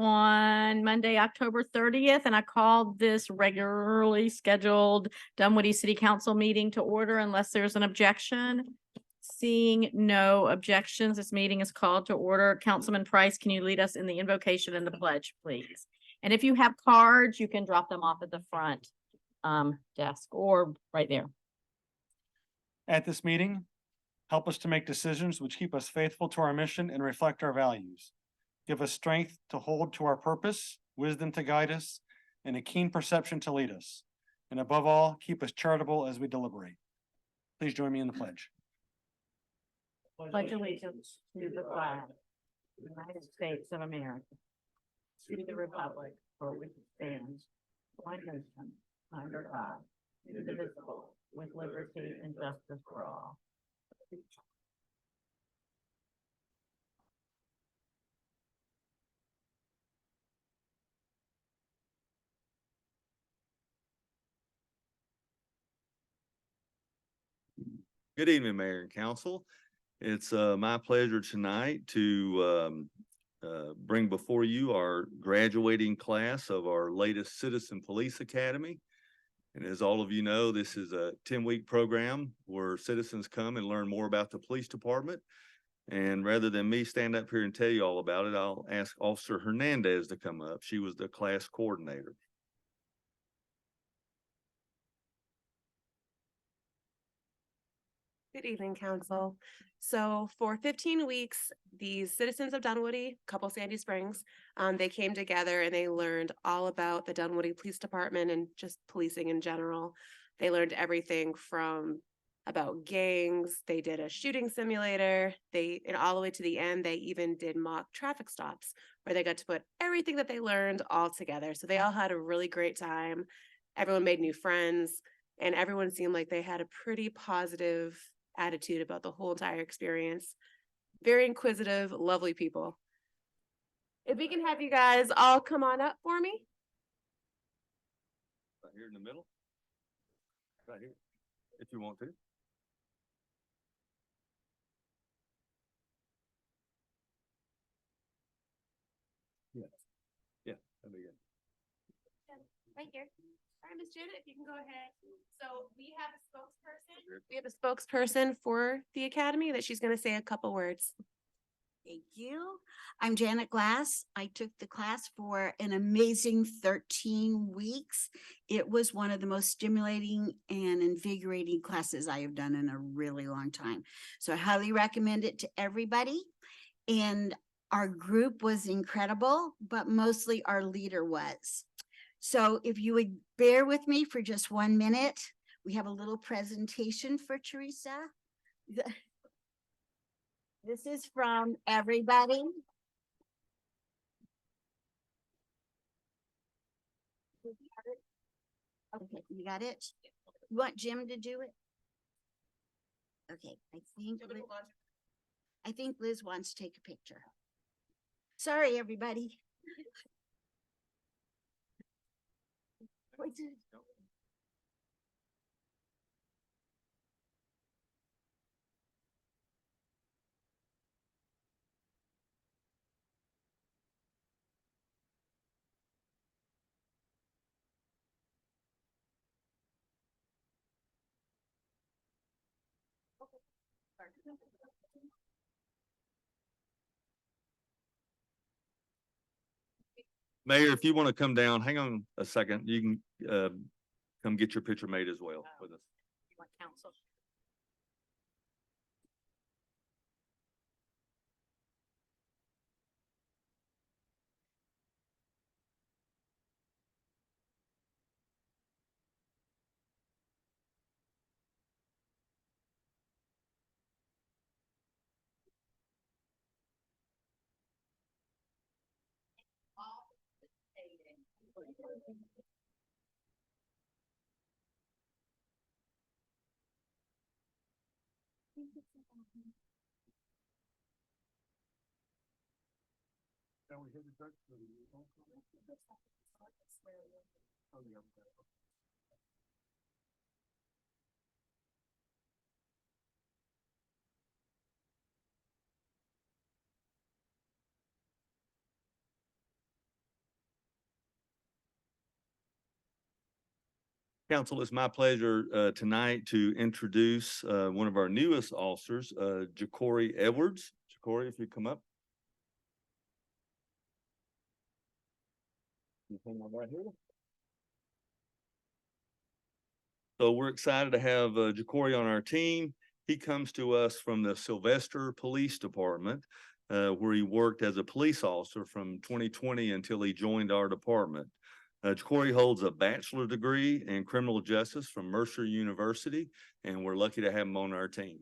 on Monday, October 30th, and I called this regularly scheduled Dunwoody City Council meeting to order unless there's an objection. Seeing no objections, this meeting is called to order. Councilman Price, can you lead us in the invocation and the pledge, please? And if you have cards, you can drop them off at the front desk or right there. At this meeting, help us to make decisions which keep us faithful to our mission and reflect our values. Give us strength to hold to our purpose, wisdom to guide us, and a keen perception to lead us. And above all, keep us charitable as we deliberate. Please join me in the pledge. Pledge allegiance to the flag of the United States of America, to the republic for which it stands, one nation, under God, indivisible, with liberty and justice for all. Good evening, Mayor and Council. It's my pleasure tonight to bring before you our graduating class of our latest Citizen Police Academy. And as all of you know, this is a 10-week program where citizens come and learn more about the police department. And rather than me stand up here and tell you all about it, I'll ask Officer Hernandez to come up. She was the class coordinator. Good evening, Council. So for 15 weeks, the citizens of Dunwoody, couple Sandy Springs, they came together and they learned all about the Dunwoody Police Department and just policing in general. They learned everything from about gangs. They did a shooting simulator. And all the way to the end, they even did mock traffic stops where they got to put everything that they learned all together. So they all had a really great time. Everyone made new friends, and everyone seemed like they had a pretty positive attitude about the whole entire experience. Very inquisitive, lovely people. If we can have you guys all come on up for me. Right here in the middle. Right here, if you want to. Yeah, that'd be good. Right here. All right, Ms. Janet, if you can go ahead. So we have a spokesperson. We have a spokesperson for the Academy that she's going to say a couple words. Thank you. I'm Janet Glass. I took the class for an amazing 13 weeks. It was one of the most stimulating and invigorating classes I have done in a really long time. So I highly recommend it to everybody. And our group was incredible, but mostly our leader was. So if you would bear with me for just 1 minute, we have a little presentation for Teresa. This is from everybody. Okay, you got it? You want Jim to do it? Okay, I think Liz wants to take a picture. Sorry, everybody. Mayor, if you want to come down, hang on a second. You can come get your picture made as well with us. You want council? Council, it's my pleasure tonight to introduce one of our newest officers, Ja'Cory Edwards. Ja'Cory, if you come up. You come on right here. So we're excited to have Ja'Cory on our team. He comes to us from the Sylvester Police Department, where he worked as a police officer from 2020 until he joined our department. Ja'Cory holds a bachelor degree in criminal justice from Mercer University, and we're lucky to have him on our team.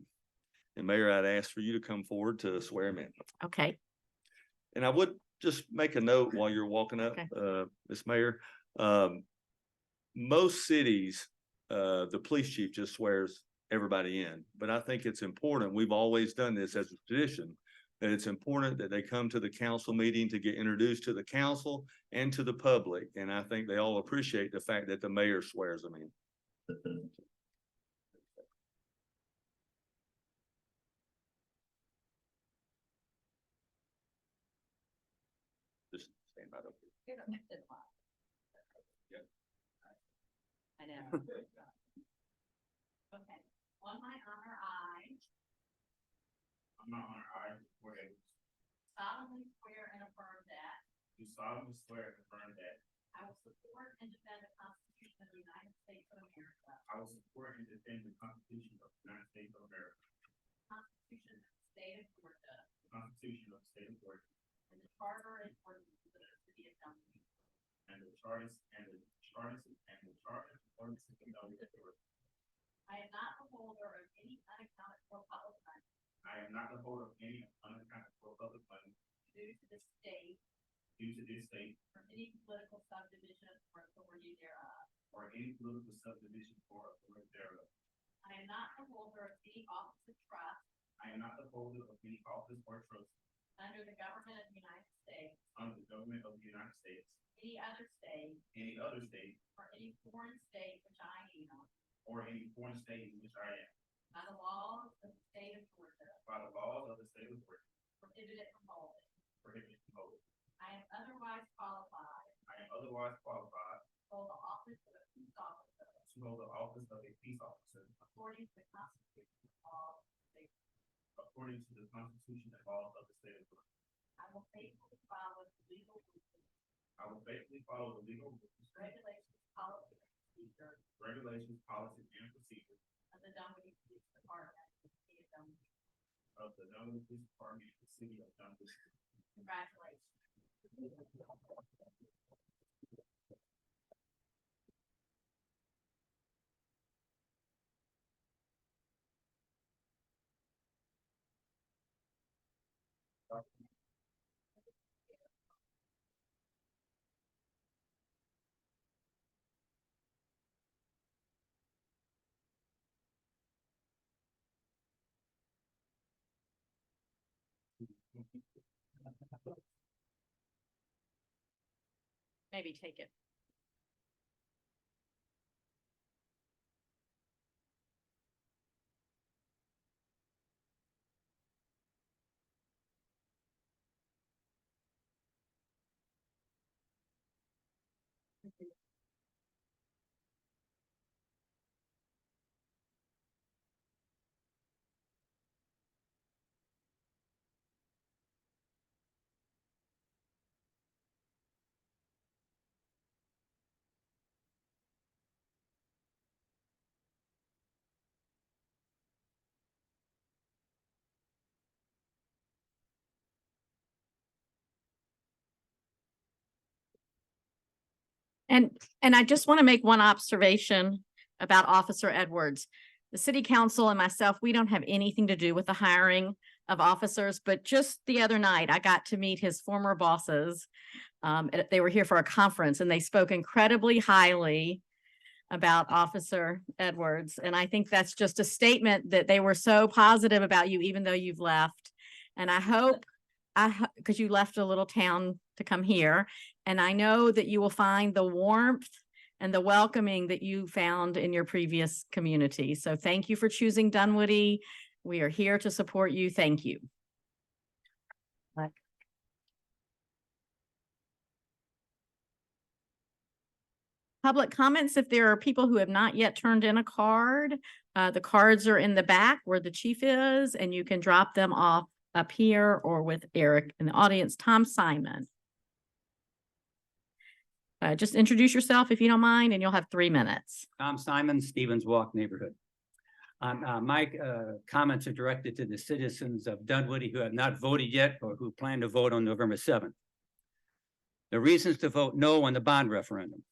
And Mayor, I'd ask for you to come forward to swear him in. Okay. And I would just make a note while you're walking up, Okay. Ms. Mayor. Most cities, the police chief just swears everybody in, but I think it's important. We've always done this as a tradition, that it's important that they come to the council meeting to get introduced to the council and to the public. And I think they all appreciate the fact that the mayor swears them in. Just stand right up here. Yeah. I know. Okay. On my honor, I On my honor, I, Ja'Cory Edwards, solemnly swear and affirm that do solemnly swear and affirm that I will support and defend the Constitution of the United States of America, I will support and defend the Constitution of the United States of America, the Constitution of the State of Georgia, the Constitution of the State of Georgia, and the Charter and ordinances of the City of Dunwoody. and the charters and the ordinances of Dunwoody. I am not the holder of any unaccounted for public funds I am not the holder of any unaccounted for public money due to the state due to this state or any political subdivision or authority thereof. or any political subdivision or authority thereof. I am not the holder of any office of trust I am not the holder of any office or trust under the government of the United States, under the government of the United States, any other state, any other state, or any foreign state which I am, or any foreign state in which I am, by the laws of the state of Georgia, by the laws of the state of Georgia, prohibited from holding. prohibited from holding. I am otherwise qualified I am otherwise qualified to hold the office of a peace officer to hold the office of a peace officer according to the Constitution of all states. according to the Constitution and laws of the state of Georgia. I will faithfully follow the legal rules, I will faithfully follow the legal rules, regulations, policies, and procedures regulations, policies, and procedures of the Dunwoody Police Department and the City of Dunwoody. of the Dunwoody Police Department and the city of Dunwoody. Congratulations. Maybe take it. And I just want to make one observation about Officer Edwards. The city council and myself, we don't have anything to do with the hiring of officers, but just the other night, I got to meet his former bosses. They were here for a conference and they spoke incredibly highly about Officer Edwards. And I think that's just a statement that they were so positive about you, even though you've left. And I hope, because you left a little town to come here, and I know that you will find the warmth and the welcoming that you found in your previous community. So thank you for choosing Dunwoody. We are here to support you. Thank you. Public comments, if there are people who have not yet turned in a card, the cards are in the back where the chief is, and you can drop them off up here or with Eric in the audience. Tom Simon. Just introduce yourself if you don't mind, and you'll have 3 minutes. Tom Simon, Stevens Walk neighborhood. My comments are directed to the citizens of Dunwoody who have not voted yet or who plan to vote on November 7th. The reasons to vote no on the bond referendum.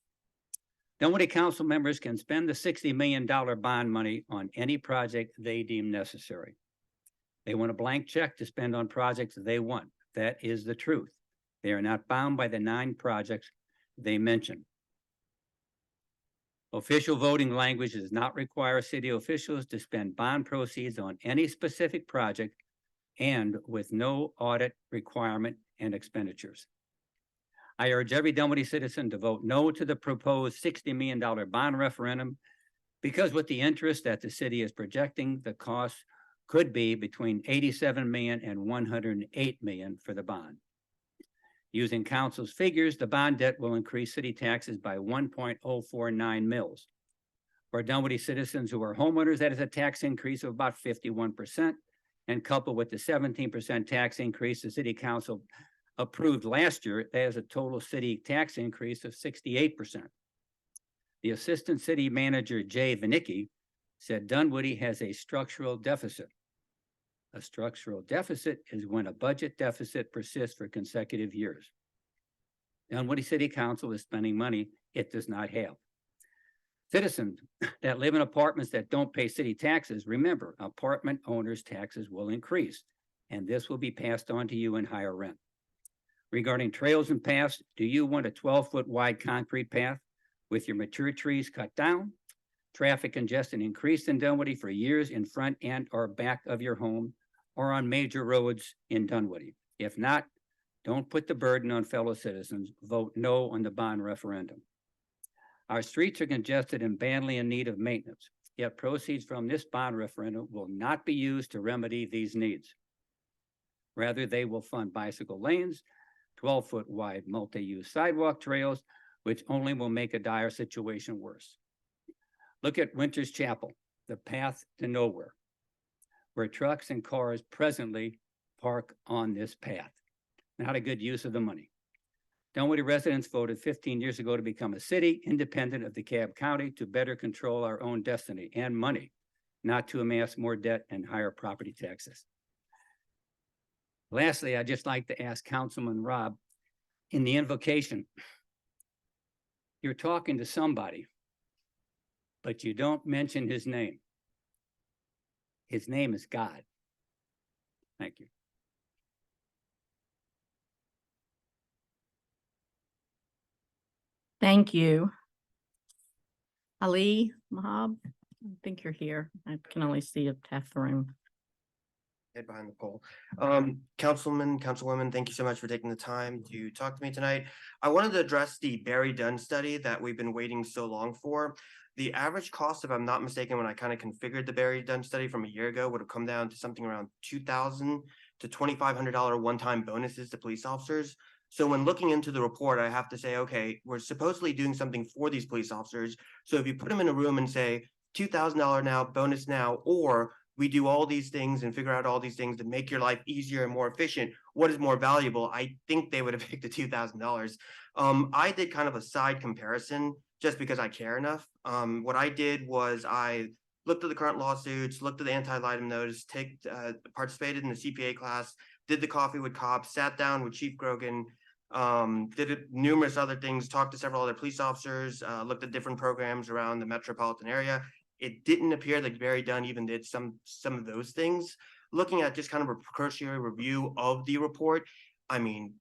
Dunwoody council members can spend the $60 million bond money on any project they deem necessary. They want a blank check to spend on projects they want. That is the truth. They are not bound by the 9 projects they mention. Official voting language does not require city officials to spend bond proceeds on any specific project and with no audit requirement and expenditures. I urge every Dunwoody citizen to vote no to the proposed $60 million bond referendum because with the interest that the city is projecting, the cost could be between $87 million and $108 million for the bond. Using council's figures, the bond debt will increase city taxes by 1.049 mils. For Dunwoody citizens who are homeowners, that is a tax increase of about 51%, and coupled with the 17% tax increase the city council approved last year, that is a total city tax increase of 68%. The assistant city manager, Jay Vinicki, said Dunwoody has a structural deficit. A structural deficit is when a budget deficit persists for consecutive years. Dunwoody City Council is spending money it does not have. Citizens that live in apartments that don't pay city taxes, remember, apartment owners' taxes will increase, and this will be passed on to you in higher rent. Regarding trails and paths, do you want a 12-foot wide concrete path with your mature trees cut down? Traffic congestion increased in Dunwoody for years in front and or back of your home or on major roads in Dunwoody. If not, don't put the burden on fellow citizens. Vote no on the bond referendum. Our streets are congested and badly in need of maintenance, yet proceeds from this bond referendum will not be used to remedy these needs. Rather, they will fund bicycle lanes, 12-foot wide multi-use sidewalk trails, which only will make a dire situation worse. Look at Winters Chapel, the path to nowhere, where trucks and cars presently park on this path. Not a good use of the money. Dunwoody residents voted 15 years ago to become a city independent of DeKalb County to better control our own destiny and money, not to amass more debt and higher property taxes. Lastly, I'd just like to ask Councilman Rob, in the invocation, you're talking to somebody, but you don't mention his name. His name is God. Thank you. Thank you. Ali Mahab, I think you're here. I can only see half the room. Head behind the pole. Councilman, councilwoman, thank you so much for taking the time to talk to me tonight. I wanted to address the Barry Dunn study that we've been waiting so long for. The average cost, if I'm not mistaken, when I kind of configured the Barry Dunn study from a year ago, would have come down to something around $2,000 to $2,500 one-time bonuses to police officers. So when looking into the report, I have to say, okay, we're supposedly doing something for these police officers. So if you put them in a room and say $2,000 now, bonus now, or we do all these things and figure out all these things to make your life easier and more efficient, what is more valuable? I think they would have picked the $2,000. I did kind of a side comparison just because I care enough. What I did was I looked at the current lawsuits, looked at the anti-litem notice, participated in the CPA class, did the coffee with cops, sat down with Chief Grogan, did numerous other things, talked to several other police officers, looked at different programs around the metropolitan area. It didn't appear like Barry Dunn even did some of those things. Looking at just kind of a cursory review of the report, I mean,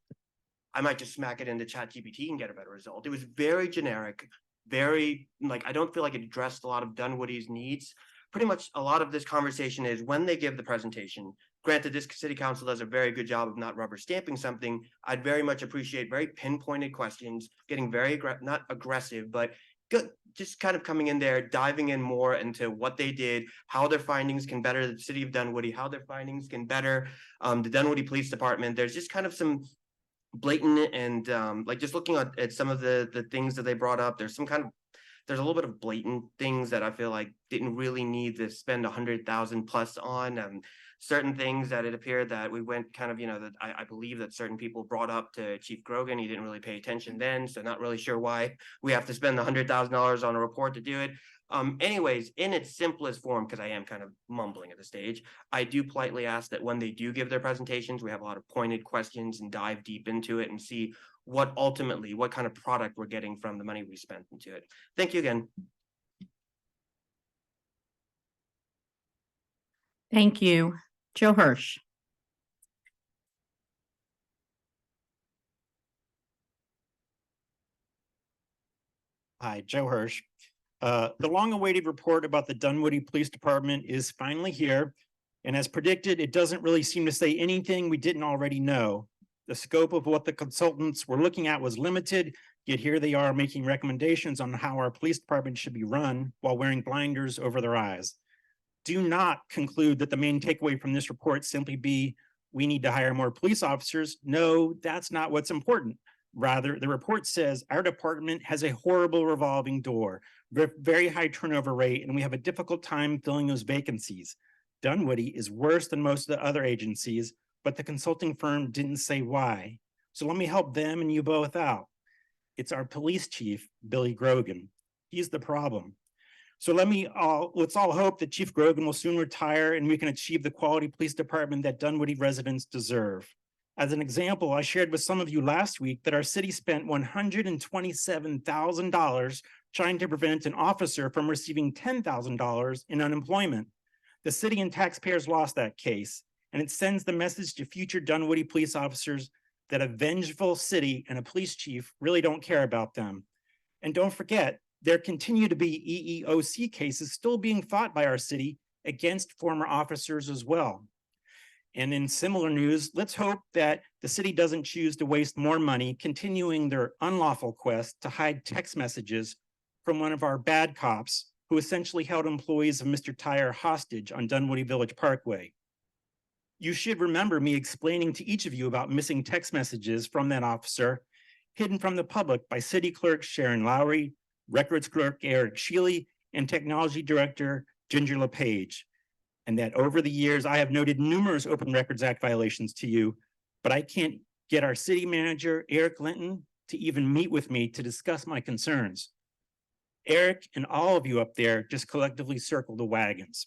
I might just smack it into ChatGPT and get a better result. It was very generic, very, like, I don't feel like it addressed a lot of Dunwoody's needs. Pretty much a lot of this conversation is when they give the presentation. Granted, this city council does a very good job of not rubber stamping something. I'd very much appreciate very pinpointed questions, getting very, not aggressive, but good, just kind of coming in there, diving in more into what they did, how their findings can better the city of Dunwoody, how their findings can better the Dunwoody Police Department. There's just kind of some blatant and like just looking at some of the things that they brought up, there's a little bit of blatant things that I feel like didn't really need to spend 100,000 plus on. Certain things that it appeared that we went kind of, that I believe that certain people brought up to Chief Grogan. He didn't really pay attention then, so not really sure why we have to spend the $100,000 on a report to do it. Anyways, in its simplest form, because I am kind of mumbling at the stage, I do politely ask that when they do give their presentations, we have a lot of pointed questions and dive deep into it and see what kind of product we're getting from the money we spent into it. Thank you again. Thank you. Joe Hirsch. Hi, Joe Hirsch. The long-awaited report about the Dunwoody Police Department is finally here. And as predicted, it doesn't really seem to say anything we didn't already know. The scope of what the consultants were looking at was limited, yet here they are making recommendations on how our police department should be run while wearing blinders over their eyes. Do not conclude that the main takeaway from this report simply be, we need to hire more police officers. No, that's not what's important. Rather, the report says our department has a horrible revolving door, very high turnover rate, and we have a difficult time filling those vacancies. Dunwoody is worse than most of the other agencies, but the consulting firm didn't say why. So let me help them and you both out. It's our police chief, Billy Grogan. He's the problem. So let's all hope that Chief Grogan will soon retire and we can achieve the quality police department that Dunwoody residents deserve. As an example, I shared with some of you last week that our city spent $127,000 trying to prevent an officer from receiving $10,000 in unemployment. The city and taxpayers lost that case, and it sends the message to future Dunwoody police officers that a vengeful city and a police chief really don't care about them. And don't forget, there continue to be EEOC cases still being fought by our city against former officers as well. And in similar news, let's hope that the city doesn't choose to waste more money continuing their unlawful quest to hide text messages from one of our bad cops who essentially held employees of Mr. Tyre hostage on Dunwoody Village Parkway. You should remember me explaining to each of you about missing text messages from that officer hidden from the public by City Clerk Sharon Lowry, Records Clerk Eric Shealy, and Technology Director Ginger LePage. And that over the years, I have noted numerous Open Records Act violations to you, but I can't get our city manager, Eric Linton, to even meet with me to discuss my concerns. Eric and all of you up there just collectively circle the wagons.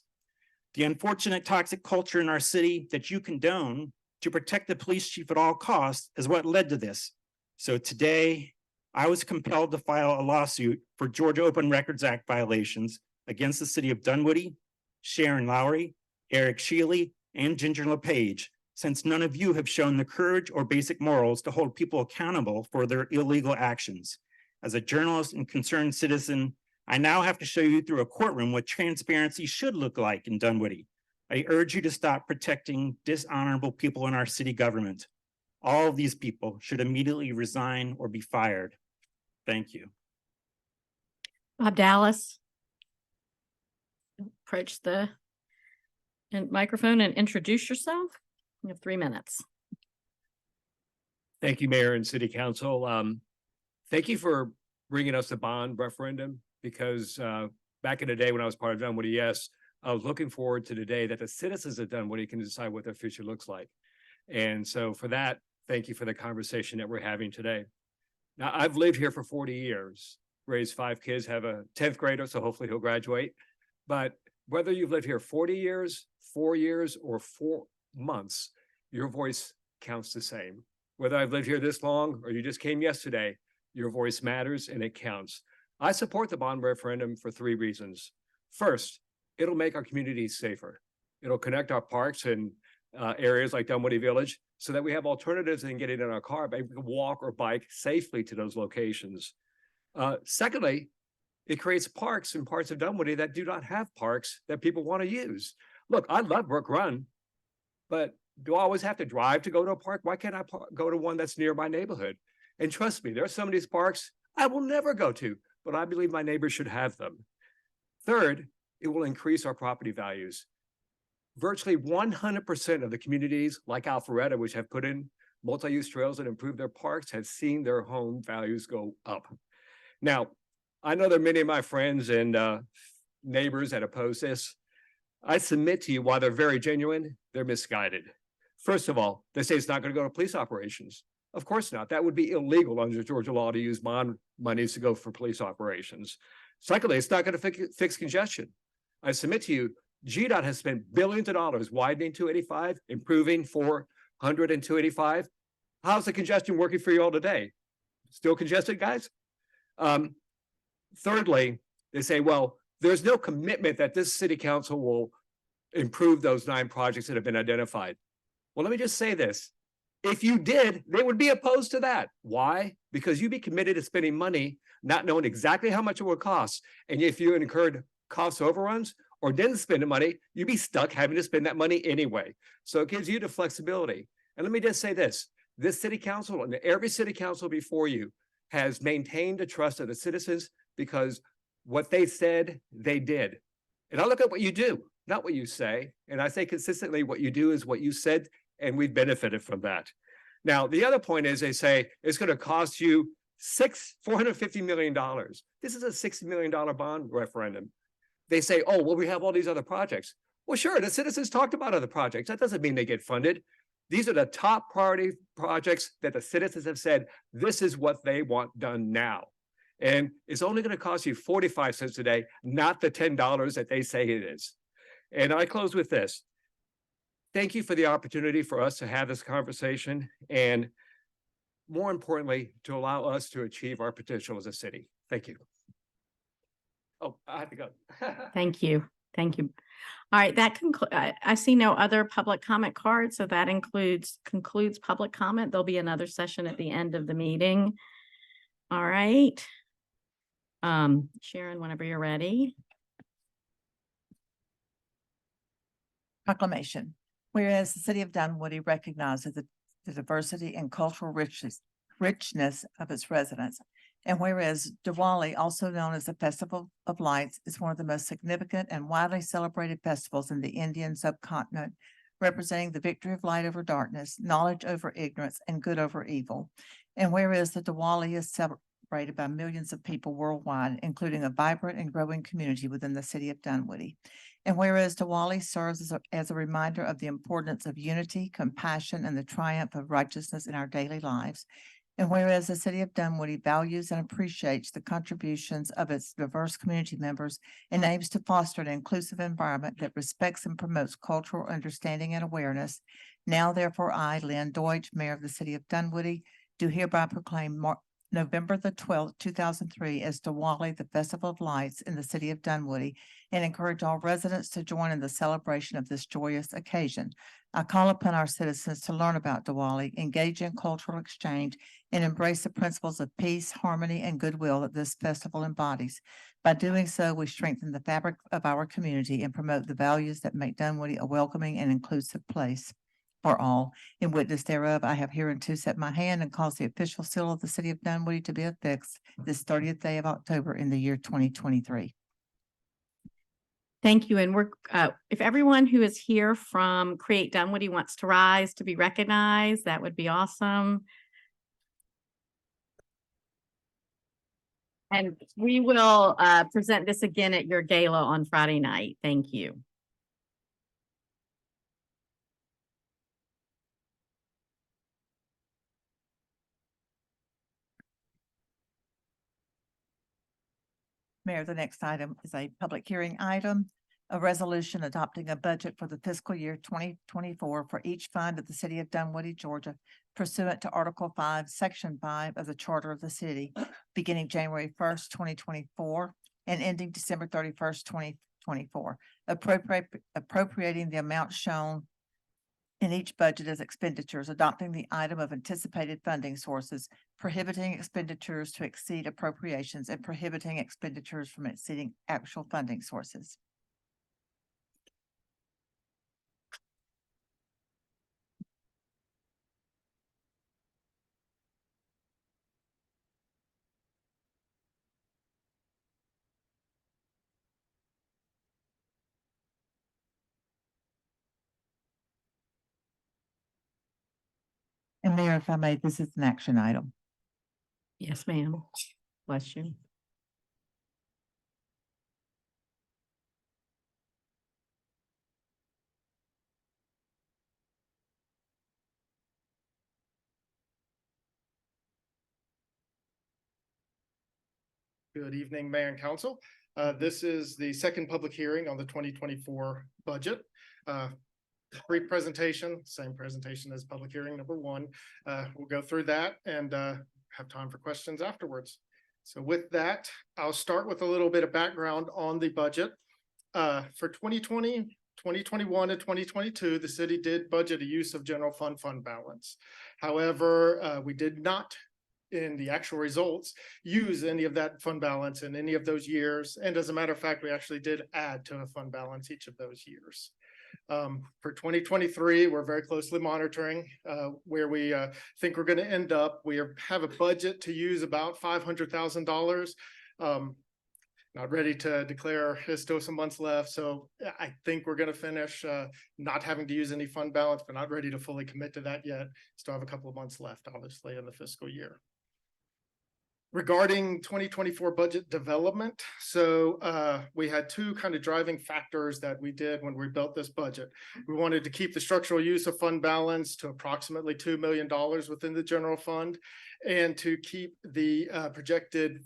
The unfortunate toxic culture in our city that you condone to protect the police chief at all costs is what led to this. So today, I was compelled to file a lawsuit for Georgia Open Records Act violations against the city of Dunwoody, Sharon Lowry, Eric Shealy, and Ginger LePage, since none of you have shown the courage or basic morals to hold people accountable for their illegal actions. As a journalist and concerned citizen, I now have to show you through a courtroom what transparency should look like in Dunwoody. I urge you to stop protecting dishonorable people in our city government. All of these people should immediately resign or be fired. Thank you. Bob Dallas. Approach the microphone and introduce yourself. You have 3 minutes. Thank you, Mayor and City Council. Thank you for bringing us the bond referendum, because back in the day when I was part of Dunwoody, yes, I was looking forward to the day that the citizens of Dunwoody can decide what their future looks like. And so for that, thank you for the conversation that we're having today. Now, I've lived here for 40 years, raised 5 kids, have a 10th grader, so hopefully he'll graduate. But whether you've lived here 40 years, 4 years, or 4 months, your voice counts the same. Whether I've lived here this long or you just came yesterday, your voice matters and it counts. I support the bond referendum for 3 reasons. First, it'll make our communities safer. It'll connect our parks and areas like Dunwoody Village so that we have alternatives in getting in our car, but we can walk or bike safely to those locations. Secondly, it creates parks in parts of Dunwoody that do not have parks that people want to use. Look, I love Brook Run, but do I always have to drive to go to a park? Why can't I go to one that's near my neighborhood? And trust me, there are some of these parks I will never go to, but I believe my neighbors should have them. Third, it will increase our property values. Virtually 100% of the communities like Alpharetta, which have put in multi-use trails that improve their parks has seen their home values go up. Now, I know there are many of my friends and neighbors that oppose this. I submit to you, while they're very genuine, they're misguided. First of all, they say it's not going to go to police operations. Of course not. That would be illegal under Georgia law to use bond monies to go for police operations. Secondly, it's not going to fix congestion. I submit to you, GDOT has spent billions of dollars widening 285, improving 400 and 285. How's the congestion working for you all today? Still congested, guys? Thirdly, they say, well, there's no commitment that this city council will improve those 9 projects that have been identified. Well, let me just say this. If you did, they would be opposed to that. Why? Because you'd be committed to spending money, not knowing exactly how much it would cost. And if you incurred cost overruns or didn't spend the money, you'd be stuck having to spend that money anyway. So it gives you the flexibility. And let me just say this city council and every city council before you has maintained the trust of the citizens because what they said, they did. And I look at what you do, not what you say. And I say consistently, what you do is what you said, and we've benefited from that. Now, the other point is they say it's going to cost you $450 million. This is a $60 million bond referendum. They say, oh, well, we have all these other projects. Well, sure, the citizens talked about other projects. That doesn't mean they get funded. These are the top priority projects that the citizens have said, this is what they want done now. And it's only going to cost you 45 cents a day, not the $10 that they say it is. And I close with this. Thank you for the opportunity for us to have this conversation and more importantly, to allow us to achieve our potential as a city. Thank you. Oh, I have to go. Thank you. Thank you. All right, that concludes, I see no other public comment cards, so that concludes public comment. There'll be another session at the end of the meeting. All right. Sharon, whenever you're ready. Proclamation. Whereas the city of Dunwoody recognizes the diversity and cultural richness of its residents. And whereas Diwali, also known as the Festival of Lights, is one of the most significant and widely celebrated festivals in the Indian subcontinent, representing the victory of light over darkness, knowledge over ignorance, and good over evil. And whereas the Diwali is celebrated by millions of people worldwide, including a vibrant and growing community within the city of Dunwoody. And whereas Diwali serves as a reminder of the importance of unity, compassion, and the triumph of righteousness in our daily lives. And whereas the city of Dunwoody values and appreciates the contributions of its diverse community members and aims to foster an inclusive environment that respects and promotes cultural understanding and awareness, now therefore I, Lynn Deutsch, Mayor of the city of Dunwoody, do hereby proclaim November the 12th, 2003 as Diwali, the Festival of Lights in the city of Dunwoody, and encourage all residents to join in the celebration of this joyous occasion. I call upon our citizens to learn about Diwali, engage in cultural exchange, and embrace the principles of peace, harmony, and goodwill that this festival embodies. By doing so, we strengthen the fabric of our community and promote the values that make Dunwoody a welcoming and inclusive place for all. In witness thereof, I have hereunto set my hand and caused the official seal of the city of Dunwoody to be affixed this 30th day of October in the year 2023. Thank you. And if everyone who is here from Create Dunwoody wants to rise to be recognized, that would be awesome. And we will present this again at your gala on Friday night. Thank you. Mayor, the next item is a public hearing item, a resolution adopting a budget for the fiscal year 2024 for each fund of the city of Dunwoody, Georgia, pursuant to Article 5, Section 5 of the Charter of the city, beginning January 1st, 2024, and ending December 31st, 2024, appropriating the amount shown in each budget as expenditures, adopting the item of anticipated funding sources, prohibiting expenditures to exceed appropriations, and prohibiting expenditures from exceeding actual funding sources. And Mayor, if I may, this is an action item. Yes, ma'am. Bless you. Good evening, Mayor and Council. This is the second public hearing on the 2024 budget. Brief presentation, same presentation as public hearing number one. We'll go through that and have time for questions afterwards. So with that, I'll start with a little bit of background on the budget. For 2020, 2021 and 2022, the city did budget a use of general fund balance. However, we did not in the actual results use any of that fund balance in any of those years. And as a matter of fact, we actually did add to a fund balance each of those years. For 2023, we're very closely monitoring where we think we're going to end up. We have a budget to use about $500,000. Not ready to declare, there's still some months left. So I think we're going to finish not having to use any fund balance, but not ready to fully commit to that yet. Still have a couple of months left, obviously, in the fiscal year. Regarding 2024 budget development, so we had two kind of driving factors that we did when we built this budget. We wanted to keep the structural use of fund balance to approximately $2 million within the general fund, and to keep the projected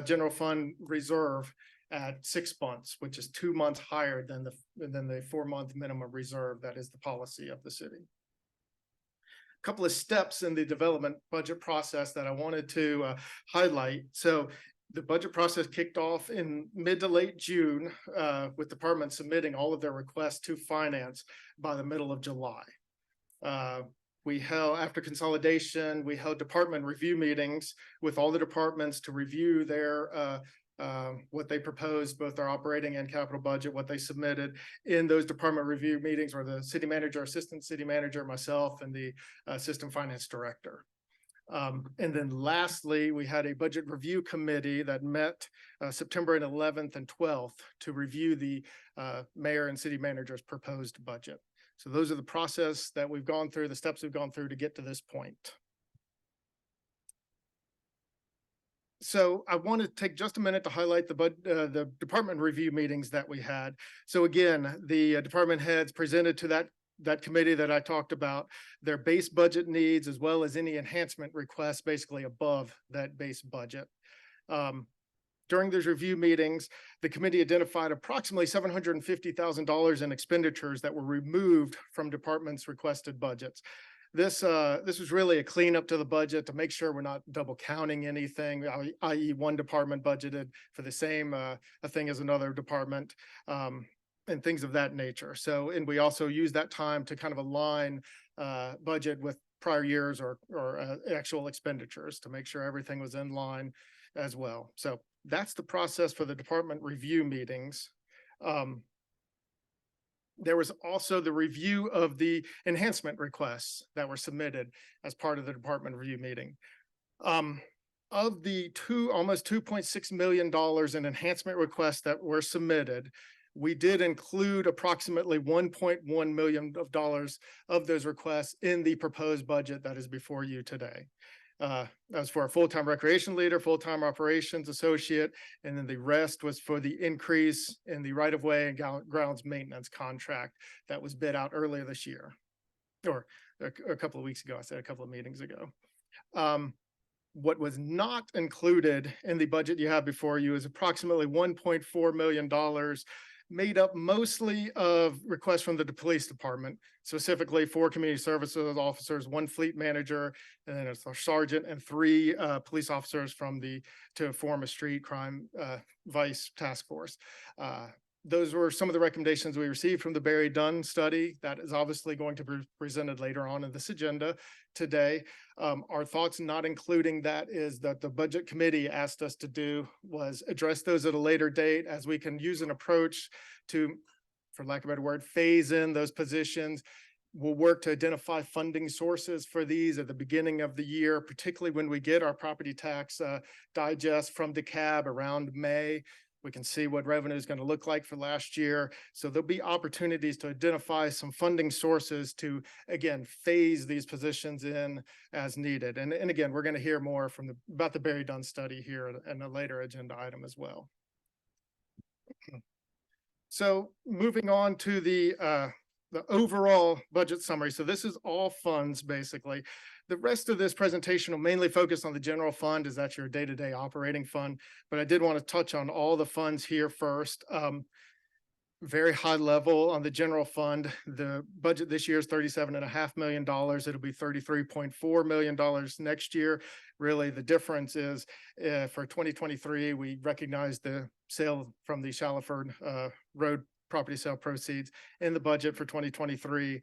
general fund reserve at 6 months, which is 2 months higher than the 4-month minimum reserve that is the policy of the city. Couple of steps in the development budget process that I wanted to highlight. So the budget process kicked off in mid to late June with departments submitting all of their requests to finance by the middle of July. After consolidation, we held department review meetings with all the departments to review their what they proposed, both their operating and capital budget, what they submitted. In those department review meetings were the city manager, assistant city manager, myself, and the assistant finance director. And then lastly, we had a budget review committee that met September 11th and 12th to review the mayor and city manager's proposed budget. So those are the process that we've gone through, the steps we've gone through to get to this point. So I want to take just a minute to highlight the department review meetings that we had. So again, the department heads presented to that committee that I talked about their base budget needs, as well as any enhancement requests basically above that base budget. During those review meetings, the committee identified approximately $750,000 in expenditures that were removed from departments' requested budgets. This was really a cleanup to the budget to make sure we're not double counting anything, i.e. one department budgeted for the same a thing as another department, and things of that nature. So, and we also use that time to kind of align budget with prior years or actual expenditures to make sure everything was in line as well. So that's the process for the department review meetings. There was also the review of the enhancement requests that were submitted as part of the department review meeting. Of the almost $2.6 million in enhancement requests that were submitted, we did include approximately $1.1 million of those requests in the proposed budget that is before you today. That was for a full-time recreation leader, full-time operations associate, and then the rest was for the increase in the right-of-way and grounds maintenance contract that was bid out earlier this year, or a couple of weeks ago. I said a couple of meetings ago. What was not included in the budget you have before you is approximately $1.4 million, made up mostly of requests from the police department, specifically 4 community services officers, 1 fleet manager, and then a sergeant, and 3 police officers to form a street crime vice task force. Those were some of the recommendations we received from the Barry Dunn study that is obviously going to be presented later on in this agenda today. Our thoughts not including that is that the budget committee asked us to do was address those at a later date, as we can use an approach to, for lack of a better word, phase in those positions. We'll work to identify funding sources for these at the beginning of the year, particularly when we get our property tax digest from DeKalb around May. We can see what revenue is going to look like for last year. So there'll be opportunities to identify some funding sources to, again, phase these positions in as needed. And again, we're going to hear more from about the Barry Dunn study here and a later agenda item as well. So moving on to the overall budget summary. So this is all funds, basically. The rest of this presentation will mainly focus on the general fund, as that's your day-to-day operating fund. But I did want to touch on all the funds here first. Very high level on the general fund. The budget this year is $37.5 million. It'll be $33.4 million next year. Really, the difference is for 2023, we recognize the sale from the Shallowford Road property sale proceeds in the budget for 2023.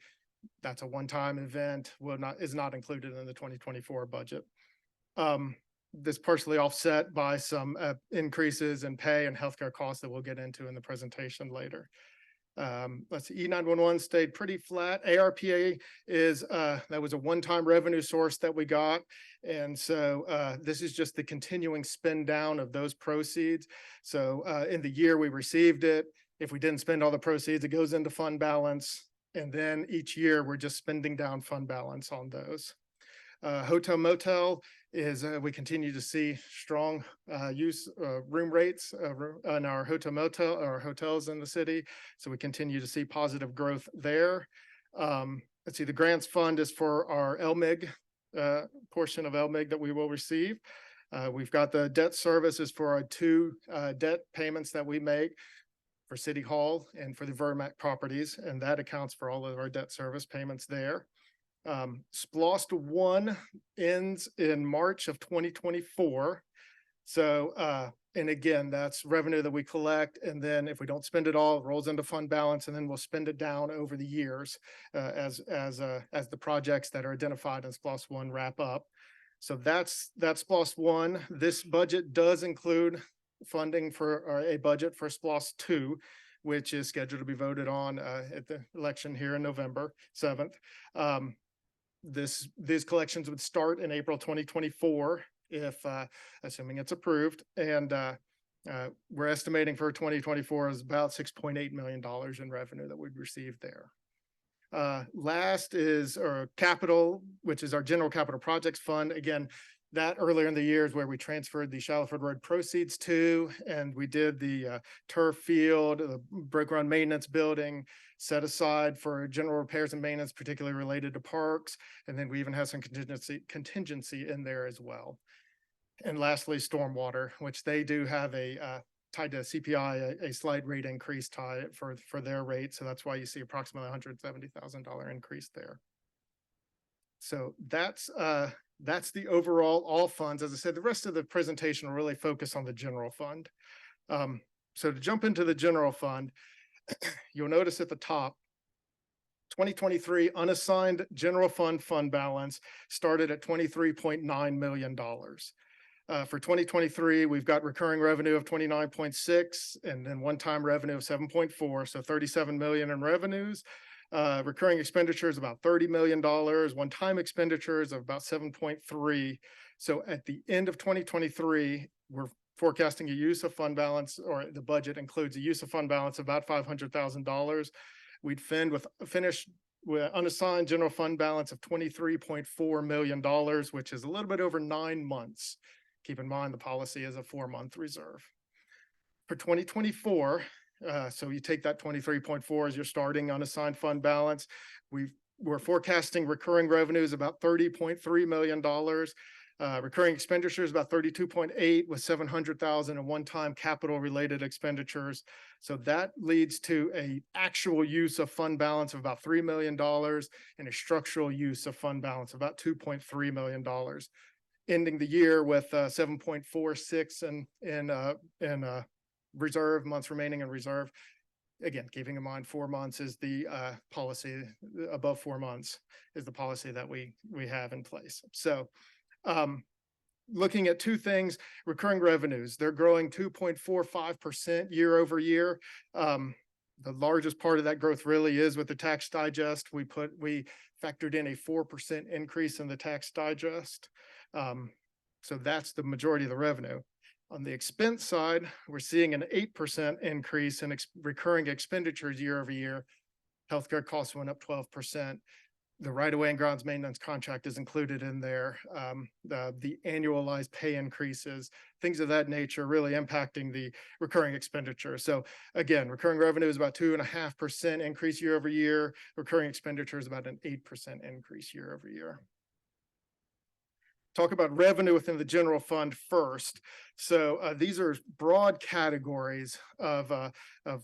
That's a one-time event, is not included in the 2024 budget. This partially offset by some increases in pay and healthcare costs that we'll get into in the presentation later. Let's see, E911 stayed pretty flat. ARPA is, that was a one-time revenue source that we got. And so this is just the continuing spend down of those proceeds. So in the year we received it, if we didn't spend all the proceeds, it goes into fund balance. And then each year we're just spending down fund balance on those. Hotel motel is, we continue to see strong use room rates in our hotel motel, our hotels in the city. So we continue to see positive growth there. Let's see, the grants fund is for our LMIG portion of LMIG that we will receive. We've got the debt services for our two debt payments that we make for City Hall and for the Vermac properties, and that accounts for all of our debt service payments there. SPLOST 1 ends in March of 2024. So, and again, that's revenue that we collect, and then if we don't spend it all, it rolls into fund balance, and then we'll spend it down over the years as the projects that are identified in SPLOST 1 wrap up. So that's SPLOST 1. This budget does include funding for a budget for SPLOST 2, which is scheduled to be voted on at the election here in November 7th. These collections would start in April 2024 if assuming it's approved, and we're estimating for 2024 is about $6.8 million in revenue that we'd receive there. Last is our capital, which is our general capital projects fund. Again, that earlier in the year is where we transferred the Shallowford Road proceeds to, and we did the turf field, the broke ground maintenance building set aside for general repairs and maintenance, particularly related to parks. And then we even have some contingency in there as well. And lastly, stormwater, which they do have a tied to CPI, a slight rate increase tied for their rate. So that's why you see approximately $170,000 increase there. So that's the overall all funds. As I said, the rest of the presentation will really focus on the general fund. So to jump into the general fund, you'll notice at the top, 2023 unassigned general fund balance started at $23.9 million. For 2023, we've got recurring revenue of 29.6 and then one-time revenue of 7.4, so 37 million in revenues. Recurring expenditures about $30 million, one-time expenditures of about 7.3. So at the end of 2023, we're forecasting a use of fund balance, or the budget includes a use of fund balance of about $500,000. We'd finish with unassigned general fund balance of $23.4 million, which is a little bit over 9 months. Keep in mind, the policy is a 4-month reserve. For 2024, so you take that 23.4 as your starting unassigned fund balance. We're forecasting recurring revenues about $30.3 million. Recurring expenditures about 32.8 with 700,000 in one-time capital related expenditures. So that leads to a actual use of fund balance of about $3 million and a structural use of fund balance of about $2.3 million. Ending the year with 7.46 in reserve, months remaining in reserve. Again, keeping in mind 4 months is the policy, above 4 months is the policy that we have in place. So looking at two things, recurring revenues, they're growing 2.45% year over year. The largest part of that growth really is with the tax digest. We factored in a 4% increase in the tax digest. So that's the majority of the revenue. On the expense side, we're seeing an 8% increase in recurring expenditures year over year. Healthcare costs went up 12%. The right-of-way and grounds maintenance contract is included in there. The annualized pay increases, things of that nature really impacting the recurring expenditure. So again, recurring revenue is about 2.5% increase year over year. Recurring expenditure is about an 8% increase year over year. Talk about revenue within the general fund first. So these are broad categories of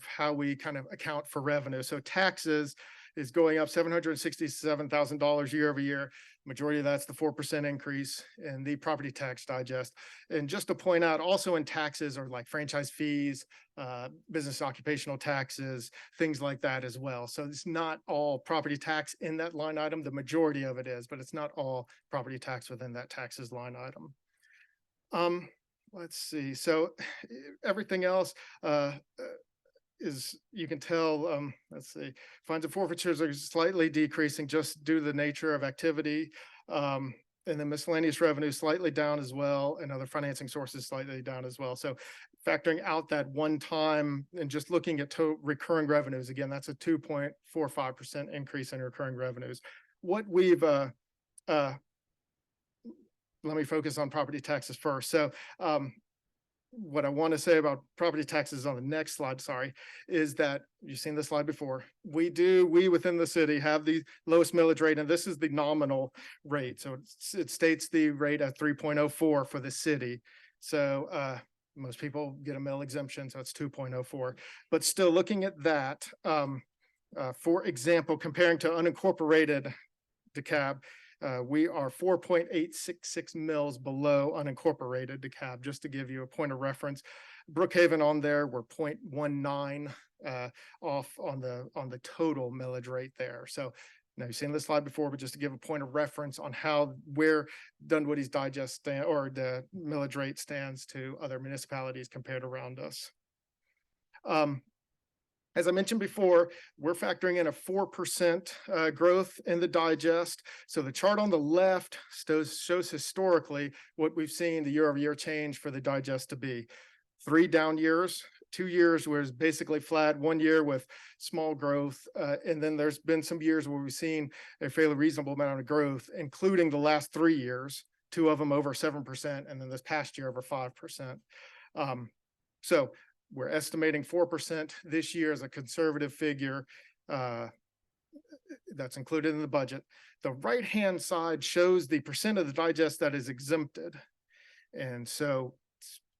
how we kind of account for revenue. So taxes is going up $767,000 year over year. Majority of that's the 4% increase in the property tax digest. And just to point out, also in taxes are like franchise fees, business occupational taxes, things like that as well. So it's not all property tax in that line item. The majority of it is, but it's not all property tax within that taxes line item. Let's see. So everything else, is, you can tell, let's see, fines and forfeitures are slightly decreasing just due to the nature of activity. And then miscellaneous revenue slightly down as well, and other financing sources slightly down as well. So factoring out that one time and just looking at recurring revenues, again, that's a 2.45% increase in recurring revenues. What we've, let me focus on property taxes first. So, what I want to say about property taxes on the next slide, sorry, is that you've seen this slide before. We within the city have the lowest millage rate, and this is the nominal rate. So it states the rate at 3.04 for the city. So most people get a mill exemption, so it's 2.04. But still looking at that, for example, comparing to unincorporated DeKalb, we are 4.866 mils below unincorporated DeKalb, just to give you a point of reference. Brookhaven on there, we're 0.19 off on the total millage rate there. So now you've seen this slide before, but just to give a point of reference on where Dunwoody's digest or the millage rate stands to other municipalities compared around us. As I mentioned before, we're factoring in a 4% growth in the digest. So the chart on the left shows historically what we've seen the year-over-year change for the digest to be. 3 down years, 2 years was basically flat, 1 year with small growth. And then there's been some years where we've seen a fairly reasonable amount of growth, including the last 3 years, 2 of them over 7%, and then this past year over 5%. So we're estimating 4% this year as a conservative figure that's included in the budget. The right-hand side shows the percent of the digest that is exempted. And so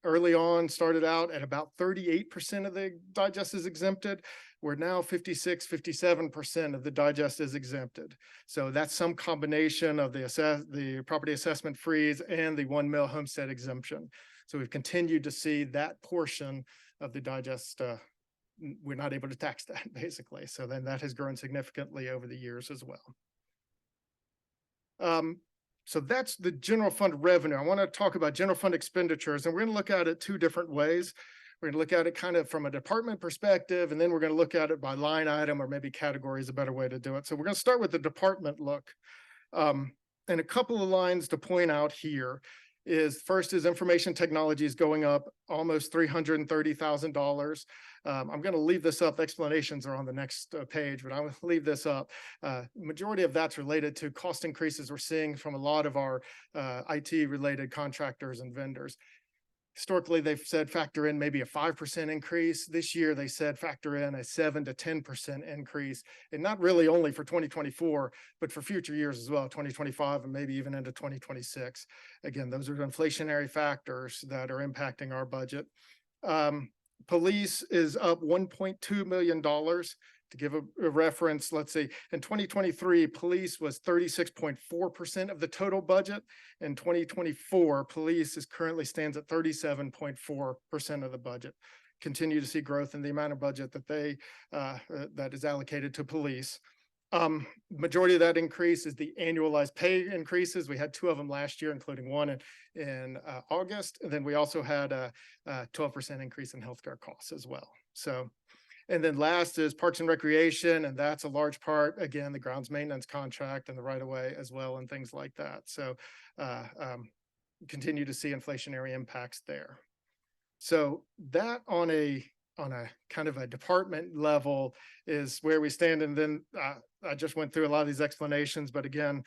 early on started out at about 38% of the digest is exempted. We're now 57% of the digest is exempted. So that's some combination of the property assessment freeze and the 1 mil homestead exemption. So we've continued to see that portion of the digest, we're not able to tax that basically. So then that has grown significantly over the years as well. So that's the general fund revenue. I want to talk about general fund expenditures, and we're going to look at it 2 different ways. We're going to look at it kind of from a department perspective, and then we're going to look at it by line item, or maybe category is a better way to do it. So we're going to start with the department look. And a couple of lines to point out here is first is information technology is going up almost $330,000. I'm going to leave this up. Explanations are on the next page, but I'm going to leave this up. Majority of that's related to cost increases we're seeing from a lot of our IT related contractors and vendors. Historically, they've said factor in maybe a 5% increase. This year, they said factor in a 7 to 10% increase, and not really only for 2024, but for future years as well, 2025 and maybe even into 2026. Again, those are inflationary factors that are impacting our budget. Police is up $1.2 million. To give a reference, let's see, in 2023, police was 36.4% of the total budget. In 2024, police currently stands at 37.4% of the budget. Continue to see growth in the amount of budget that that is allocated to police. Majority of that increase is the annualized pay increases. We had 2 of them last year, including one in August. And then we also had a 12% increase in healthcare costs as well. So, and then last is Parks and Recreation, and that's a large part, again, the grounds maintenance contract and the right-of-way as well, and things like that. So continue to see inflationary impacts there. So that on a kind of a department level is where we stand. And then I just went through a lot of these explanations, but again,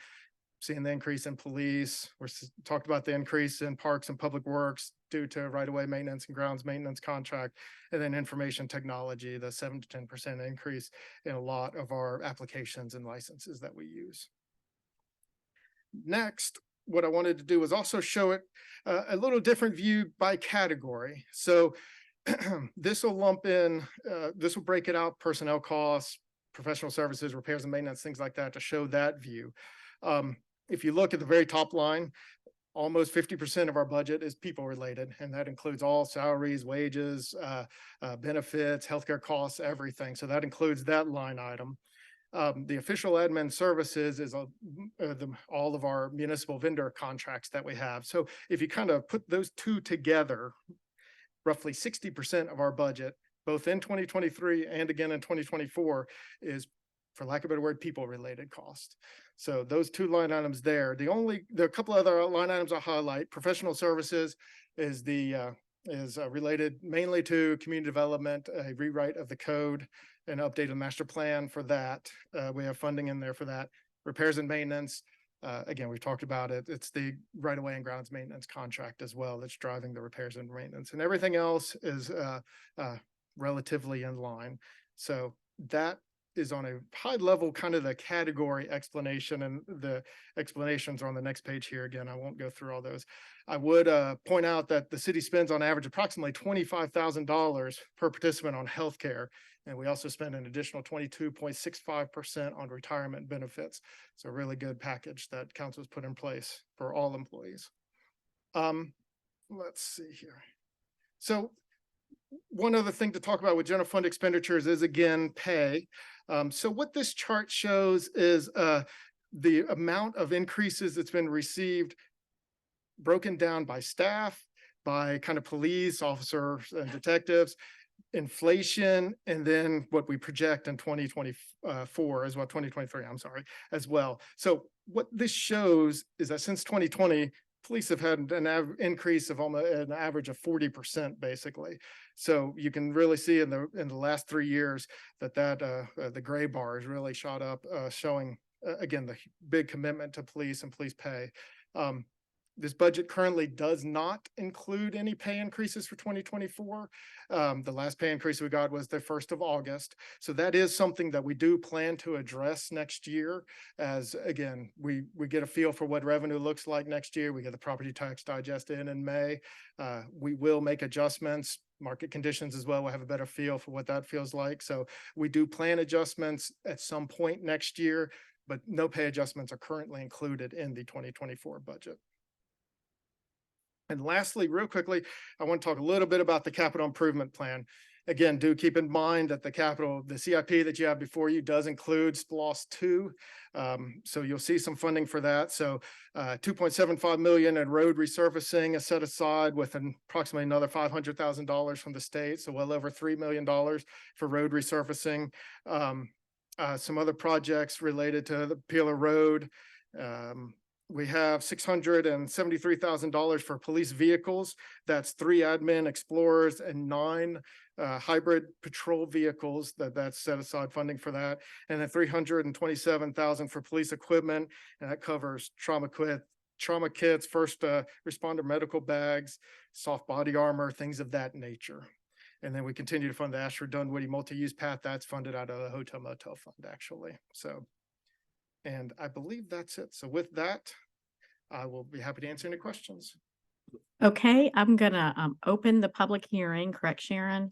seeing the increase in police, talked about the increase in parks and public works due to right-of-way maintenance and grounds maintenance contract, and then information technology, the 7 to 10% increase in a lot of our applications and licenses that we use. Next, what I wanted to do was also show it a little different view by category. So this will lump in, this will break it out, personnel costs, professional services, repairs and maintenance, things like that, to show that view. If you look at the very top line, almost 50% of our budget is people related, and that includes all salaries, wages, benefits, healthcare costs, everything. So that includes that line item. The official admin services is all of our municipal vendor contracts that we have. So if you kind of put those two together, roughly 60% of our budget, both in 2023 and again in 2024, is, for lack of a better word, people related cost. So those two line items there. There are a couple other line items I'll highlight. Professional services is related mainly to community development, a rewrite of the code, and update a master plan for that. We have funding in there for that. Repairs and maintenance, again, we've talked about it. It's the right-of-way and grounds maintenance contract as well that's driving the repairs and maintenance, and everything else is relatively in line. So that is on a high level, kind of the category explanation, and the explanations are on the next page here. Again, I won't go through all those. I would point out that the city spends on average approximately $25,000 per participant on healthcare. And we also spend an additional 22.65% on retirement benefits. So a really good package that council has put in place for all employees. Let's see here. So one other thing to talk about with general fund expenditures is, again, pay. So what this chart shows is the amount of increases that's been received, broken down by staff, by kind of police officers and detectives, inflation, and then what we project in 2024 as well, 2023, I'm sorry, as well. So what this shows is that since 2020, police have had an increase of almost an average of 40%, basically. So you can really see in the last 3 years that the gray bar has really shot up, showing again the big commitment to police and police pay. This budget currently does not include any pay increases for 2024. The last pay increase we got was the 1st of August. So that is something that we do plan to address next year, as again, we get a feel for what revenue looks like next year. We get the property tax digest in May. We will make adjustments, market conditions as well. We'll have a better feel for what that feels like. So we do plan adjustments at some point next year, but no pay adjustments are currently included in the 2024 budget. And lastly, real quickly, I want to talk a little bit about the capital improvement plan. Again, do keep in mind that the CIP that you have before you does include SPLOST 2. So you'll see some funding for that. So $2.75 million in road resurfacing is set aside, with approximately another $500,000 from the state. So well over $3 million for road resurfacing. Some other projects related to the Peeler Road. We have $673,000 for police vehicles. That's 3 admin Explorers and 9 hybrid patrol vehicles that's set aside funding for that. And then $327,000 for police equipment. And that covers trauma kits, first responder medical bags, soft body armor, things of that nature. And then we continue to fund the Ashford Dunwoody multi-use path. That's funded out of the hotel motel fund, actually. So, and I believe that's it. So with that, I will be happy to answer any questions. Okay, I'm gonna open the public hearing, correct, Sharon?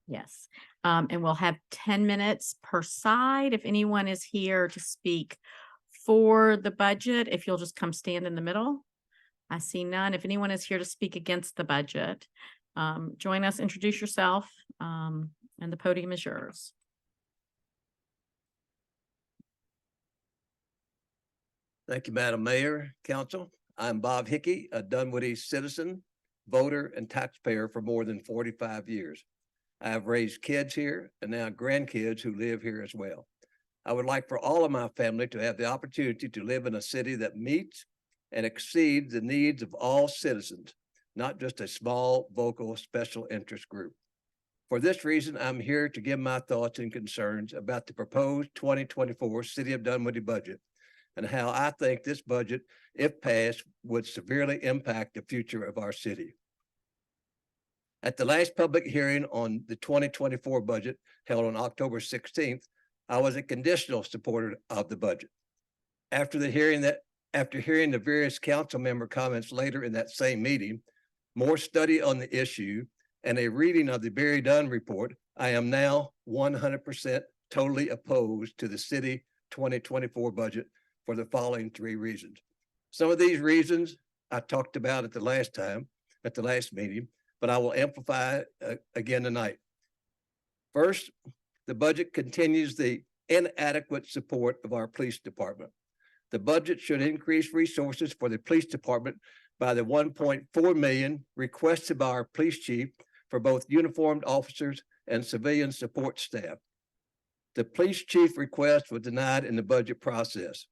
Yes, and we'll have 10 minutes per side. If anyone is here to speak for the budget, if you'll just come stand in the middle. I see none. If anyone is here to speak against the budget, join us, introduce yourself, and the podium is yours. Thank you, Madam Mayor, Council. I'm Bob Hickey, a Dunwoody citizen, voter, and taxpayer for more than 45 years. I have raised kids here and now grandkids who live here as well. I would like for all of my family to have the opportunity to live in a city that meets and exceeds the needs of all citizens not just a small vocal special interest group. For this reason, I'm here to give my thoughts and concerns about the proposed 2024 City of Dunwoody budget and how I think this budget, if passed, would severely impact the future of our city. At the last public hearing on the 2024 budget held on October 16th, I was a conditional supporter of the budget. After hearing the various council member comments later in that same meeting, more study on the issue, and a reading of the Barry Dunn report, I am now 100% totally opposed to the city 2024 budget for the following 3 reasons. Some of these reasons I talked about at the last meeting, but I will amplify again tonight. First, the budget continues the inadequate support of our police department. The budget should increase resources for the police department by the 1.4 million requested by our police chief for both uniformed officers and civilian support staff. The police chief request was denied in the budget process,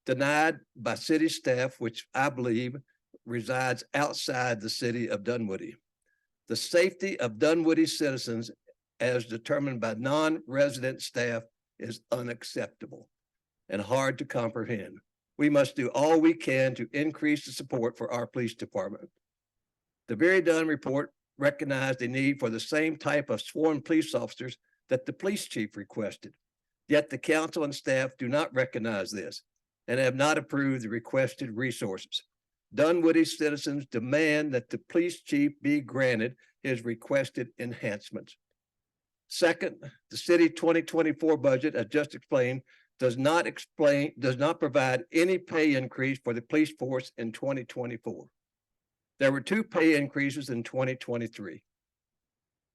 denied by city staff, which I believe resides outside the city of Dunwoody. The safety of Dunwoody citizens as determined by non-resident staff is unacceptable and hard to comprehend. We must do all we can to increase the support for our police department. The Barry Dunn report recognized the need for the same type of sworn police officers that the police chief requested. Yet the council and staff do not recognize this and have not approved the requested resources. Dunwoody citizens demand that the police chief be granted his requested enhancements. Second, the city 2024 budget, as just explained, does not provide any pay increase for the police force in 2024. There were 2 pay increases in 2023.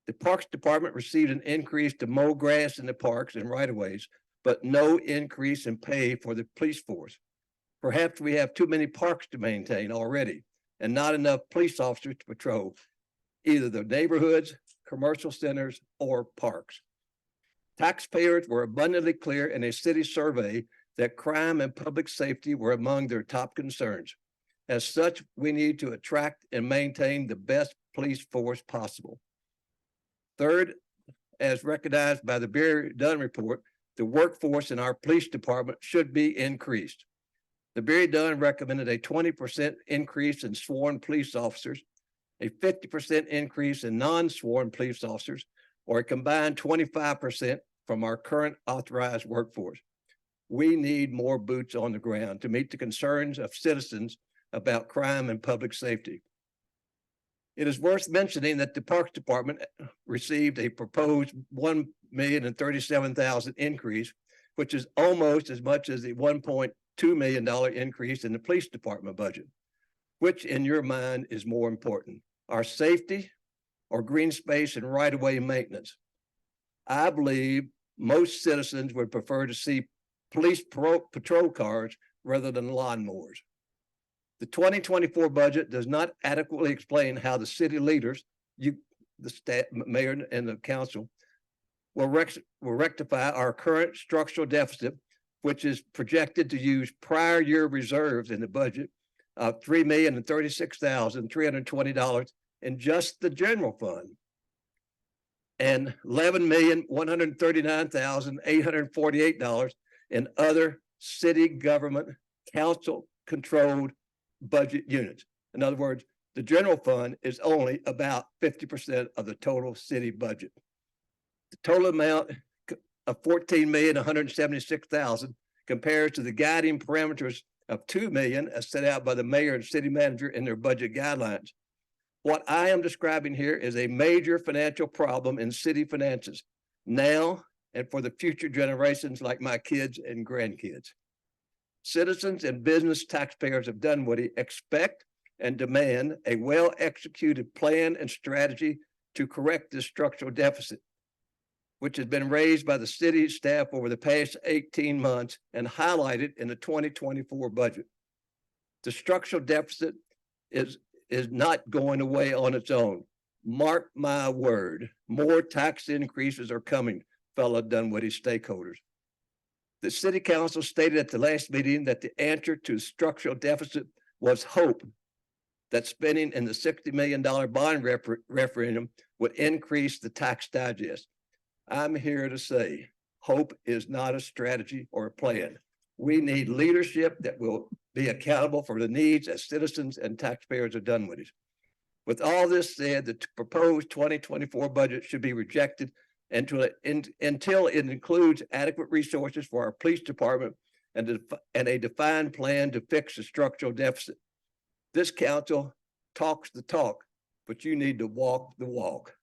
The Parks Department received an increase to mow grass in the parks and right-of-ways, but no increase in pay for the police force. Perhaps we have too many parks to maintain already and not enough police officers to patrol either the neighborhoods, commercial centers, or parks. Taxpayers were abundantly clear in a city survey that crime and public safety were among their top concerns. As such, we need to attract and maintain the best police force possible. Third, as recognized by the Barry Dunn report, the workforce in our police department should be increased. The Barry Dunn recommended a 20% increase in sworn police officers, a 50% increase in non-sworn police officers, or a combined 25% from our current authorized workforce. We need more boots on the ground to meet the concerns of citizens about crime and public safety. It is worth mentioning that the Parks Department received a proposed $1,037,000 increase, which is almost as much as the $1.2 million increase in the police department budget. Which in your mind is more important, our safety or green space and right-of-way maintenance? I believe most citizens would prefer to see police patrol cars rather than lawnmowers. The 2024 budget does not adequately explain how the city leaders, the staff, mayor and the council, will rectify our current structural deficit, which is projected to use prior year reserves in the budget of $3,036,320 in just the general fund and $11,139,848 in other city government council controlled budget units. In other words, the general fund is only about 50% of the total city budget. The total amount of $14,176,000 compares to the guiding parameters of $2 million as set out by the mayor and city manager in their budget guidelines. What I am describing here is a major financial problem in city finances now and for the future generations like my kids and grandkids. Citizens and business taxpayers of Dunwoody expect and demand a well-executed plan and strategy to correct this structural deficit, which has been raised by the city staff over the past 18 months and highlighted in the 2024 budget. The structural deficit is not going away on its own. Mark my word, more tax increases are coming, fellow Dunwoody stakeholders. The city council stated at the last meeting that the answer to structural deficit was hope, that spending in the $60 million bond referendum would increase the tax digest. I'm here to say, hope is not a strategy or a plan. We need leadership that will be accountable for the needs as citizens and taxpayers of Dunwoody. With all this said, the proposed 2024 budget should be rejected until it includes adequate resources for our police department and a defined plan to fix the structural deficit. This council talks the talk, but you need to walk the walk.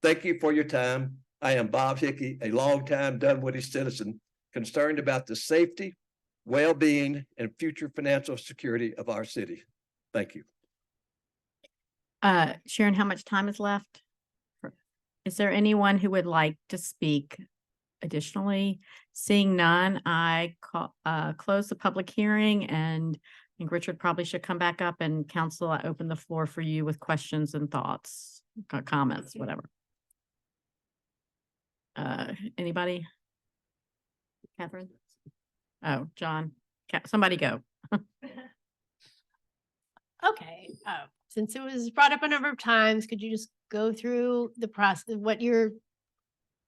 Thank you for your time. I am Bob Hickey, a longtime Dunwoody citizen concerned about the safety, well-being, and future financial security of our city. Thank you. Sharon, how much time is left? Is there anyone who would like to speak additionally? Seeing none, I close the public hearing, and I think Richard probably should come back up, and council, I open the floor for you with questions and thoughts, comments, whatever. Anybody? Catherine? Oh, John, somebody go. Okay, since it was brought up a number of times, could you just go through the process, what you're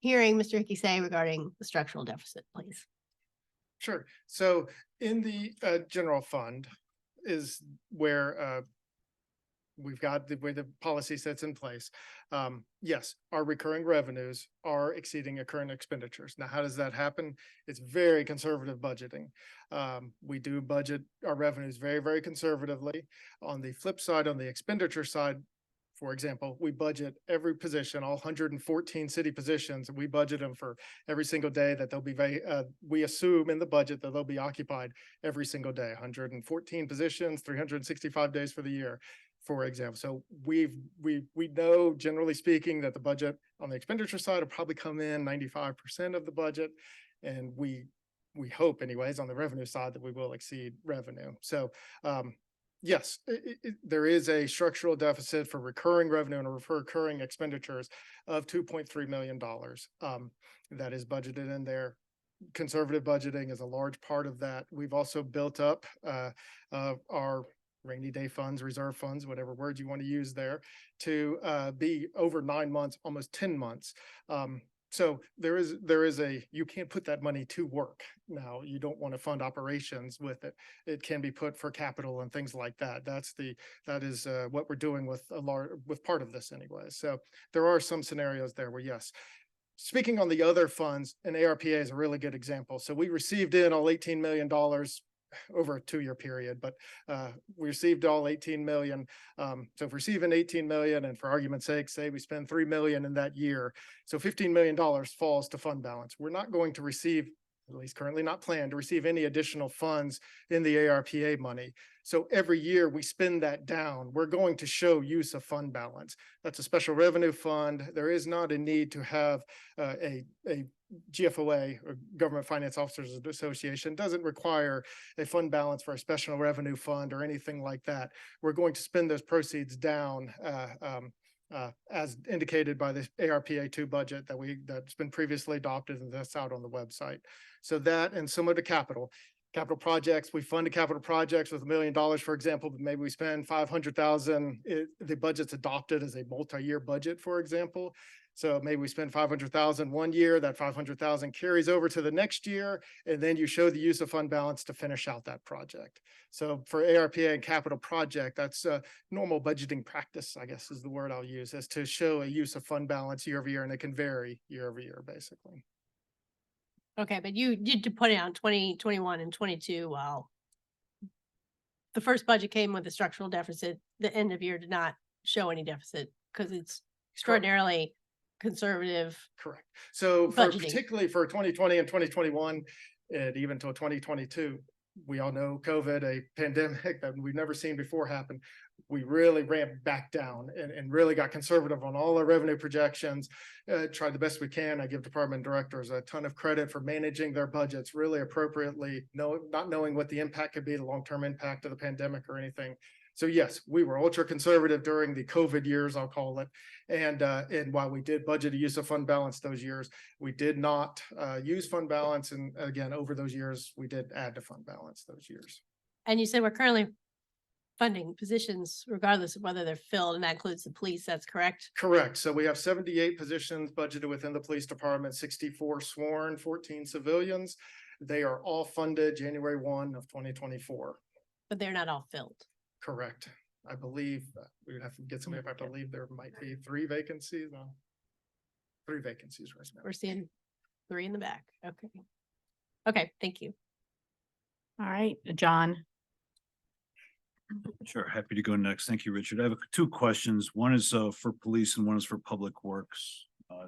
hearing Mr. Hickey say regarding the structural deficit, please? Sure. So in the general fund is where we've got the way the policy sets in place. Yes, our recurring revenues are exceeding our current expenditures. Now, how does that happen? It's very conservative budgeting. We do budget our revenues very, very conservatively. On the flip side, on the expenditure side, for example, we budget every position, all 114 city positions, and we budget them for every single day that they'll be, we assume in the budget that they'll be occupied every single day, 114 positions, 365 days for the year, for example. So we know, generally speaking, that the budget on the expenditure side will probably come in 95% of the budget. And we hope anyways, on the revenue side, that we will exceed revenue. So, yes, there is a structural deficit for recurring revenue and recurring expenditures of $2.3 million that is budgeted in there. Conservative budgeting is a large part of that. We've also built up our rainy day funds, reserve funds, whatever words you want to use there, to be over 9 months, almost 10 months. So there is you can't put that money to work. Now, you don't want to fund operations with it. It can be put for capital and things like that. That is what we're doing with part of this anyway. So there are some scenarios there where, yes. Speaking on the other funds, and ARPA is a really good example. So we received in all $18 million over a 2-year period, but we received all 18 million. So if we're receiving 18 million, and for argument's sake, say we spend 3 million in that year, so $15 million falls to fund balance. We're not going to receive, at least currently not planned to receive, any additional funds in the ARPA money. So every year we spend that down, we're going to show use of fund balance. That's a special revenue fund. There is not a need to have a GFOA, or Government Finance Officers Association, doesn't require a fund balance for a special revenue fund or anything like that. We're going to spend those proceeds down as indicated by the ARPA 2 budget that's been previously adopted, and that's out on the website. So that, and similar to capital projects, we fund capital projects with $1 million, for example, but maybe we spend 500,000. The budget's adopted as a multi-year budget, for example. So maybe we spend 500,000 one year, that 500,000 carries over to the next year, and then you show the use of fund balance to finish out that project. So for ARPA and capital project, that's a normal budgeting practice, I guess is the word I'll use, is to show a use of fund balance year over year, and it can vary year over year, basically. Okay, but you did to put it on 2021 and 22. Well, the first budget came with a structural deficit. The end of year did not show any deficit because it's extraordinarily conservative. Correct. So particularly for 2020 and 2021, and even till 2022, we all know COVID, a pandemic that we've never seen before happen. We really ramped back down and really got conservative on all our revenue projections, tried the best we can. I give department directors a ton of credit for managing their budgets really appropriately, not knowing what the impact could be, the long-term impact of the pandemic or anything. So yes, we were ultra conservative during the COVID years, I'll call it. And while we did budget a use of fund balance those years, we did not use fund balance. And again, over those years, we did add to fund balance those years. And you said we're currently funding positions regardless of whether they're filled, and that includes the police, that's correct? Correct. So we have 78 positions budgeted within the police department, 64 sworn, 14 civilians. They are all funded January 1 of 2024. But they're not all filled. Correct. I believe we would have to get somebody, but I believe there might be 3 vacancies. 3 vacancies right now. We're seeing 3 in the back. Okay. Okay, thank you. All right, John. Sure, happy to go next. Thank you, Richard. I have 2 questions. One is for police and one is for public works.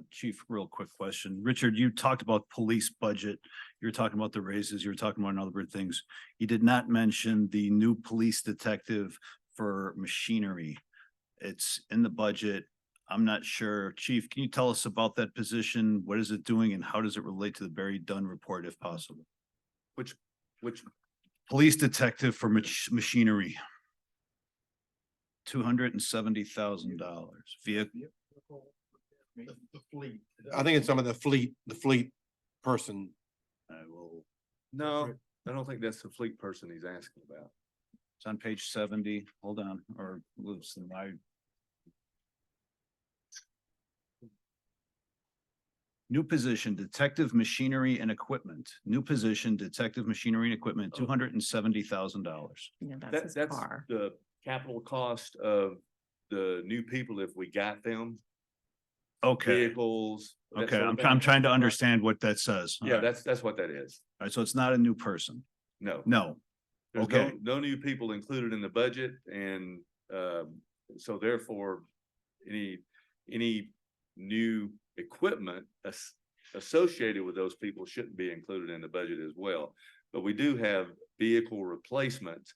Chief, real quick question. Richard, you talked about police budget. You were talking about the raises. You were talking about other things. You did not mention the new police detective for machinery. It's in the budget. I'm not sure. Chief, can you tell us about that position? What is it doing and how does it relate to the Barry Dunn report if possible? Which Police detective for machinery. $270,000 vehicle. The fleet. I think it's some of the fleet person. I will, No, I don't think that's the fleet person he's asking about. it's on page 70. Hold on, or listen, new position, detective machinery and equipment. New position, detective machinery and equipment, $270,000. Yeah, That's the capital cost of the new people if we got them. Okay, Vehicles. that okay, sort of I'm thing. trying to understand what that says. All Yeah, right. that's what that is. All right, so it's not a new person. No. No, There's okay. no new people included in the budget and so therefore any new equipment associated with those people shouldn't be included in the budget as well. But we do have vehicle replacement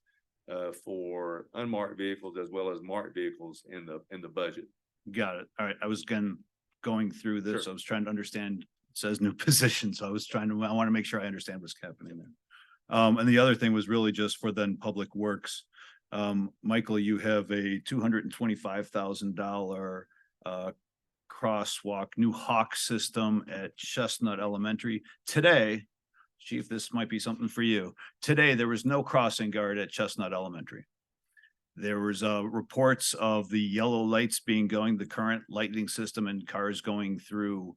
for unmarked vehicles as well as marked vehicles in the budget. Got it. All right, I was going through this. Sure. I was trying to understand, it says new position, so I want to make sure I understand what's happening there. And the other thing was really just for then public works. Michael, you have a $225,000 crosswalk, new Hawk system at Chestnut Elementary. Today, Chief, this might be something for you. Today, there was no crossing guard at Chestnut Elementary. There was reports of the yellow lights the current lighting system and cars going through,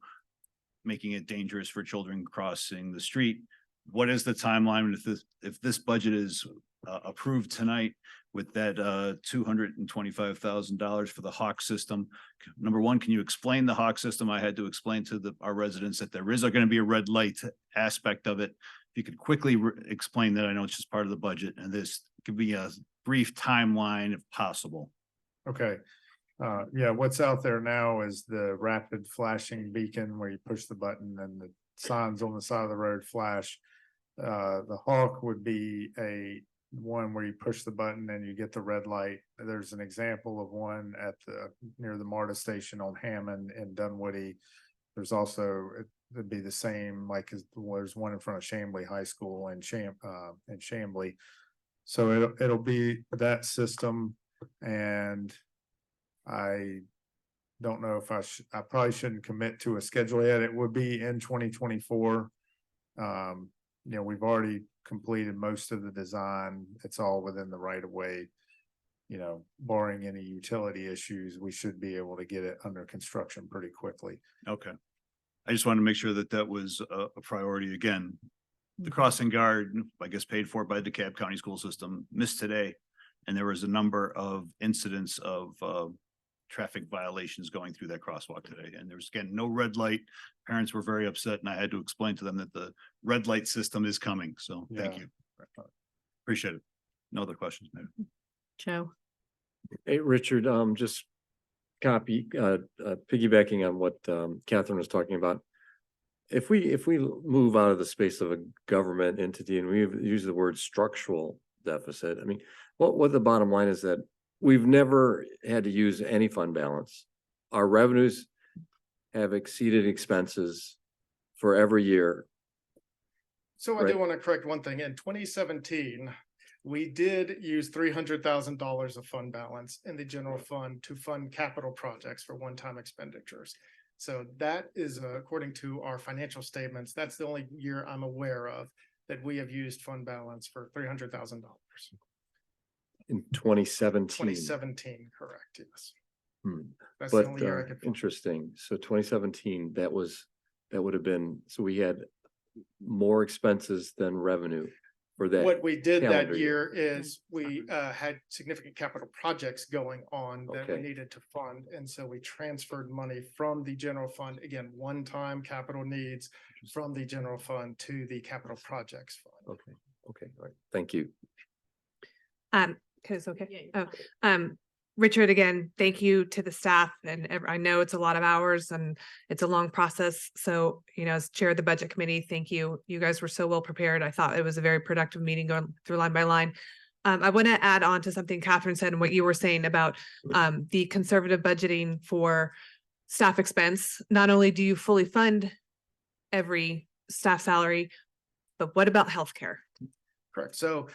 making it dangerous for children crossing the street. What is the timeline if this budget is approved tonight with that $225,000 for the Hawk system? Number one, can you explain the Hawk system? I had to explain to our residents that there is going to be a red light aspect of it. If you could quickly explain that, I know it's just part of the budget, and this could be a brief timeline if possible. Okay. Yeah, what's out there now is the rapid flashing beacon where you push the button and the signs on the side of the road flash. The Hawk would be one where you push the button and you get the red light. There's an example of one near the MARTA station on Hammond in Dunwoody. There's also, it'd be the same, there's one in front of Chambly High School in Chambly. So it'll be that system, and I don't know if I probably shouldn't commit to a schedule yet. It would be in 2024. We've already completed most of the design. It's all within the right of way. Barring any utility issues, we should be able to get it under construction pretty quickly. Okay. I just wanted to make sure that was a priority. Again, the crossing guard, I guess paid for by the DeKalb County School System, missed today. And there was a number of incidents of traffic violations going through that crosswalk today. And there was, again, no red light. Parents were very upset and I had to explain to them that the red light system is coming. So thank you. Appreciate it. No other questions, maybe. Joe. Hey, Richard, just piggybacking on what Catherine was talking about. If we move out of the space of a government entity and we use the word structural deficit, I mean, what the bottom line is that we've never had to use any fund balance. Our revenues have exceeded expenses for every year. So I do want to correct one thing. In 2017, we did use $300,000 of fund balance in the general fund to fund capital projects for one-time expenditures. So that is according to our financial statements. That's the only year I'm aware of that we have used fund balance for $300,000. In 2017. 2017, correct, yes. Hmm. That's the But only year I could find. interesting. So 2017, that would have been, so we had more expenses than revenue for that. What we did that calendar year is we had significant capital projects going on that we Okay. needed to fund. And so we transferred money from the general fund, again, one-time capital needs from the general fund to the capital projects fund. Okay, all right. Thank you. Cause okay. Richard, again, thank you to the staff and I know it's a lot of hours and it's a long process. So, as chair of the budget committee, thank you. You guys were so well prepared. I thought it was a very productive meeting going through line by line. I want to add on to something Catherine said and what you were saying about the conservative budgeting for staff expense. Not only do you fully fund every staff salary, but what about healthcare? Correct. So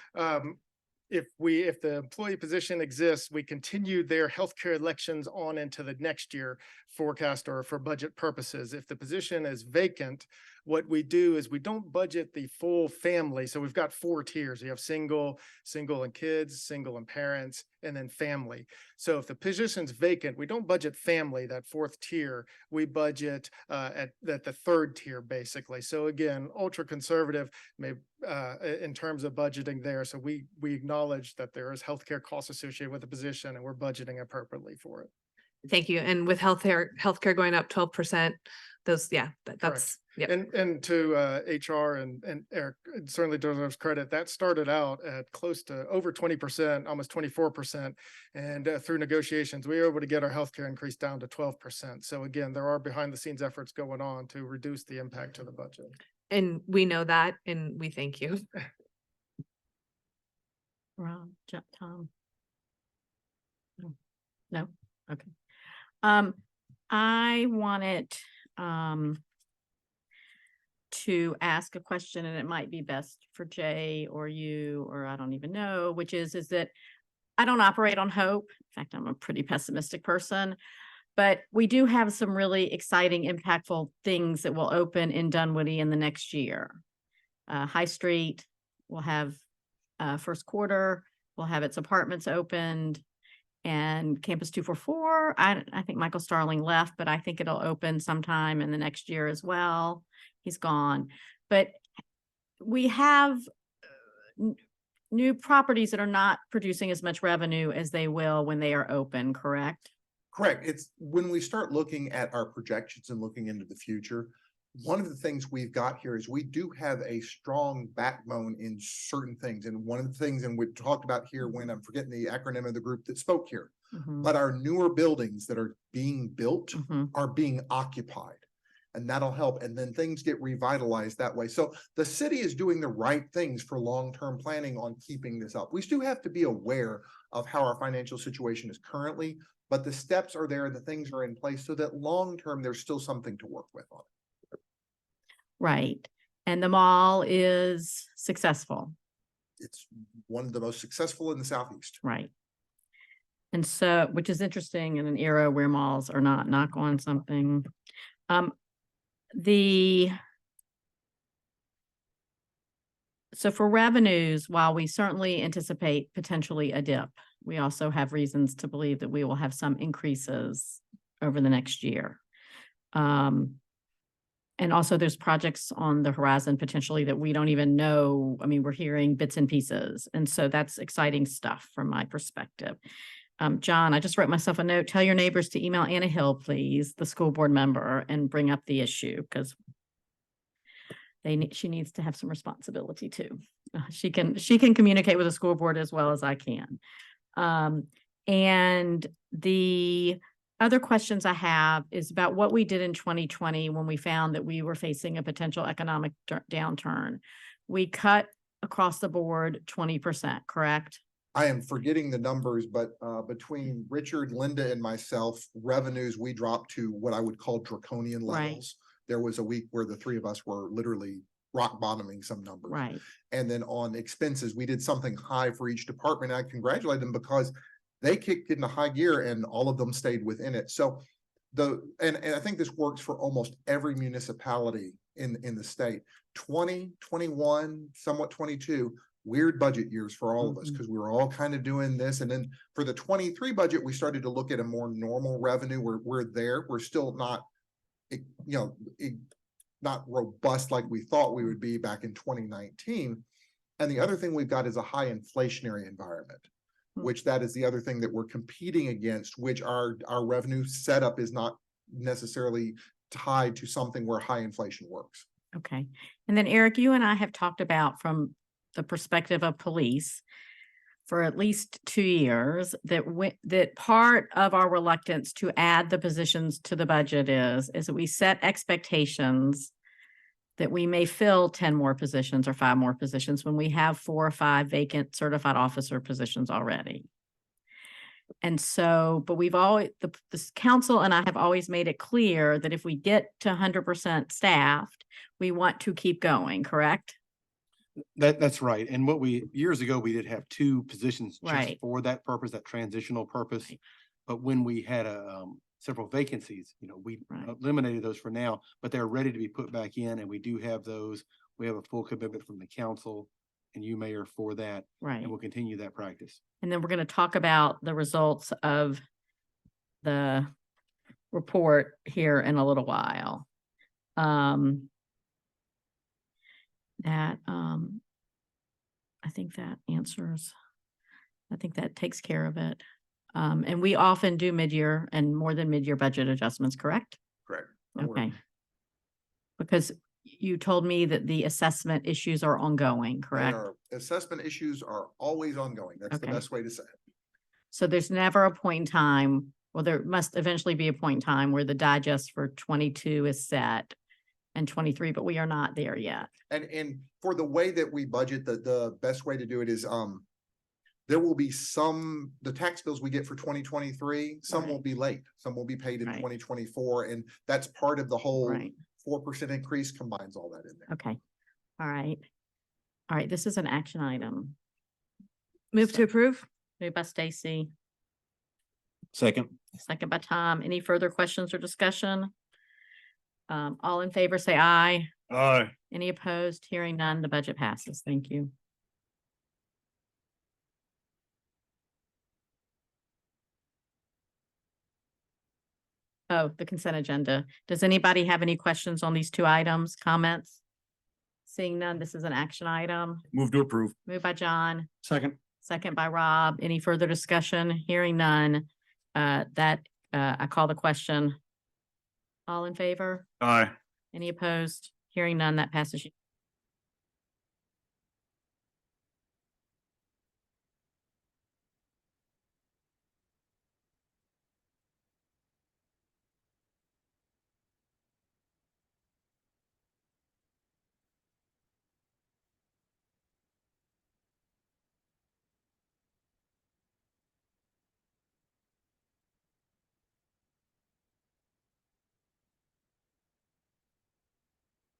if the employee position exists, we continue their healthcare elections on into the next year forecast or for budget purposes. If the position is vacant, what we do is we don't budget the full family. So we've got 4 tiers. You have single and kids, single and parents, and then family. So if the position's vacant, we don't budget family, that 4th tier. We budget at the 3rd tier, basically. So again, ultra conservative, maybe in terms of budgeting there. So we acknowledge that there is healthcare costs associated with the position, and we're budgeting appropriately for it. Thank you. And with healthcare going up 12%, that's, yeah. And to HR and Eric, it certainly deserves credit. That started out at close to over 20%, almost 24%. And through negotiations, we were able to get our healthcare increase down to 12%. So again, there are behind the scenes efforts going on to reduce the impact to the budget. And we know that, and we thank you. Rob, Tom. No, okay. I wanted to ask a question, and it might be best for Jay or you, or I don't even know, which is that I don't operate on hope. In fact, I'm a pretty pessimistic person, but we do have some really exciting, impactful things that will open in Dunwoody in the next year. High Street will have first quarter, will have its apartments opened, and Campus 244, I think Michael Starling left, but I think it'll open sometime in the next year as well. He's gone. But we have new properties that are not producing as much revenue as they will when they are open, correct? Correct. It's when we start looking at our projections and looking into the future, one of the things we've got here is we do have a strong backbone in certain things. And one of the things, and we talked about here when I'm forgetting the acronym of the group that spoke here, but our newer buildings that are being built are being occupied, and that'll help. And then things get revitalized that way. So the city is doing the right things for long-term planning on keeping this up. We still have to be aware of how our financial situation is currently, but the steps are there, the things are in place so that long-term there's still something to work with on it. Right. And the mall is successful. It's one of the most successful in the Southeast. Right. And so, which is interesting in an era where malls are not, knock on something. So for revenues, while we certainly anticipate potentially a dip, we also have reasons to believe that we will have some increases over the next year. And also there's projects on the horizon potentially that we don't even know. I mean, we're hearing bits and pieces. And so that's exciting stuff from my perspective. John, I just wrote myself a note. Tell your neighbors to email Anna Hill, please, the school board member, and bring up the issue because she needs to have some responsibility too. She can communicate with the school board as well as I can. And the other questions I have is about what we did in 2020 when we found that we were facing a potential economic downturn. We cut across the board 20%, correct? I am forgetting the numbers, but between Richard, Linda, and myself, revenues, we dropped to what I would call draconian levels. Right. There was a week where the 3 of us were literally rock bottoming some numbers. Right. And then on expenses, we did something high for each department. I congratulate them because they kicked into high gear and all of them stayed within it. So and I think this works for almost every municipality in the state. 20, 21, somewhat 22, weird budget years for all of us Mhm. because we were all kind of doing this. And then for the 23 budget, we started to look at a more normal revenue. We're there. We're still not, not robust like we thought we would be back in 2019. And the other thing we've got is a high inflationary environment, Hmm. which that is the other thing that we're competing against, which our revenue setup is not necessarily tied to something where high inflation works. Okay. And then Eric, you and I have talked about from the perspective of police for at least 2 years that that part of our reluctance to add the positions to the budget is that we set expectations that we may fill 10 more positions or 5 more positions when we have 4 or 5 vacant certified officer positions already. And so, but we've always, this council and I have always made it clear that if we get to 100% staffed, we want to keep going, correct? That's right. And years ago, we did have 2 positions just Right. for that purpose, that transitional purpose. Right. But when we had several vacancies, we eliminated those for now, but they're ready to be put back in, and we do have those. We have a full commitment from the council and you, Mayor, for that. Right. And we'll continue that practice. And then we're going to talk about the results of the report here in a little while. I think that answers, I think that takes care of it. And we often do mid-year and more than mid-year budget adjustments, correct? Correct. Okay. Because you told me that the assessment issues are ongoing, correct? Assessment issues are always ongoing. That's the Okay. best way to say it. So there's never a point in time, well, there must eventually be a point in time where the digest for 22 is set and 23, but we are not there yet. And for the way that we budget, the best way to do it is there will be the tax bills we get for 2023, some Right. will be late, some will be paid in Right. 2024, and that's part of the whole Right. 4% increase combines all that in there. Okay. All right. All right. This is an action item. Move to approve? Moved by Stacy, Second. second by Tom. Any further questions or discussion? All in favor, say aye. Aye. Any opposed? Hearing none, the budget passes. Thank you. Oh, the consent agenda. Does anybody have any questions on these 2 items, comments? Seeing none, this is an action item. Move to approve. Moved by John, Second. second by Rob. Any further discussion? Hearing none. I call the question. All in favor? Aye. Any opposed? Hearing none, that passes.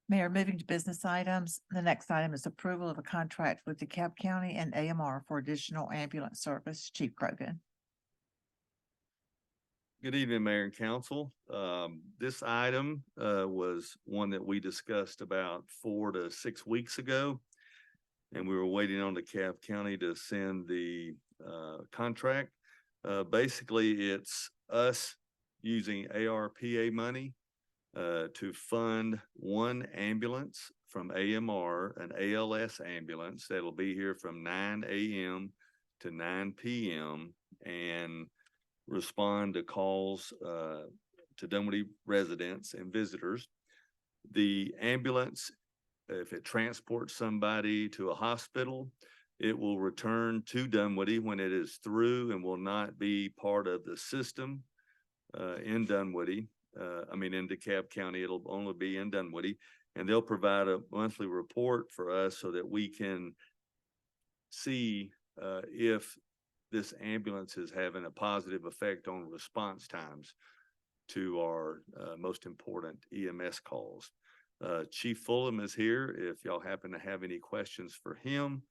Mayor, moving to business items. The next item is approval of a contract with DeKalb County and AMR for additional ambulance service. Chief Krogan. Good evening, Mayor and Council. This item was one that we discussed about 4 to 6 weeks ago. And we were waiting on DeKalb County to send the contract. Basically, it's us using ARPA money to fund 1 ambulance from AMR, an ALS ambulance that'll be here from 9 a.m. to 9 p.m. and respond to calls to Dunwoody residents and visitors. The ambulance, if it transports somebody to a hospital, it will return to Dunwoody when it is through and will not be part of the system in Dunwoody. In DeKalb County, it'll only be in Dunwoody, and they'll provide a monthly report for us so that we can see if this ambulance is having a positive effect on response times to our most important EMS calls. Chief Fulham is here if y'all happen to have any questions for him.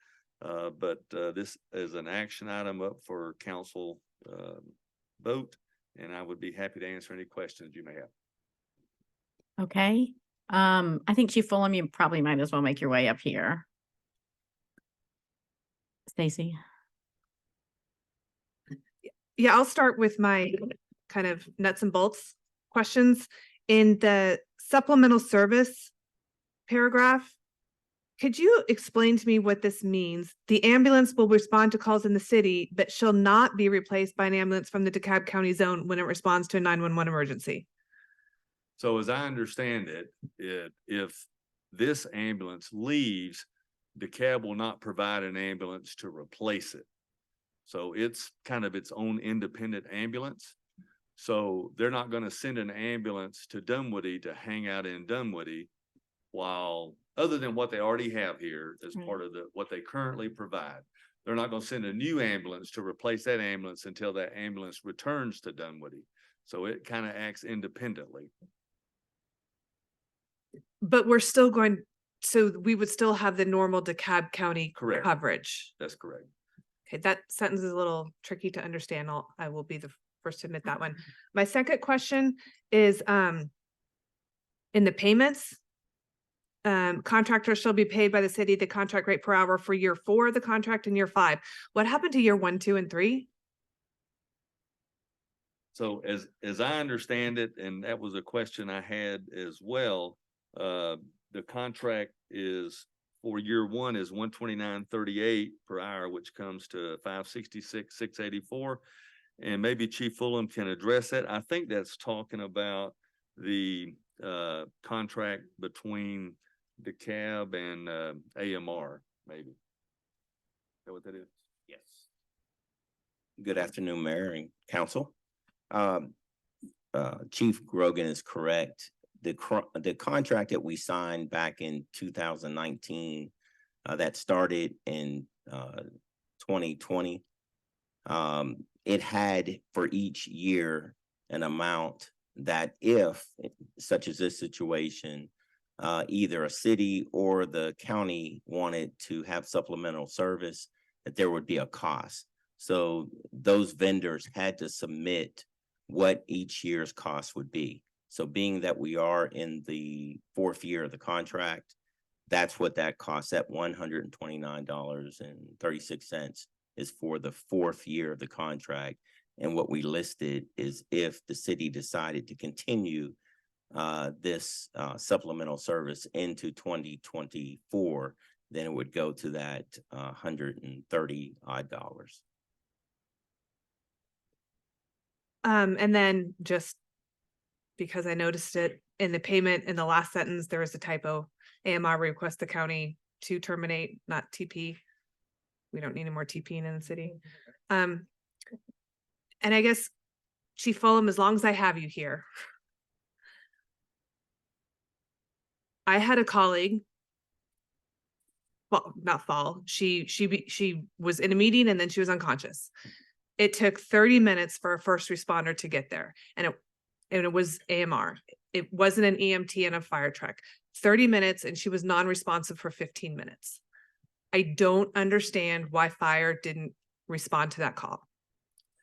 But this is an action item up for council vote, and I would be happy to answer any questions you may have. Okay. I think Chief Fulham, you probably might as well make your way up here. Stacy. Yeah, I'll start with my kind of nuts and bolts questions. In the supplemental service paragraph, could you explain to me what this means? The ambulance will respond to calls in the city, but shall not be replaced by an ambulance from the DeKalb County zone when it responds to a 911 emergency. So as I understand it, if this ambulance leaves, DeKalb will not provide an ambulance to replace it. So it's kind of its own independent ambulance. So they're not going to send an ambulance to Dunwoody to hang out in Dunwoody while, other than what they already have here as part of what they currently provide. They're not going to send a new ambulance to replace that ambulance until that ambulance returns to Dunwoody. So it kind of acts independently. But we're still going, so we would still have the normal DeKalb County Correct. coverage. That's correct. Okay, that sentence is a little tricky to understand. I will be the first to admit that one. My second question is in the payments, contractors shall be paid by the city the contract rate per hour for year 4 of the contract and year 5. What happened to year 1, 2, and 3? So as I understand it, and that was a question I had as well, the contract is for year 1 is $129.38 per hour, which comes to $566,684. And maybe Chief Fulham can address that. I think that's talking about the contract between DeKalb and AMR, maybe. Is that what that is? Yes. Good afternoon, Mayor and Council. Chief Grogan is correct. The contract that we signed back in 2019 that started in 2020, it had for each year an amount that if, such as this situation, either a city or the county wanted to have supplemental service, that there would be a cost. So those vendors had to submit what each year's cost would be. So being that we are in the 4th year of the contract, that's what that costs. That $129.36 is for the 4th year of the contract. And what we listed is if the city decided to continue this supplemental service into 2024, then it would go to that $130 odd. And then just because I noticed it in the payment in the last sentence, there was a typo. AMR request the county to terminate, not TP. We don't need any more TP in the city. And I guess Chief Fulham, as long as I have you here, I had a colleague, well, not fall. She was in a meeting and then she was unconscious. It took 30 minutes for a first responder to get there, and it was AMR. It wasn't an EMT and a fire truck. 30 minutes, and she was non-responsive for 15 minutes. I don't understand why fire didn't respond to that call.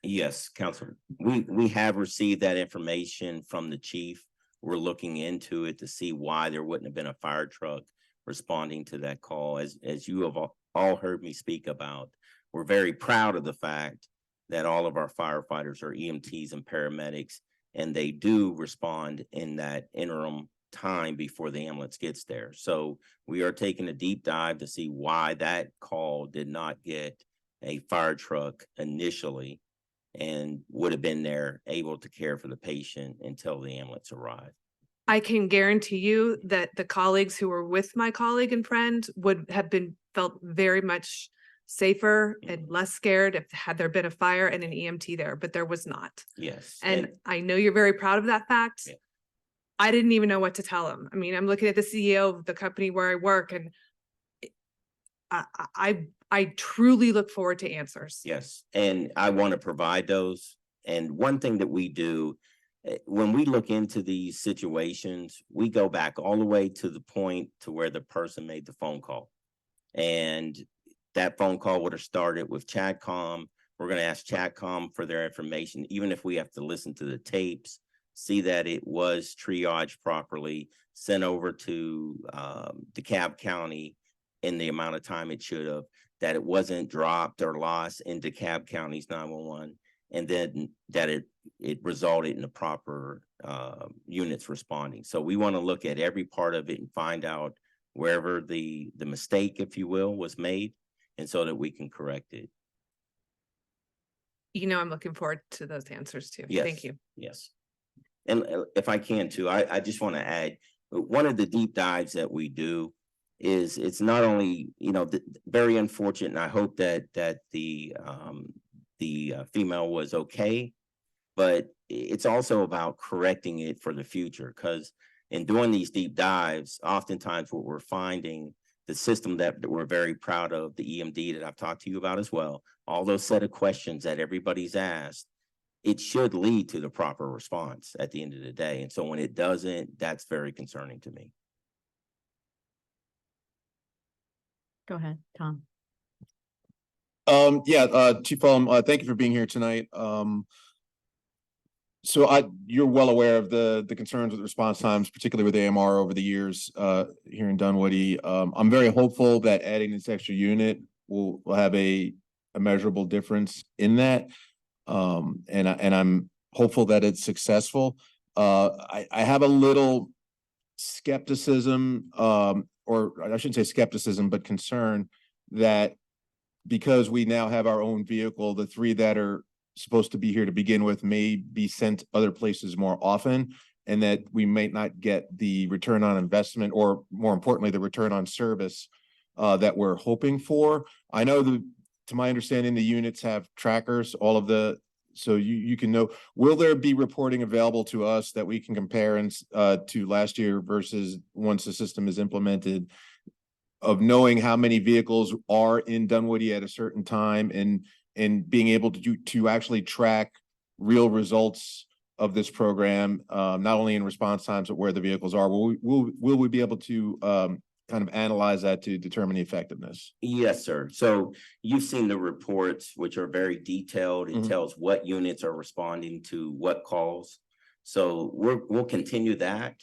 Yes, Councilor. We have received that information from the chief. We're looking into it to see why there wouldn't have been a fire truck responding to that call. As you have all heard me speak about, we're very proud of the fact that all of our firefighters are EMTs and paramedics, and they do respond in that interim time before the ambulance gets there. So we are taking a deep dive to see why that call did not get a fire truck initially and would have been there able to care for the patient until the ambulance arrived. I can guarantee you that the colleagues who were with my colleague and friend would have felt very much safer and less scared if had there been a fire and an EMT there, but there was not. Yes. And I know you're very proud of that fact. Yeah. I didn't even know what to tell him. I mean, I'm looking at the CEO of the company where I work, and I truly look forward to answers. Yes, and I want to provide those. And one thing that we do when we look into these situations, we go back all the way to the point to where the person made the phone call. And that phone call would have started with Chatcom. We're going to ask Chatcom for their information, even if we have to listen to the tapes, see that it was triaged properly, sent over to DeKalb County in the amount of time it should have. that it wasn't dropped or lost in DeKalb County's 911, and then that it resulted in the proper units responding. So we want to look at every part of it and find out wherever the mistake, if you will, was made, and so that we can correct it. You know, I'm looking forward to those answers too. Yes. Thank you. Yes. And if I can too, I just want to add, one of the deep dives that we do is it's not only, you know, very unfortunate, and I hope that the female was okay, but it's also about correcting it for the future, because in doing these deep dives, oftentimes what we're finding, the system that we're very proud of, the EMD that I've talked to you about as well, all those set of questions that everybody's asked, it should lead to the proper response at the end of the day. And so when it doesn't, that's very concerning to me. Go ahead, Tom. Chief Fulham, thank you for being here tonight. So you're well aware of the concerns with response times, particularly with AMR over the years here in Dunwoody. I'm very hopeful that adding this extra unit will have a measurable difference in that. And I'm hopeful that it's successful. I have a little skepticism, or I shouldn't say skepticism, but concern that because we now have our own vehicle, the 3 that are supposed to be here to begin with may be sent other places more often, and that we may not get the return on investment, or more importantly, the return on service that we're hoping for. I know to my understanding, the units have trackers, so you can know, will there be reporting available to us that we can compare to last year versus once the system is implemented, of knowing how many vehicles are in Dunwoody at a certain time, and being able to actually track real results of this program, not only in response times, but where the vehicles are? Will we be able to kind of analyze that to determine the effectiveness? Yes, sir. So you've seen the reports, which are very detailed. It tells what units are responding to what calls. So we'll continue that.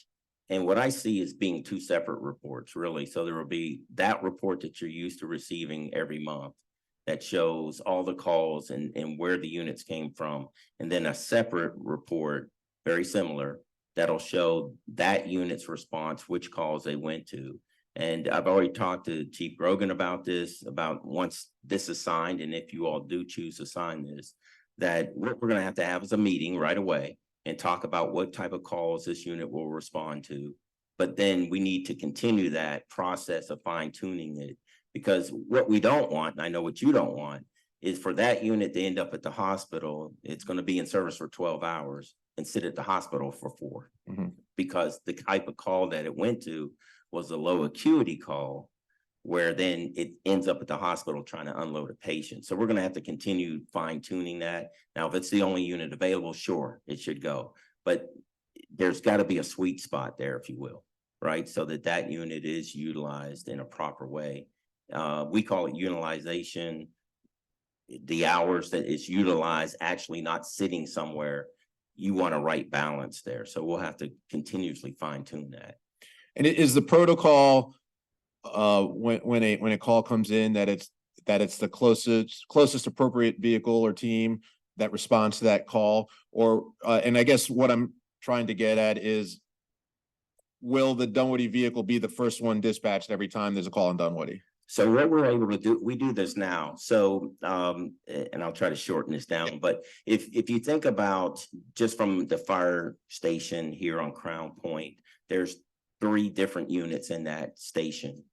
And what I see is being 2 separate reports, really. So there will be that report that you're used to receiving every month that shows all the calls and where the units came from. And then a separate report, very similar, that'll show that unit's response, which calls they went to. And I've already talked to Chief Grogan about this, about once this is signed, and if you all do choose to sign this, that what we're going to have is a meeting right away and talk about what type of calls this unit will respond to. But then we need to continue that process of fine tuning it, because what we don't want, and I know what you don't want, is for that unit to end up at the hospital. It's going to be in service for 12 hours and sit at the hospital for 4, because the type of call that it went to was a low acuity call, where then it ends up at the hospital trying to unload a patient. So we're going to have to continue fine tuning that. Now, if it's the only unit available, sure, it should go, but there's got to be a sweet spot there, if you will, right? So that unit is utilized in a proper way. We call it utilization. The hours that it's utilized, actually not sitting somewhere. You want a right balance there. So we'll have to continuously fine tune that. And is the protocol when a call comes in that it's the closest appropriate vehicle or team that responds to that call? Or and I guess what I'm trying to get at is, will the Dunwoody vehicle be the first one dispatched every time there's a call in Dunwoody? So what we're able to do, we do this now. So, and I'll try to shorten this down, but if you think about just from the fire station here on Crown Point, there's 3 different units in that station.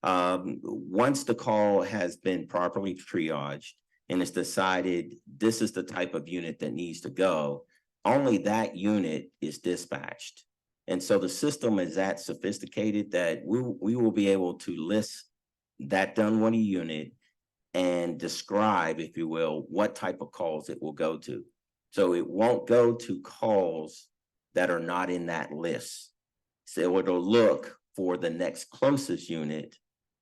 Once the call has been properly triaged and it's decided this is the type of unit that needs to go, only that unit is dispatched. And so the system is that sophisticated that we will be able to list that Dunwoody unit and describe, if you will, what type of calls it will go to. So it won't go to calls that are not in that list. So it'll look for the next closest unit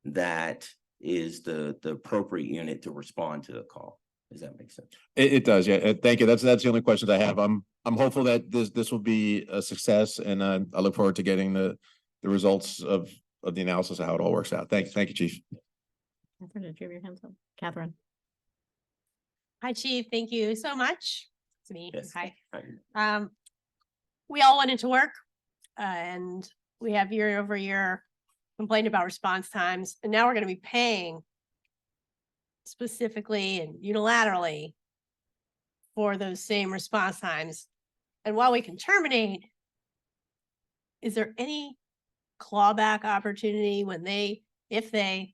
that is the appropriate unit to respond to a call. Does that make sense? It does, yeah. Thank you. That's the only questions I have. I'm hopeful that this will be a success, and I look forward to getting the results of the analysis of how it all works out. Thank you, Chief. Catherine, did you have your hands up? Catherine. Hi, Chief. Thank you so much. It's me. Yes. Hi. Hi. We all went into work and we have year over year complained about response times, and now we're going to be paying specifically and unilaterally for those same response times. And while we can terminate, is there any clawback opportunity when if they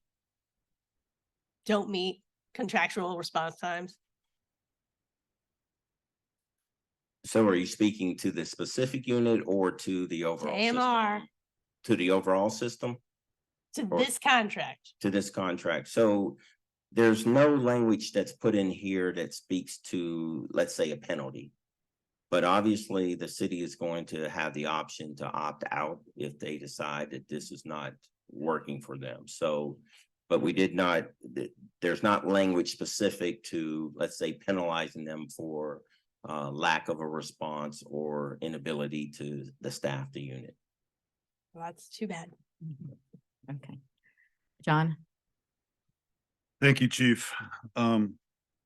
don't meet contractual response times? So are you speaking to the specific unit or to the To overall system? AMR, To the overall system? to Or- this contract. To this contract. So there's no language that's put in here that speaks to, let's say, a penalty. But obviously, the city is going to have the option to opt out if they decide that this is not working for them. So, but we did not, there's not language specific to, let's say, penalizing them for lack of a response or inability to the staff the unit. Well, that's too bad. Okay. John? Thank you, Chief. I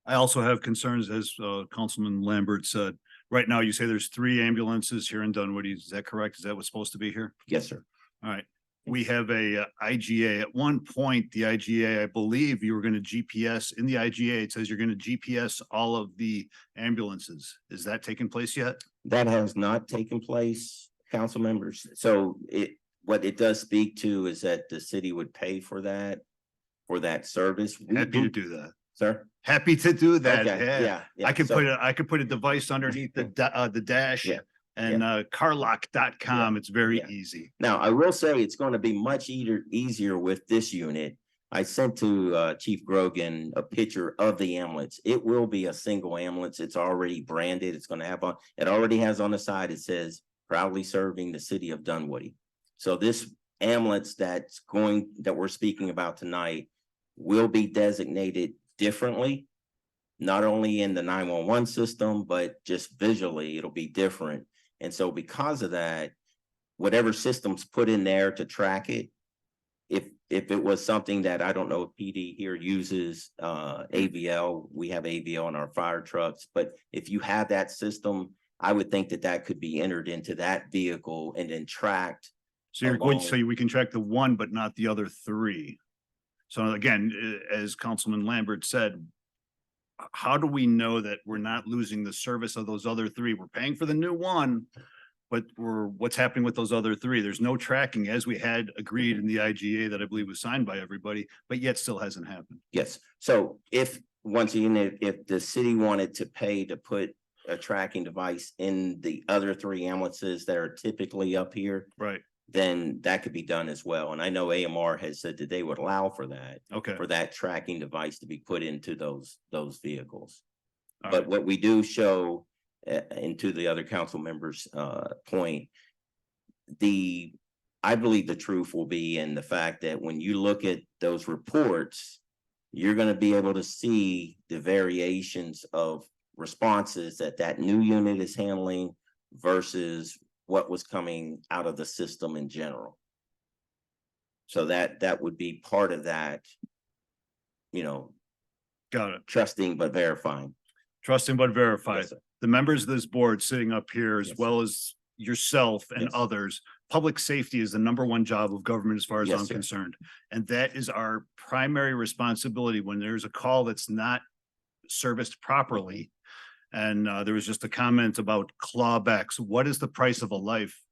also have concerns, as Councilman Lambert said. Right now, you say there's 3 ambulances here in Dunwoody. Is that correct? Is that what's supposed to be here? Yes, sir. All right. We have a IGA. At one point, the IGA, I believe you were going to GPS. In the IGA, it says you're going to GPS all of the ambulances. Is that taking place yet? That has not taken place, council members. So what it does speak to is that the city would pay for that service. Happy to do that. Sir? Happy to do that. Okay, yeah. I could So- put a device underneath the dash Yeah, and carlock.com. It's very Yeah. easy. Now, I will say it's going to be much easier with this unit. I sent to Chief Grogan a picture of the ambulance. It will be a single ambulance. It's already branded. It's going to have it already has on the side, it says proudly serving the city of Dunwoody. So this ambulance that we're speaking about tonight will be designated differently, not only in the 911 system, but just visually, it'll be different. And so because of that, whatever system's put in there to track it, if it was something that, I don't know if PD here uses AVL, we have AVL in our fire trucks, but if you have that system, I would think that could be entered into that vehicle and then tracked. So you're going, along- so we can track the one, but not the other 3. So again, as Councilman Lambert said, how do we know that we're not losing the service of those other 3? We're paying for the new one, but what's happening with those other 3? There's no tracking, as we had agreed in the IGA that I believe was signed by everybody, but yet still hasn't happened. Yes, so if the city wanted to pay to put a tracking device in the other 3 ambulances that are typically up here, Right. then that could be done as well. And I know AMR has said that they would allow for that. Okay. For that tracking device to be put into those vehicles. All But right. what we do show, and to the other council members' point, I believe the truth will be in the fact that when you look at those reports, you're gonna be able to see the variations of responses that new unit is handling versus what was coming out of the system in general. So that would be part of that, Got it. trusting but verifying. Trusting but verified. Yes, sir. The members of this board sitting up here, as Yes. well as yourself and Yes. others, public safety is the #1 job of government as far as Yes, I'm sir. concerned. And that is our primary responsibility when there's a call that's not serviced properly. And there was just a comment about clawbacks. What is the price of a life?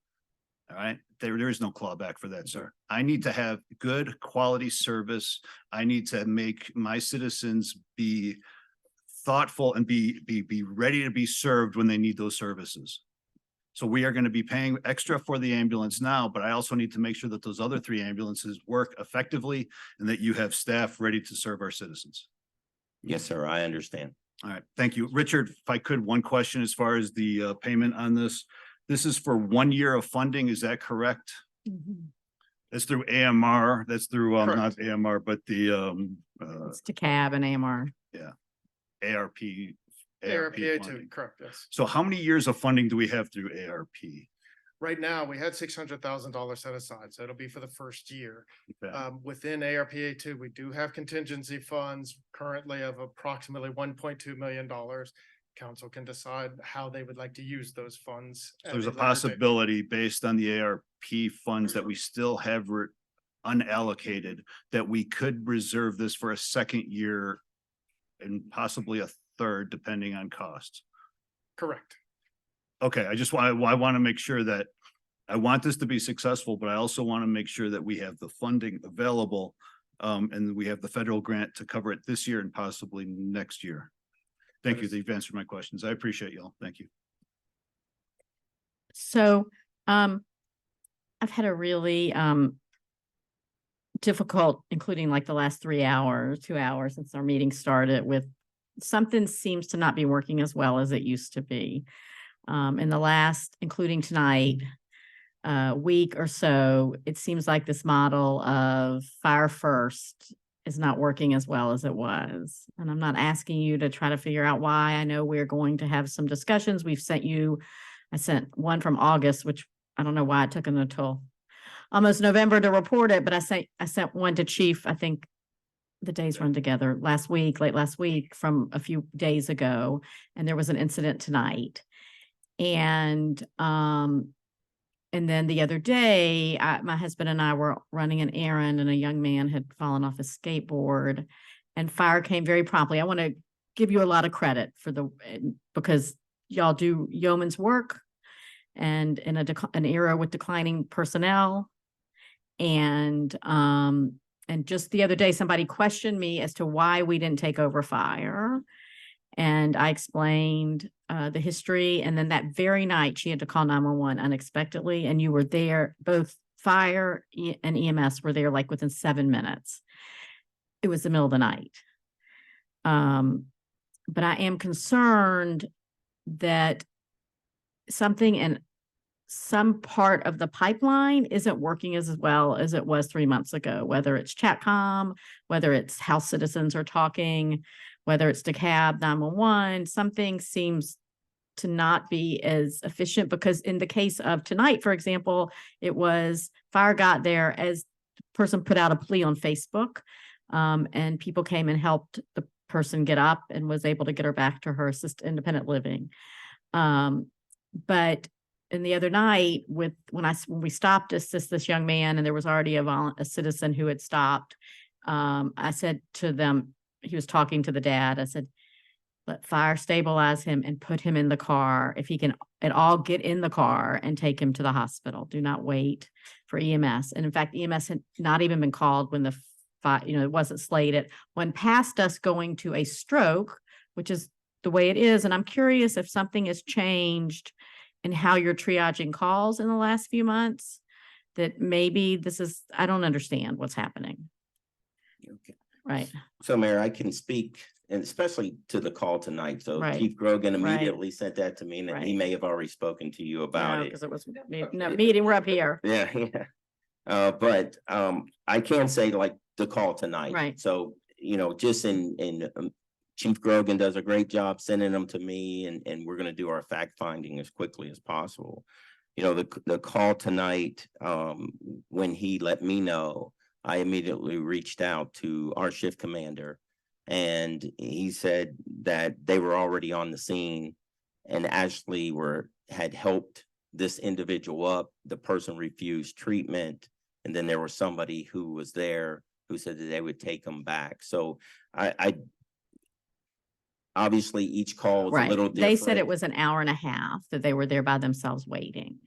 All right, there is no clawback for that, sir. I need to have good quality service. I need to make my citizens be thoughtful and be ready to be served when they need those services. So we are going to be paying extra for the ambulance now, but I also need to make sure that those other 3 ambulances work effectively and that you have staff ready to serve our citizens. Yes, sir, I understand. All right, thank you. Richard, if I could, one question as far as the payment on this. This is for 1 year of funding, is that correct? That's through AMR, that's through, not AMR, but the, It's to CAB and AMR. ARP. ARPA funding. too, correct, yes. So how many years of funding do we have through ARP? Right now, we had $600,000 set aside, so it'll be for the first year. Okay. Within ARPA two, we do have contingency funds currently of approximately $1.2 million. Council can decide how they would like to use those funds. at There's a later date. possibility based on the ARP funds that we still have unallocated, that we could reserve this for a second year and possibly a third, depending on costs. Correct. Okay, I want to make sure that I want this to be successful, but I also want to make sure that we have the funding available. And we have the federal grant to cover it this year and possibly next year. Thank you. You've answered my questions. I appreciate y'all. Thank you. So, I've had a really, difficult, including like the last 2 hours since our meeting started, with something seems to not be working as well as it used to be. In the last, including tonight, week or so, it seems like this model of fire first is not working as well as it was. And I'm not asking you to try to figure out why. I know we're going to have some discussions. I sent one from August, which I don't know why it took them until almost November to report it, but I sent one to Chief, I think the days run together, late last week from a few days ago, and there was an incident tonight. And then the other day, my husband and I were running an errand and a young man had fallen off his skateboard and fire came very promptly. I want to give you a lot of credit because y'all do yeoman's work and in an era with declining personnel. And just the other day, somebody questioned me as to why we didn't take over fire. And I explained the history. And then that very night, she had to call 911 unexpectedly. And you were there, both fire and EMS were there like within 7 minutes. It was the middle of the night. But I am concerned that something in some part of the pipeline isn't working as well as it was 3 months ago, whether it's Chatcom, whether it's how citizens are talking, whether it's DeKalb 911, something seems to not be as efficient, because in the case of tonight, for example, it was fire got there as the person put out a plea on Facebook, and people came and helped the person get up and was able to get her back to her independent living. But in the other night, when we stopped to assist this young man, and there was already a citizen who had stopped, I said to them, he was talking to the dad, I said, let fire stabilize him and put him in the car. If he can at all, get in the car and take him to the hospital. Do not wait for EMS. And in fact, EMS had not even been called when it wasn't slated. When past us going to a stroke, which is the way it is. And I'm curious if something has changed in how you're triaging calls in the last few months, that maybe I don't understand what's happening. Okay. Right. So Mayor, I can speak, and especially to the call tonight. So Right. Chief Grogan Right. immediately sent that to me, and he Right. may have already spoken to you about it. Because it was meeting, we're up here. Yeah, yeah. But I can say like the call tonight. Right. So, just Chief Grogan does a great job sending them to me, and we're gonna do our fact finding as quickly as possible. The call tonight, when he let me know, I immediately reached out to our shift commander, and he said that they were already on the scene and actually had helped this individual up. The person refused treatment, and then there was somebody who was there who said that they would take them back. So I obviously each call is a little different. They said it was an hour and a half that they were there by themselves waiting.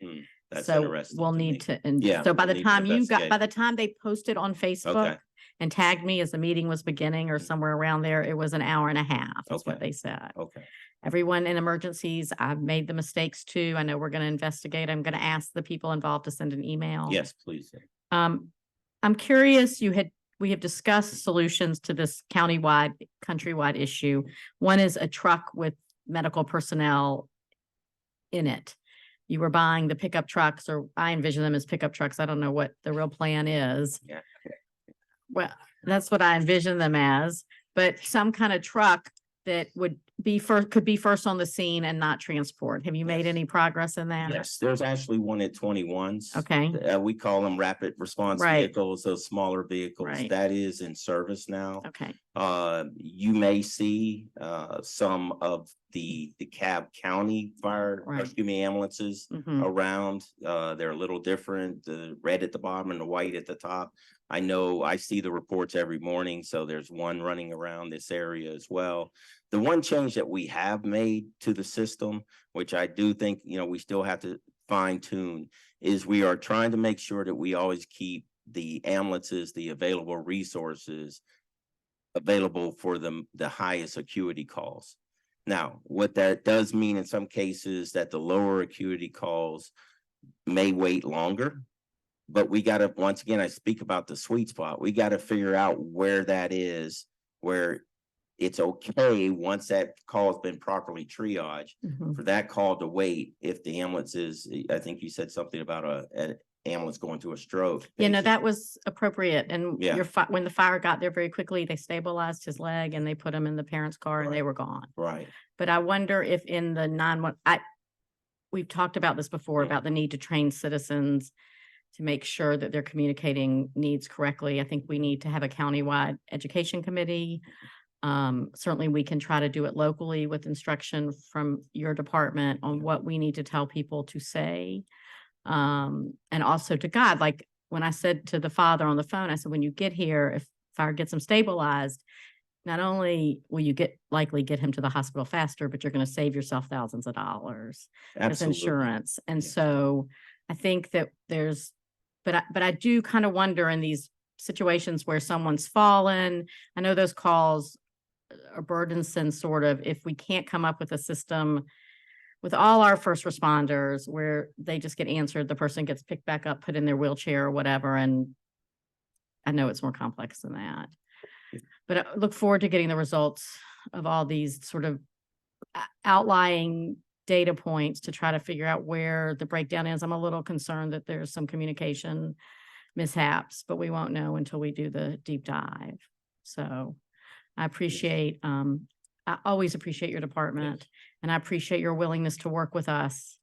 That's So interesting. we'll to me. need to, Yeah, so by we'll the need to time investigate. by the time they posted on Facebook Okay. and tagged me as the meeting was beginning or somewhere around there, it was an hour and a half, is what Okay. they said. Okay. Everyone in emergencies, I've made the mistakes too. I know we're going to investigate. I'm going to ask the people involved to send an email. Yes, please. I'm curious, we have discussed solutions to this countrywide issue. One is a truck with medical personnel in it. You were buying the pickup trucks, or I envision them as pickup trucks. I don't know what the real plan is. Yeah. Well, that's what I envision them as, but some kind of truck that would be first, could be first on the scene and not transport. Have you made any progress in that? Yes, there's actually one at 21s. Okay. We call them rapid response Right. vehicles, those smaller vehicles. Right. That is in service now. Okay. You may see some of the Cab County fire, Right. excuse me, ambulances Mhm. around. They're a little different, the red at the bottom and the white at the top. I know I see the reports every morning, so there's one running around this area as well. The one change that we have made to the system, which I do think, we still have to fine tune, is we are trying to make sure that we always keep the ambulances, the available resources available for the highest acuity calls. Now, what that does mean in some cases that the lower acuity calls may wait longer, but we got to, once again, I speak about the sweet spot. We got to figure out where that is, where it's okay once that call has been properly triaged Mhm. for that call to wait. If the ambulance is, I think you said something about an ambulance going to a stroke. That was appropriate. And Yeah. when the fire got there very quickly, they stabilized his leg and they put him in the parents' car and they were gone. Right. But I wonder if in the 911, we've talked about this before, about the need to train citizens to make sure that they're communicating needs correctly. I think we need to have a countywide education committee. Certainly we can try to do it locally with instruction from your department on what we need to tell people to say. And also to God, like when I said to the father on the phone, I said, when you get here, if fire gets him stabilized, not only will you likely get him to the hospital faster, but you're going to save yourself thousands of dollars as Absolutely. insurance. And so I think that but I do kind of wonder in these situations where someone's fallen, I know those calls are burdensome, sort of, if we can't come up with a system with all our first responders where they just get answered, the person gets picked back up, put in their wheelchair or whatever. And I know it's more complex than that, but I look forward to getting the results of all these sort of outlying data points to try to figure out where the breakdown is. I'm a little concerned that there's some communication mishaps, but we won't know until we do the deep dive. So I appreciate, I always appreciate your department, and I appreciate your willingness to work with us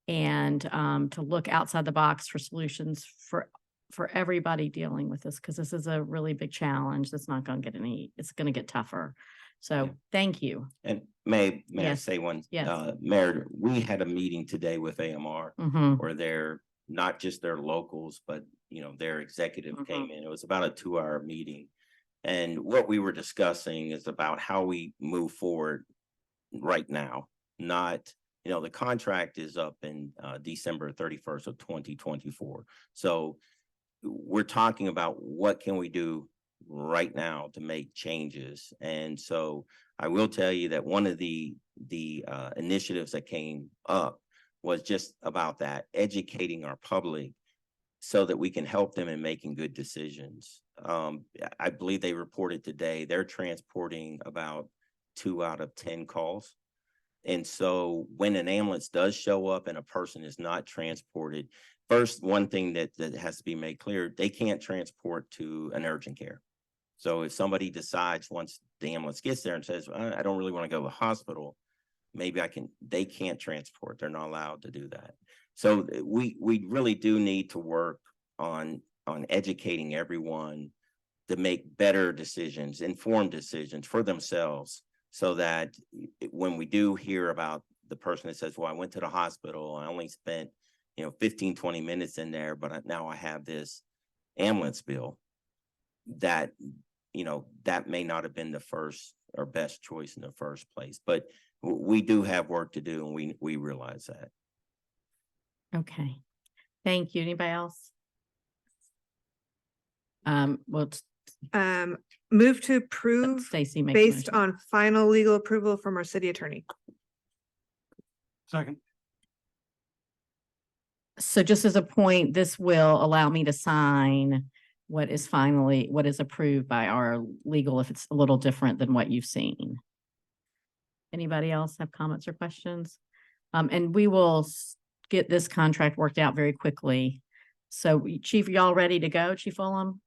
and to look outside the box for solutions for everybody dealing with this, because this is a really big challenge that's not going to get it's going to get tougher. So thank you. And may I Yes. say one? Yes. Mayor, we had a meeting today with AMR Mhm. where they're not just their locals, but their executive came in. It was about a 2-hour meeting. And what we were discussing is about how we move forward right now. Not, the contract is up in December 31st of 2024. So we're talking about what can we do right now to make changes. And so I will tell you that one of the initiatives that came up was just about that, educating our public so that we can help them in making good decisions. I believe they reported today they're transporting about 2 out of 10 calls. And so when an ambulance does show up and a person is not transported, first, one thing that has to be made clear, they can't transport to an urgent care. So if somebody decides once the ambulance gets there and says, I don't really want to go to the hospital, maybe they can't transport. They're not allowed to do that. So we really do need to work on educating everyone to make better decisions, informed decisions for themselves, so that when we do hear about the person that says, well, I went to the hospital, I only spent 15, 20 minutes in there, but now I have this ambulance bill, that that may not have been the first or best choice in the first place. But we do have work to do, and we realize that. Okay. Thank you. Anybody else? Well, Move to approve Stacy makes based motion. on final legal approval from our city attorney. Second. So just as a point, this will allow me to sign what is approved by our legal, if it's a little different than what you've seen. Anybody else have comments or questions? And we will get this contract worked out very quickly. So Chief, y'all ready to go, Chief Fulham?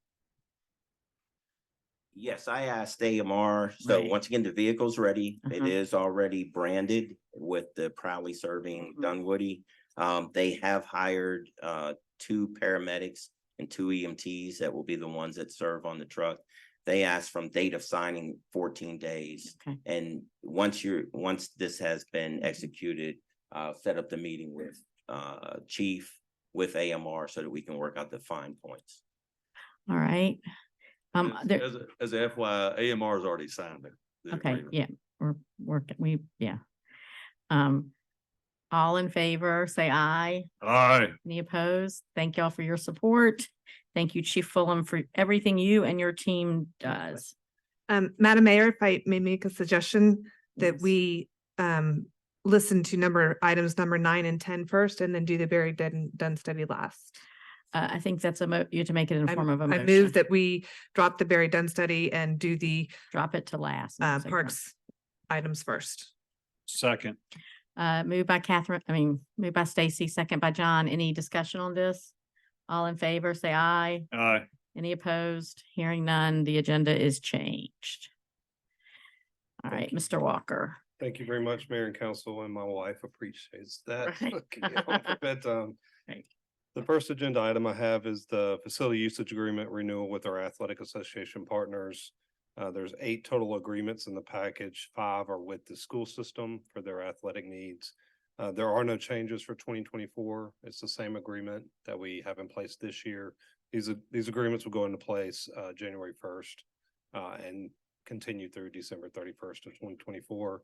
Yes, I asked AMR. So Right. once again, the vehicle's ready. It Uh-huh. is already branded with the proudly serving Dunwoody. They have hired 2 paramedics and 2 EMTs that will be the ones that serve on the truck. They asked from date of signing 14 days. Okay. And once this has been executed, set up the meeting with chief with AMR so that we can work out the fine points. All right. There, As a FYI, AMR's already signed it. the okay, agreement. yeah, yeah. All in favor, say aye. Aye. Any opposed? Thank y'all for your support. Thank you, Chief Fulham, for everything you and your team does. Madam Mayor, if I may make a suggestion that Yes. we listen to items number 9 and 10 first, and then do the Barry Dunn study last. I think that's you have to make it in form of a I motion. move that we drop the Barry Dunn study and do the Drop it to last. not say parks items first. Second. Moved by moved by Stacy, second by John. Any discussion on this? All in favor, say aye. Aye. Any opposed? Hearing none, the agenda is changed. All right, Mr. Walker. Thank you very much, Mayor and Council, and my wife appreciates that. Right. Can get home for bedtime. Right. The first agenda item I have is the facility usage agreement renewal with our athletic association partners. There's 8 total agreements in the package. 5 are with the school system for their athletic needs. There are no changes for 2024. It's the same agreement that we have in place this year. These agreements will go into place January 1st and continue through December 31st of 2024.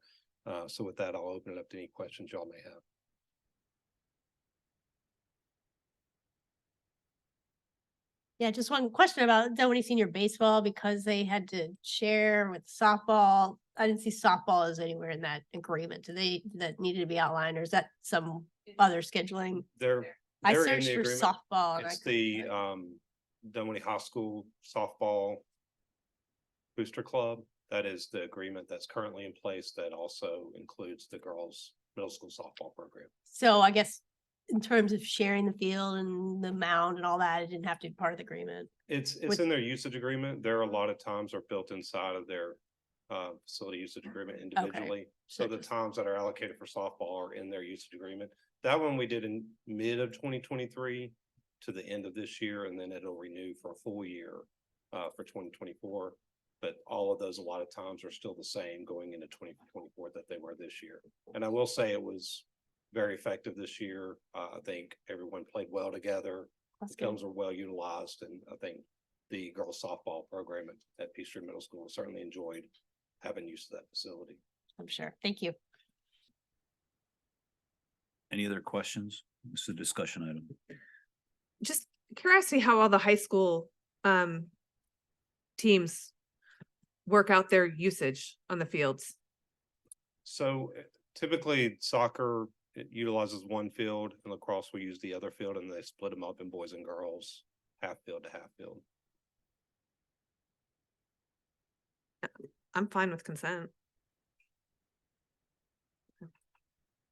So with that, I'll open it up to any questions y'all may have. Yeah, just one question about Dunwoody Senior Baseball, because they had to share with softball. I didn't see softball as anywhere in that agreement. That needed to be outlined, or is that some other scheduling? I They're in searched the for agreement. softball and I It's the Dunwoody High School softball booster club. That is the agreement that's currently in place that also includes the girls' middle school softball program. So I guess in terms of sharing the field and the mound and all that, it didn't have to be part of the agreement. It's With- in their usage agreement. There are a lot of times are built inside of their facility usage agreement individually. So the times that are allocated for softball are in their usage agreement. That one we did in mid of 2023 to the end of this year, and then it'll renew for a full year for 2024. But all of those, a lot of times are still the same going into 2024 that they were this year. And I will say it was very effective this year. I think everyone played well together. The films were well utilized, and I think the girls softball program at Peachtree Middle School certainly enjoyed having use of that facility. I'm sure. Thank you. Any other questions? This is a discussion item. Just curiosity how all the high school teams work out their usage on the fields. So typically soccer, it utilizes one field, and lacrosse will use the other field, and they split them up in boys and girls, half field to half field. I'm fine with consent.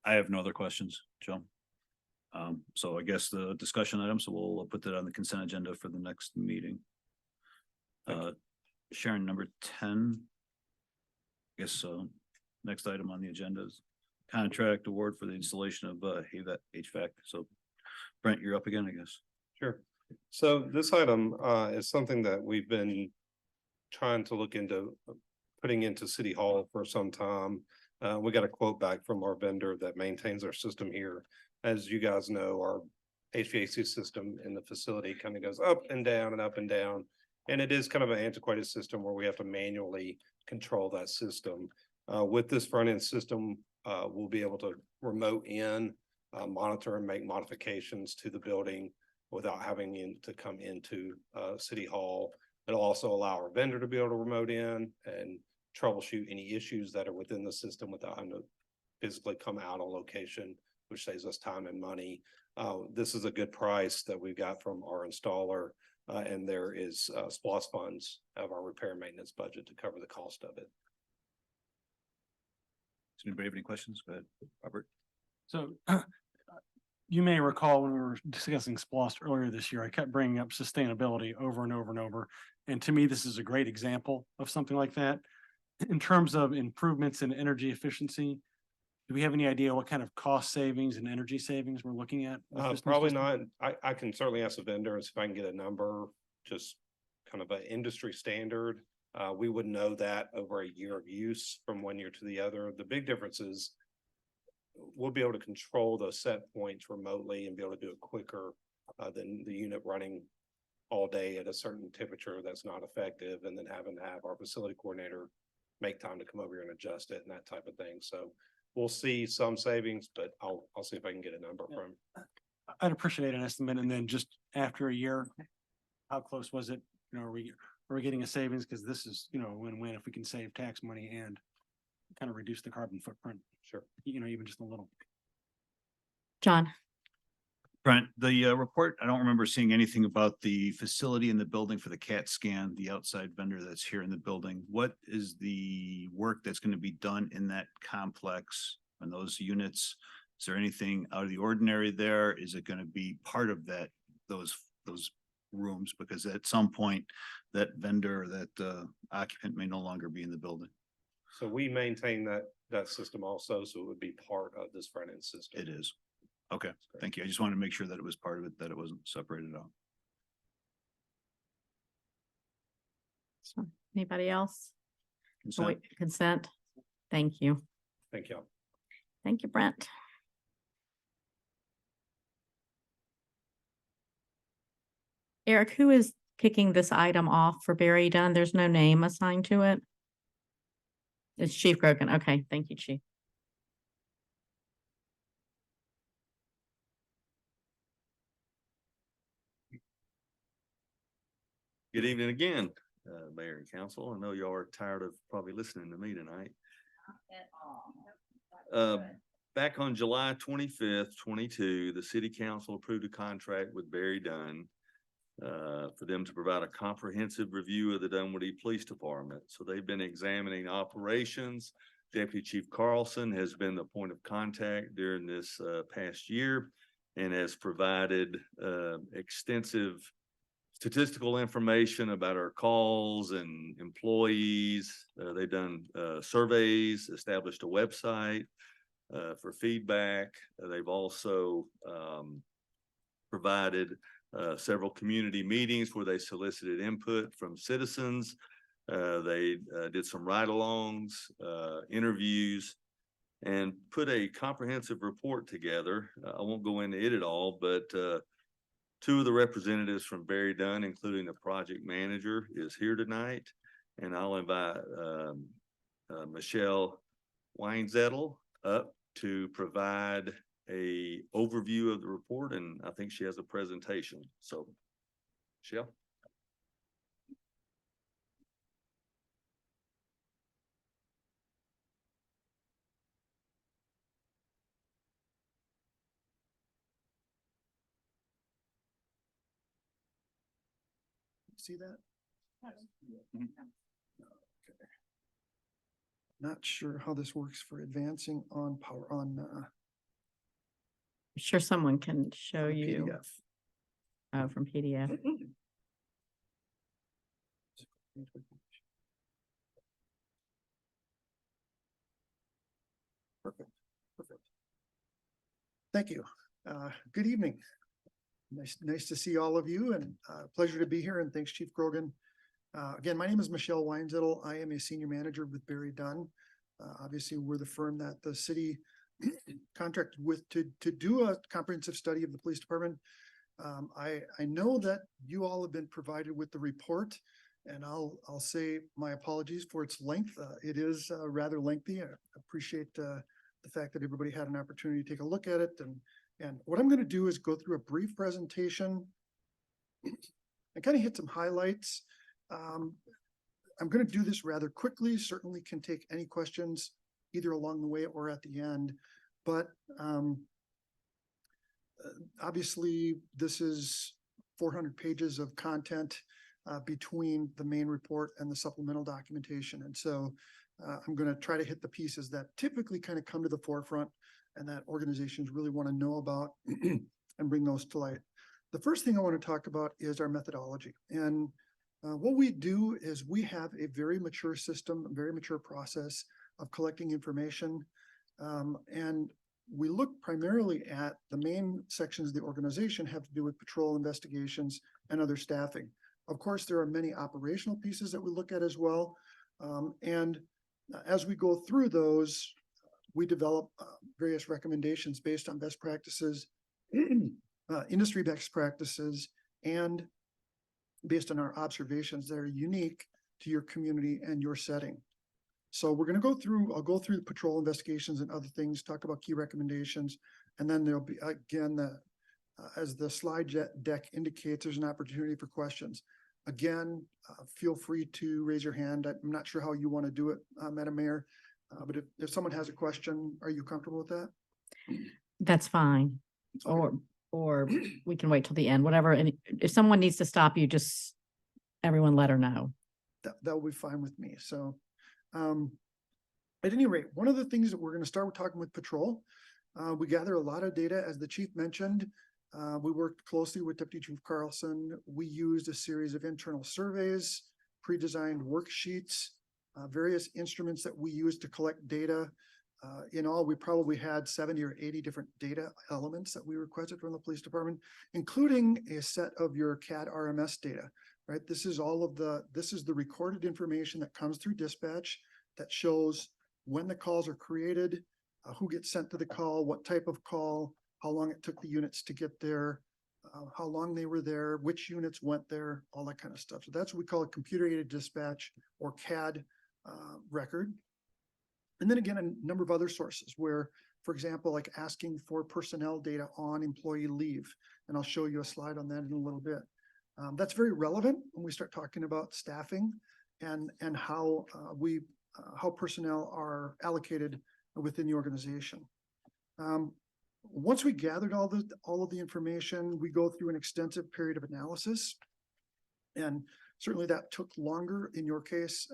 I have no other questions, Joe. So I guess the discussion item, so we'll put that on the consent agenda for the next meeting. Sharon, number 10. I guess next item on the agenda is contract award for the installation of HVAC. So Brent, you're up again, I guess. Sure. So this item is something that we've been trying to look into putting into City Hall for some time. We got a quote back from our vendor that maintains our system here. As you guys know, our HVAC system in the facility kind of goes up and down and up and down. And it is kind of an antiquated system where we have to manually control that system. With this front end system, we'll be able to remote in, monitor and make modifications to the building without having to come into City Hall. It'll also allow our vendor to be able to remote in and troubleshoot any issues that are within the system without having to physically come out on location, which saves us time and money. This is a good price that we got from our installer, and there is SPOS funds of our repair and maintenance budget to cover the cost of it. Does anybody have any questions? Go ahead, Robert. So You may recall when we were discussing SPOS earlier this year, I kept bringing up sustainability over and over and over. And to me, this is a great example of something like that. In terms of improvements in energy efficiency, do we have any idea what kind of cost savings and energy savings we're looking at? with this new Probably system? not. I can certainly ask the vendor and see if I can get a number, just kind of an industry standard. We would know that over a year of use from one year to the other. The big difference is we'll be able to control those set points remotely and be able to do it quicker than the unit running all day at a certain temperature that's not effective, and then having to have our facility coordinator make time to come over here and adjust it and that type of thing. So we'll see some savings, but I'll see if I can get a number from. I'd appreciate an estimate. And then just after a year, how close was it? You know, are we getting a savings? Because this is, you know, a win-win if we can save tax money and kind of reduce the carbon footprint. Sure. You know, even just a little. John, Brent, the report, I don't remember seeing anything about the facility in the building for the CAT scan, the outside vendor that's here in the building. What is the work that's going to be done in that complex and those units? Is there anything out of the ordinary there? Is it going to be part of that, those rooms? Because at some point that vendor, that occupant may no longer be in the building. So we maintain that system also, so it would be part of this front end system. It is. Okay, thank you. I just wanted to make sure that it was part of it, that it wasn't separated out. so anybody else? Oh, Consent. wait, consent. Thank you. Thank you. Thank you, Brent. Eric, who is kicking this item off for Barry Dunn? There's no name assigned to it. It's Chief Grogan. Okay, thank you, Chief. Good evening again, Mayor and Council. I know y'all are tired of probably listening to me tonight. Back on July 25th, 22, the City Council approved a contract with Barry Dunn for them to provide a comprehensive review of the Dunwoody Police Department. So they've been examining operations. Deputy Chief Carlson has been the point of contact during this past year and has provided extensive statistical information about our calls and employees. They've done surveys, established a website for feedback. They've also provided several community meetings where they solicited input from citizens. They did some ride-alongs, interviews, and put a comprehensive report together. I won't go into it at all, but two of the representatives from Barry Dunn, including the project manager, is here tonight. And I'll invite Michelle Weinzettel up to provide a overview of the report, and I think she has a presentation. So, Michelle. See that? Okay. Not sure how this works for advancing on power on I'm sure someone can show you. PDF. Oh, from PDF. Perfect. Thank you. Good evening. Nice to see all of you, and pleasure to be here, and thanks, Chief Grogan. Again, my name is Michelle Weinzettel. I am a senior manager with Barry Dunn. Obviously, we're the firm that the city contracted with to do a comprehensive study of the police department. I know that you all have been provided with the report, and I'll say my apologies for its length. It is rather lengthy. I appreciate the fact that everybody had an opportunity to take a look at it. And what I'm going to do is go through a brief presentation and kind of hit some highlights. I'm going to do this rather quickly, certainly can take any questions either along the way or at the end. But obviously, this is 400 pages of content between the main report and the supplemental documentation. And so I'm going to try to hit the pieces that typically kind of come to the forefront and that organizations really want to know about and bring those to light. The first thing I want to talk about is our methodology. And what we do is we have a very mature system, a very mature process of collecting information. And we look primarily at the main sections of the organization have to do with patrol investigations and other staffing. Of course, there are many operational pieces that we look at as well. And as we go through those, we develop various recommendations based on best practices, industry best practices, and based on our observations that are unique to your community and your setting. So we're going to go through, I'll go through the patrol investigations and other things, talk about key recommendations, and then there'll be, again, as the slide deck indicates, there's an opportunity for questions. Again, feel free to raise your hand. I'm not sure how you want to do it, Madam Mayor, but if someone has a question, are you comfortable with that? That's fine. Or we can wait till the end, whatever. And if someone needs to stop you, just everyone let her know. That will be fine with me. So at any rate, one of the things that we're going to start with talking with patrol, we gather a lot of data, as the chief mentioned. We worked closely with Deputy Chief Carlson. We used a series of internal surveys, pre-designed worksheets, various instruments that we use to collect data. In all, we probably had 70 or 80 different data elements that we requested from the police department, including a set of your CAD RMS data, right? This is the recorded information that comes through dispatch that shows when the calls are created, who gets sent to the call, what type of call, how long it took the units to get there, how long they were there, which units went there, all that kind of stuff. So that's what we call a computer-aided dispatch or CAD record. And then again, a number of other sources where, for example, like asking for personnel data on employee leave. And I'll show you a slide on that in a little bit. That's very relevant when we start talking about staffing and how how personnel are allocated within the organization. Once we gathered all of the information, we go through an extensive period of analysis. And certainly that took longer in your case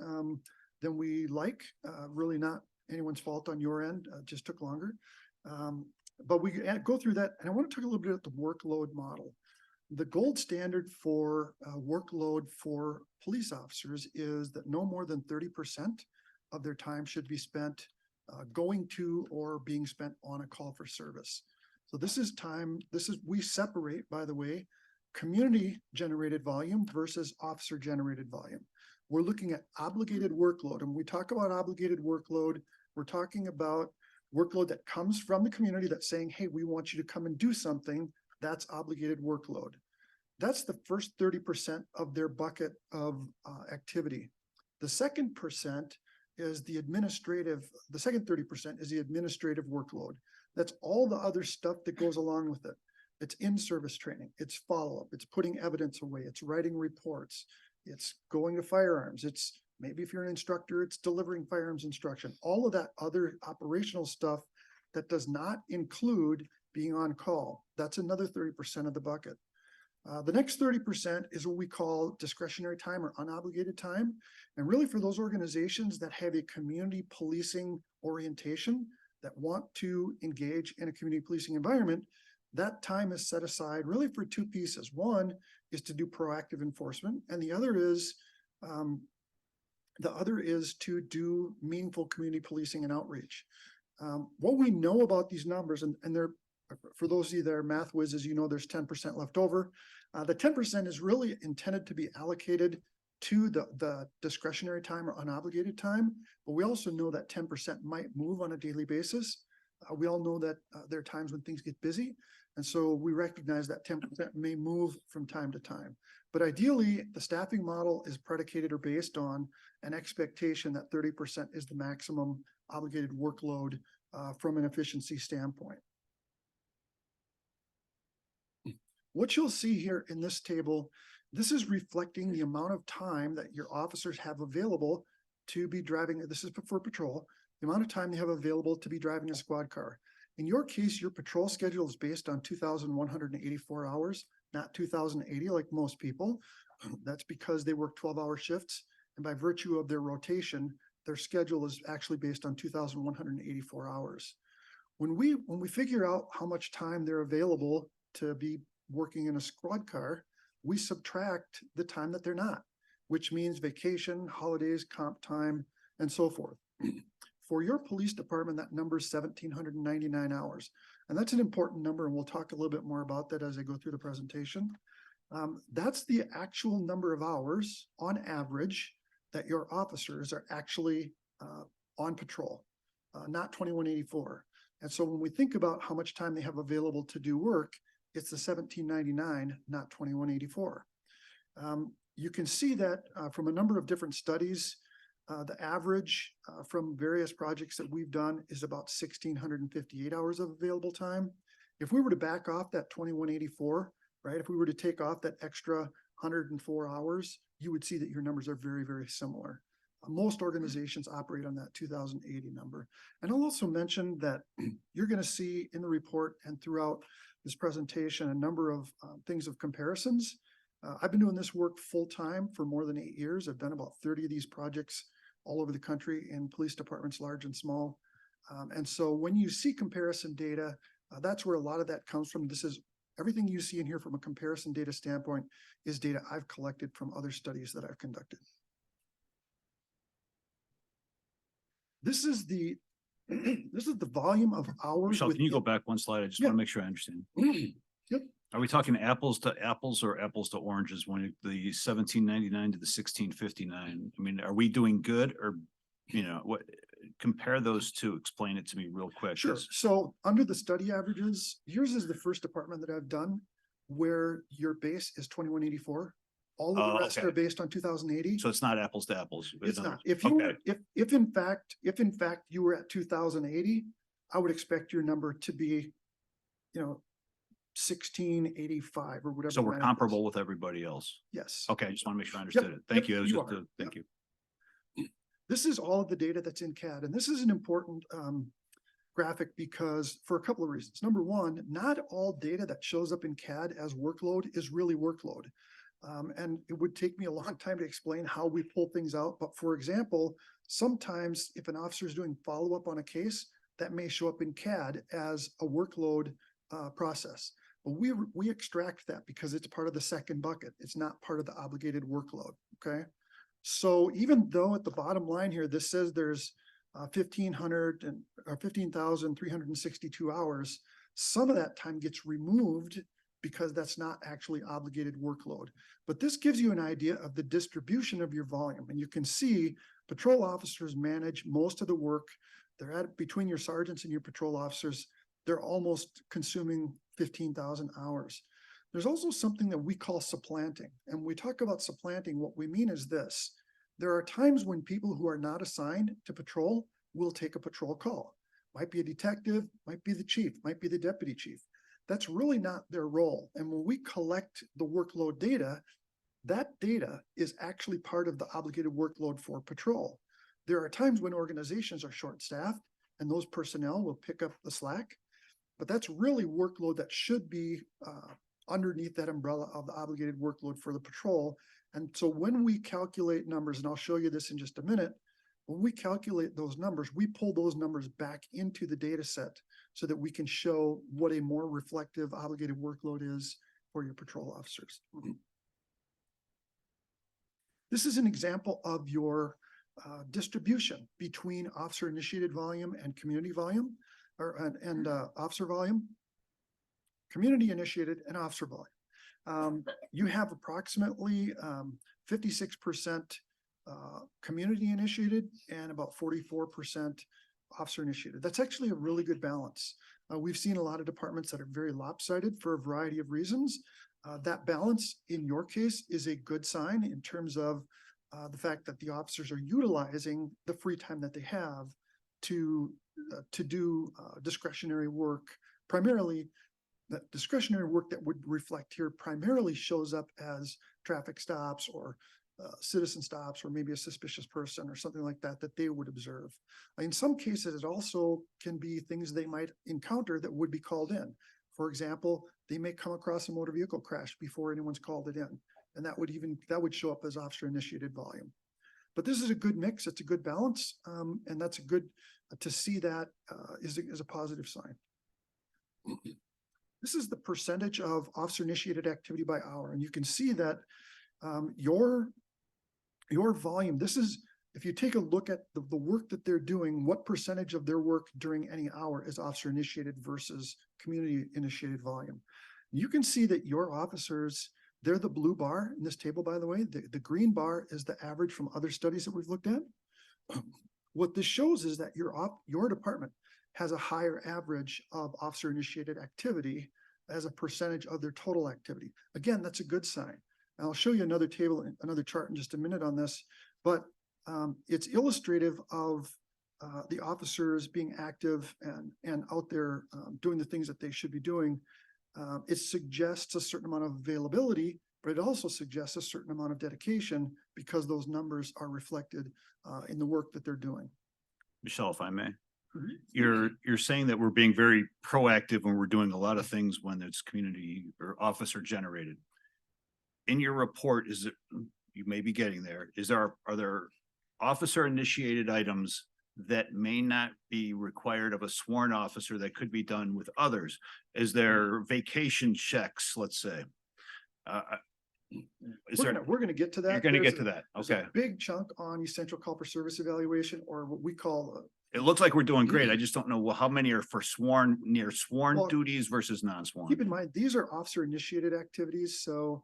than we like, really not anyone's fault on your end, just took longer. But we go through that, and I want to talk a little bit about the workload model. The gold standard for workload for police officers is that no more than 30% of their time should be spent going to or being spent on a call for service. So this is time, we separate, by the way, community generated volume versus officer generated volume. We're looking at obligated workload. And when we talk about obligated workload, we're talking about workload that comes from the community that's saying, hey, we want you to come and do something. That's obligated workload. That's the first 30% of their bucket of activity. The second 30% is the administrative workload. That's all the other stuff that goes along with it. It's in-service training, it's follow-up, it's putting evidence away, it's writing reports, it's going to firearms, it's maybe if you're an instructor, it's delivering firearms instruction, all of that other operational stuff that does not include being on call. That's another 30% of the bucket. The next 30% is what we call discretionary time or unobligated time. And really for those organizations that have a community policing orientation that want to engage in a community policing environment, that time is set aside really for two pieces. One is to do proactive enforcement, and the other is to do meaningful community policing and outreach. What we know about these numbers, and they're, for those of you that are math whizzes, you know there's 10% left over. The 10% is really intended to be allocated to the discretionary time or unobligated time, but we also know that 10% might move on a daily basis. We all know that there are times when things get busy, and so we recognize that 10% may move from time to time. But ideally, the staffing model is predicated or based on an expectation that 30% is the maximum obligated workload from an efficiency standpoint. What you'll see here in this table, this is reflecting the amount of time that your officers have available to be driving. This is for patrol, the amount of time they have available to be driving a squad car. In your case, your patrol schedule is based on 2,184 hours, not 2,080 like most people. That's because they work 12-hour shifts. And by virtue of their rotation, their schedule is actually based on 2,184 hours. When we figure out how much time they're available to be working in a squad car, we subtract the time that they're not, which means vacation, holidays, comp time, and so forth. For your police department, that number is 1,799 hours. And that's an important number, and we'll talk a little bit more about that as I go through the presentation. That's the actual number of hours on average that your officers are actually on patrol, not 2184. And so when we think about how much time they have available to do work, it's the 1799, not 2184. You can see that from a number of different studies, the average from various projects that we've done is about 1,658 hours of available time. If we were to back off that 2184, right, if we were to take off that extra 104 hours, you would see that your numbers are very, very similar. Most organizations operate on that 2,080 number. And I'll also mention that you're going to see in the report and throughout this presentation a number of things of comparisons. I've been doing this work full time for more than 8 years. I've done about 30 of these projects all over the country in police departments, large and small. And so when you see comparison data, that's where a lot of that comes from. This is everything you see in here from a comparison data standpoint is data I've collected from other studies that I've conducted. This is the volume of hours. Michelle, can you go back one slide? I just want to make sure I understand. Yep. Are we talking apples to apples or apples to oranges when the 1799 to the 1659? I mean, are we doing good or, you know, what? Compare those two. Explain it to me real quick. Sure. So under the study averages, yours is the first department that I've done where your base is 2184. All of the rest are based on 2080. So it's not apples to apples. It's not. If you were, if in fact you were at 2080, I would expect your number to be, you know, 1685 or whatever. So we're comparable with everybody else. Yes. Okay. I just want to make sure I understood it. Thank you. It was just thank you. This is all of the data that's in CAD, and this is an important graphic because for a couple of reasons. Number one, not all data that shows up in CAD as workload is really workload. And it would take me a long time to explain how we pull things out. But for example, sometimes if an officer is doing follow-up on a case, that may show up in CAD as a workload process. But we extract that because it's part of the second bucket. It's not part of the obligated workload, okay? So even though at the bottom line here, this says there's 15,362 hours, some of that time gets removed because that's not actually obligated workload. But this gives you an idea of the distribution of your volume. And you can see patrol officers manage most of the work. They're at between your sergeants and your patrol officers, they're almost consuming 15,000 hours. There's also something that we call supplanting. And when we talk about supplanting, what we mean is this. There are times when people who are not assigned to patrol will take a patrol call. Might be a detective, might be the chief, might be the deputy chief. That's really not their role. And when we collect the workload data, that data is actually part of the obligated workload for patrol. There are times when organizations are short-staffed and those personnel will pick up the slack, but that's really workload that should be underneath that umbrella of the obligated workload for the patrol. And so when we calculate numbers, and I'll show you this in just a minute, when we calculate those numbers, we pull those numbers back into the data set so that we can show what a more reflective obligated workload is for your patrol officers. This is an example of your distribution between officer initiated volume and community volume, and officer volume, community initiated and officer volume. You have approximately 56% community initiated and about 44% officer initiated. That's actually a really good balance. We've seen a lot of departments that are very lopsided for a variety of reasons. That balance in your case is a good sign in terms of the fact that the officers are utilizing the free time that they have to do discretionary work. Primarily, that discretionary work that would reflect here primarily shows up as traffic stops or citizen stops, or maybe a suspicious person or something like that that they would observe. In some cases, it also can be things they might encounter that would be called in. For example, they may come across a motor vehicle crash before anyone's called it in, and that would show up as officer initiated volume. But this is a good mix. It's a good balance. And that's a good, to see that is a positive sign. This is the percentage of officer initiated activity by hour. And you can see that your volume, this is, if you take a look at the work that they're doing, what percentage of their work during any hour is officer initiated versus community initiated volume. You can see that your officers, they're the blue bar in this table, by the way. The green bar is the average from other studies that we've looked at. What this shows is that your department has a higher average of officer initiated activity as a percentage of their total activity. Again, that's a good sign. And I'll show you another table, another chart in just a minute on this, but it's illustrative of the officers being active and out there doing the things that they should be doing. It suggests a certain amount of availability, but it also suggests a certain amount of dedication because those numbers are reflected in the work that they're doing. Michelle, if I may. You're saying that we're being very proactive when we're doing a lot of things when it's community or officer generated. In your report, is it, you may be getting there, are there officer initiated items that may not be required of a sworn officer that could be done with others? Is there vacation checks, let's say? We're gonna get to that. You're gonna There's get to that, there's a okay. big chunk on essential call for service evaluation, or what we call It looks like we're doing great. I just don't know how many are for sworn Well, duties versus non-sworn. keep in mind, these are officer initiated activities, so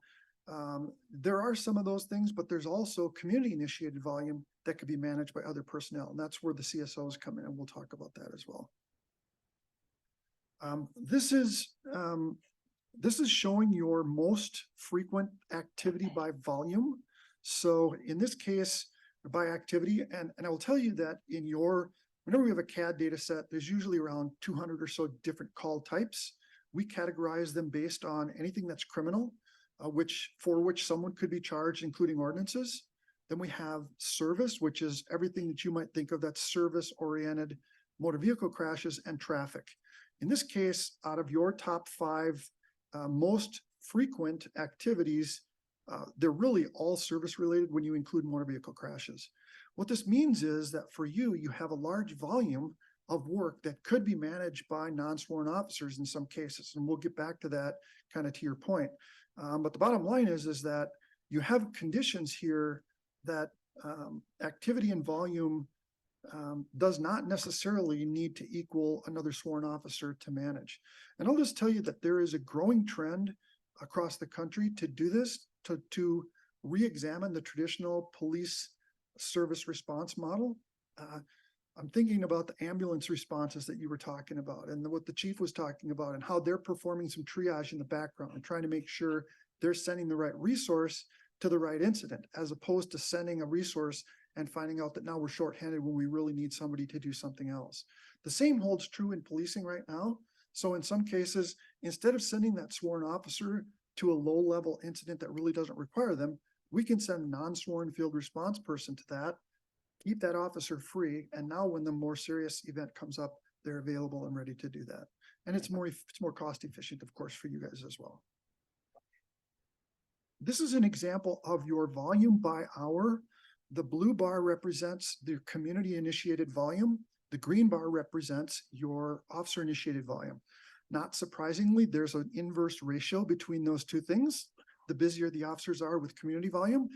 there are some of those things, but there's also community initiated volume that could be managed by other personnel, and that's where the CSOs come in, and we'll talk about that as well. This is showing your most frequent activity by volume. So in this case, by activity, and I will tell you that whenever we have a CAD data set, there's usually around 200 or so different call types. We categorize them based on anything that's criminal, for which someone could be charged, including ordinances. Then we have service, which is everything that you might think of that's service-oriented, motor vehicle crashes, and traffic. In this case, out of your top 5 most frequent activities, they're really all service-related when you include motor vehicle crashes. What this means is that for you, you have a large volume of work that could be managed by non-sworn officers in some cases, and we'll get back to that kind of to your point. But the bottom line is that you have conditions here that activity and volume does not necessarily need to equal another sworn officer to manage. And I'll just tell you that there is a growing trend across the country to do this, to re-examine the traditional police service response model. I'm thinking about the ambulance responses that you were talking about and what the chief was talking about and how they're performing some triage in the background and trying to make sure they're sending the right resource to the right incident, as opposed to sending a resource and finding out that now we're shorthanded when we really need somebody to do something else. The same holds true in policing right now. So in some cases, instead of sending that sworn officer to a low-level incident that really doesn't require them, we can send a non-sworn field response person to that, keep that officer free, and now when the more serious event comes up, they're available and ready to do that. And it's more cost efficient, of course, for you guys as well. This is an example of your volume by hour. The blue bar represents the community initiated volume. The green bar represents your officer initiated volume. Not surprisingly, there's an inverse ratio between those two things. The busier the officers are with community volume,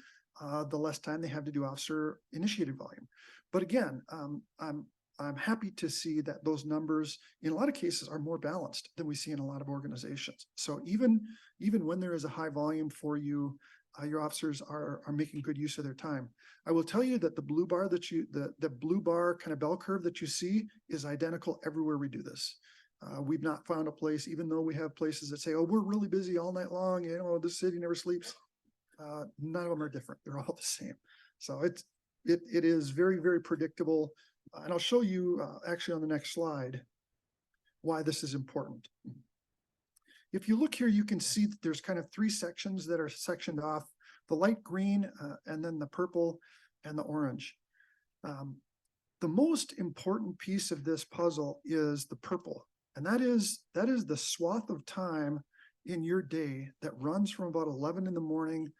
the less time they have to do officer initiated volume. But again, I'm happy to see that those numbers in a lot of cases are more balanced than we see in a lot of organizations. So even when there is a high volume for you, your officers are making good use of their time. I will tell you that the blue bar the blue bar kind of bell curve that you see is identical everywhere we do this. We've not found a place, even though we have places that say, oh, we're really busy all night long, you know, this city never sleeps. None of them are different. They're all the same. So it is very, very predictable. And I'll show you actually on the next slide why this is important. If you look here, you can see that there's kind of 3 sections that are sectioned off: the light green, and then the purple and the orange. The most important piece of this puzzle is the purple, and that is the swath of time in your day that runs from about 11 in the morning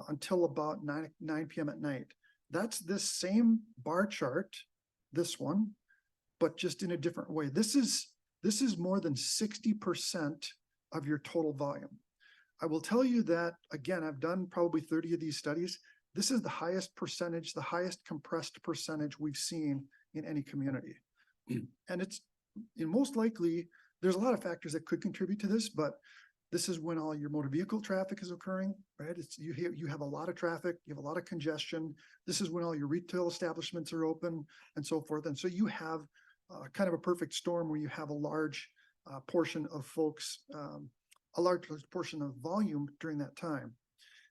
until about 9 p.m. at night. That's this same bar chart, this one, but just in a different way. This is more than 60% of your total volume. I will tell you that, again, I've done probably 30 of these studies. This is the highest percentage, the highest compressed percentage we've seen in any community. And it's, most likely, there's a lot of factors that could contribute to this, but this is when all your motor vehicle traffic is occurring, right? It's you have a lot of traffic, you have a lot of congestion. This is when all your retail establishments are open and so forth. And so you have kind of a perfect storm where you have a large portion of folks, a large portion of volume during that time.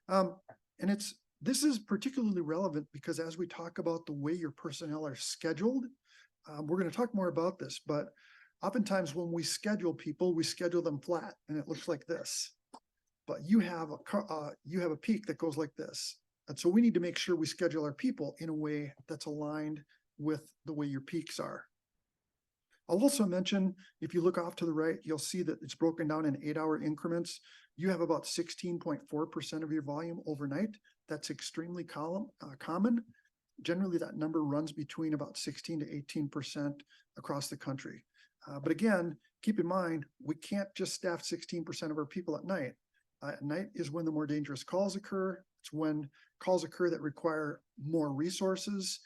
And this is particularly relevant because as we talk about the way your personnel are scheduled, we're going to talk more about this, but oftentimes when we schedule people, we schedule them flat and it looks like this, but you have a peak that goes like this. And so we need to make sure we schedule our people in a way that's aligned with the way your peaks are. I'll also mention, if you look off to the right, you'll see that it's broken down in 8-hour increments. You have about 16.4% of your volume overnight. That's extremely common. Generally, that number runs between about 16 to 18% across the country. But again, keep in mind, we can't just staff 16% of our people at night. At night is when the more dangerous calls occur. It's when calls occur that require more resources.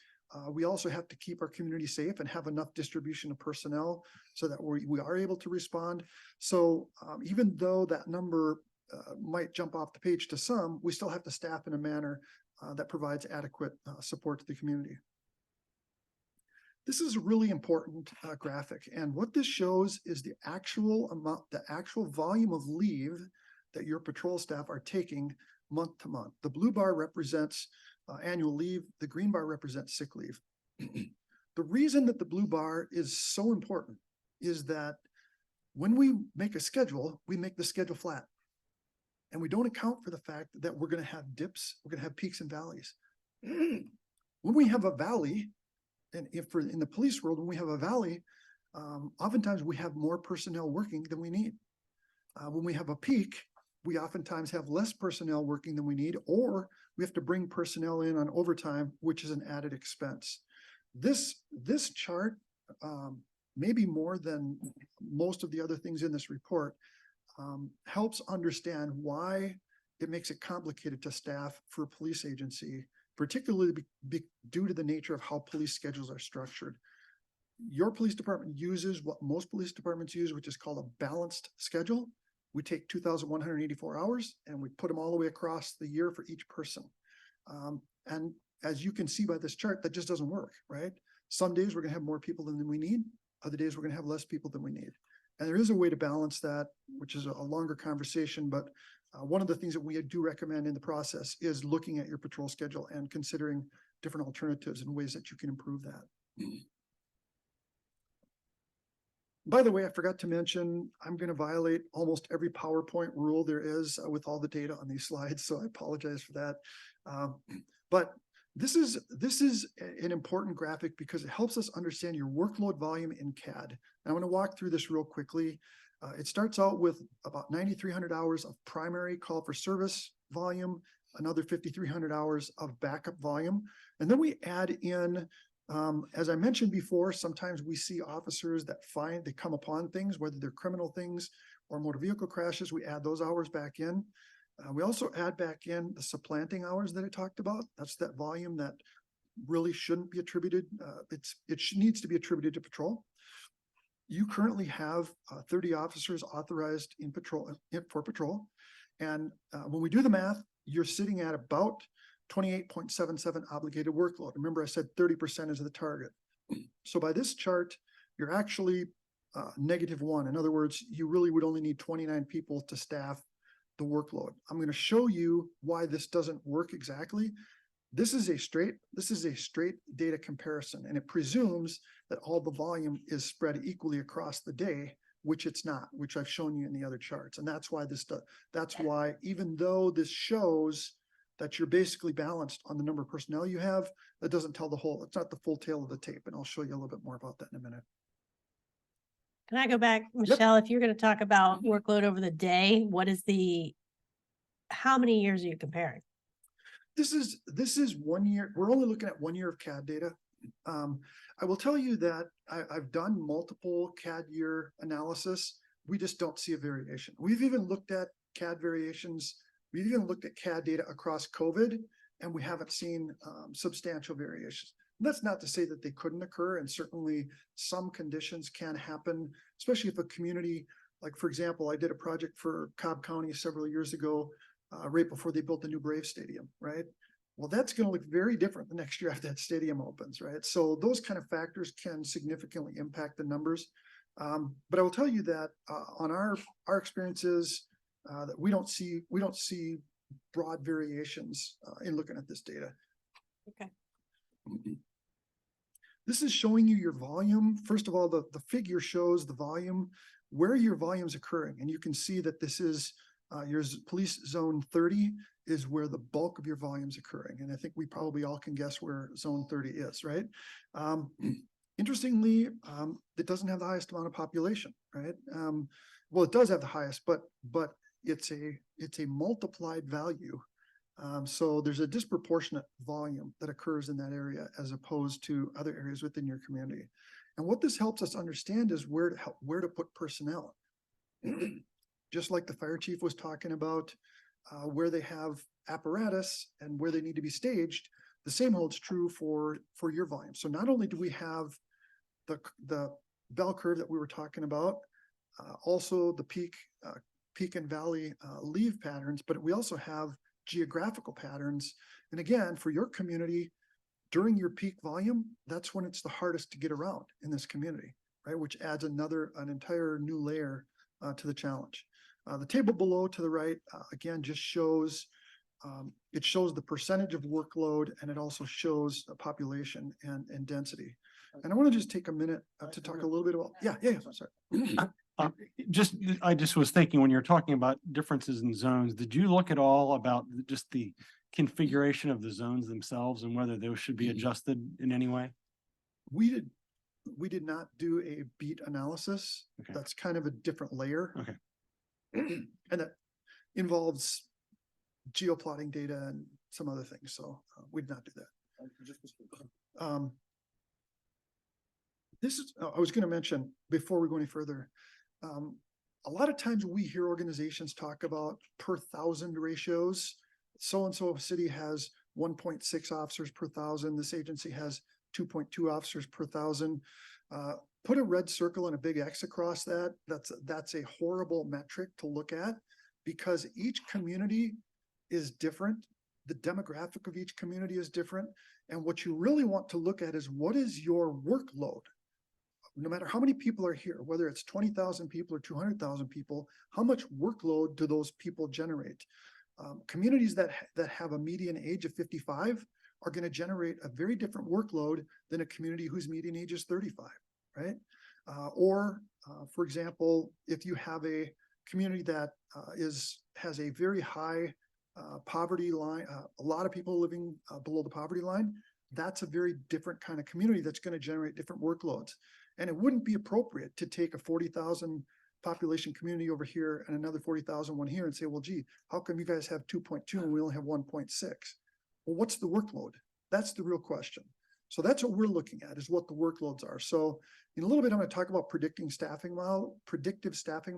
We also have to keep our community safe and have enough distribution of personnel so that we are able to respond. So even though that number might jump off the page to some, we still have to staff in a manner that provides adequate support to the community. This is a really important graphic. And what this shows is the actual amount, the actual volume of leave that your patrol staff are taking month to month. The blue bar represents annual leave. The green bar represents sick leave. The reason that the blue bar is so important is that when we make a schedule, we make the schedule flat. And we don't account for the fact that we're going to have dips, we're going to have peaks and valleys. When we have a valley, and in the police world, when we have a valley, oftentimes we have more personnel working than we need. When we have a peak, we oftentimes have less personnel working than we need, or we have to bring personnel in on overtime, which is an added expense. This chart, maybe more than most of the other things in this report, helps understand why it makes it complicated to staff for a police agency, particularly due to the nature of how police schedules are structured. Your police department uses what most police departments use, which is called a balanced schedule. We take 2,184 hours and we put them all the way across the year for each person. And as you can see by this chart, that just doesn't work, right? Some days we're going to have more people than we need. Other days we're going to have less people than we need. And there is a way to balance that, which is a longer conversation. But one of the things that we do recommend in the process is looking at your patrol schedule and considering different alternatives and ways that you can improve that. By the way, I forgot to mention, I'm going to violate almost every PowerPoint rule there is with all the data on these slides, so I apologize for that. But this is an important graphic because it helps us understand your workload volume in CAD. And I want to walk through this real quickly. It starts out with about 9,300 hours of primary call for service volume, another 5,300 hours of backup volume. And then we add in, as I mentioned before, sometimes we see officers that they come upon things, whether they're criminal things or motor vehicle crashes, we add those hours back in. We also add back in the supplanting hours that I talked about. That's that volume that really shouldn't be attributed. It needs to be attributed to patrol. You currently have 30 officers authorized for patrol. And when we do the math, you're sitting at about 28.77 obligated workload. Remember, I said 30% is the target. So by this chart, you're actually -1. In other words, you really would only need 29 people to staff the workload. I'm going to show you why this doesn't work exactly. This is a straight data comparison, and it presumes that all the volume is spread equally across the day, which it's not, which I've shown you in the other charts. And that's why even though this shows that you're basically balanced on the number of personnel you have, that doesn't tell the whole, it's not the full tale of the tape. And I'll show you a little bit more about that in a minute. Can I go back, Michelle, if you're going to talk about workload over the day, how many years are you comparing? This is 1 year. We're only looking at 1 year of CAD data. I will tell you that I've done multiple CAD year analysis. We just don't see a variation. We've even looked at CAD variations. We've even looked at CAD data across COVID, and we haven't seen substantial variations. That's not to say that they couldn't occur, and certainly some conditions can happen, especially if a community, like for example, I did a project for Cobb County several years ago, right before they built the new Brave Stadium, right? Well, that's going to look very different the next year after that stadium opens, right? So those kind of factors can significantly impact the numbers. But I will tell you that on our experiences, that we don't see broad variations in looking at this data. Okay. This is showing you your volume. First of all, the figure shows the volume, where your volume's occurring. And you can see that this is your police zone 30 is where the bulk of your volume's occurring. And I think we probably all can guess where zone 30 is, right? Interestingly, it doesn't have the highest amount of population, right? Well, it does have the highest, but it's a multiplied value. So there's a disproportionate volume that occurs in that area as opposed to other areas within your community. And what this helps us understand is where to put personnel. Just like the fire chief was talking about, where they have apparatus and where they need to be staged, the same holds true for your volume. So not only do we have the bell curve that we were talking about, also the peak and valley leave patterns, but we also have geographical patterns. And again, for your community, during your peak volume, that's when it's the hardest to get around in this community, right? Which adds an entire new layer to the challenge. The table below to the right, again, just shows, it shows the percentage of workload, and it also shows population and density. And I want to just take a minute to talk a little bit about, yeah, sorry. I just was thinking, when you're talking about differences in zones, did you look at all about just the configuration of the zones themselves and whether those should be adjusted in any way? We did not do a beat analysis. Okay. That's kind of a different layer. Okay. And that involves geoplotting data and some other things. So we did not do that. This is, I was going to mention before we go any further, a lot of times we hear organizations talk about per 1,000 ratios. So-and-so city has 1.6 officers per 1,000. This agency has 2.2 officers per 1,000. Put a red circle and a big X across that. That's a horrible metric to look at, because each community is different. The demographic of each community is different. And what you really want to look at is, what is your workload? No matter how many people are here, whether it's 20,000 people or 200,000 people, how much workload do those people generate? Communities that have a median age of 55 are going to generate a very different workload than a community whose median age is 35, right? For example, if you have a community that has a very high poverty line, a lot of people living below the poverty line, that's a very different kind of community that's going to generate different workloads. And it wouldn't be appropriate to take a 40,000 population community over here and another 40,000 one here and say, well, gee, how come you guys have 2.2 and we only have 1.6? Well, what's the workload? That's the real question. So that's what we're looking at, is what the workloads are. So in a little bit, I'm going to talk about predictive staffing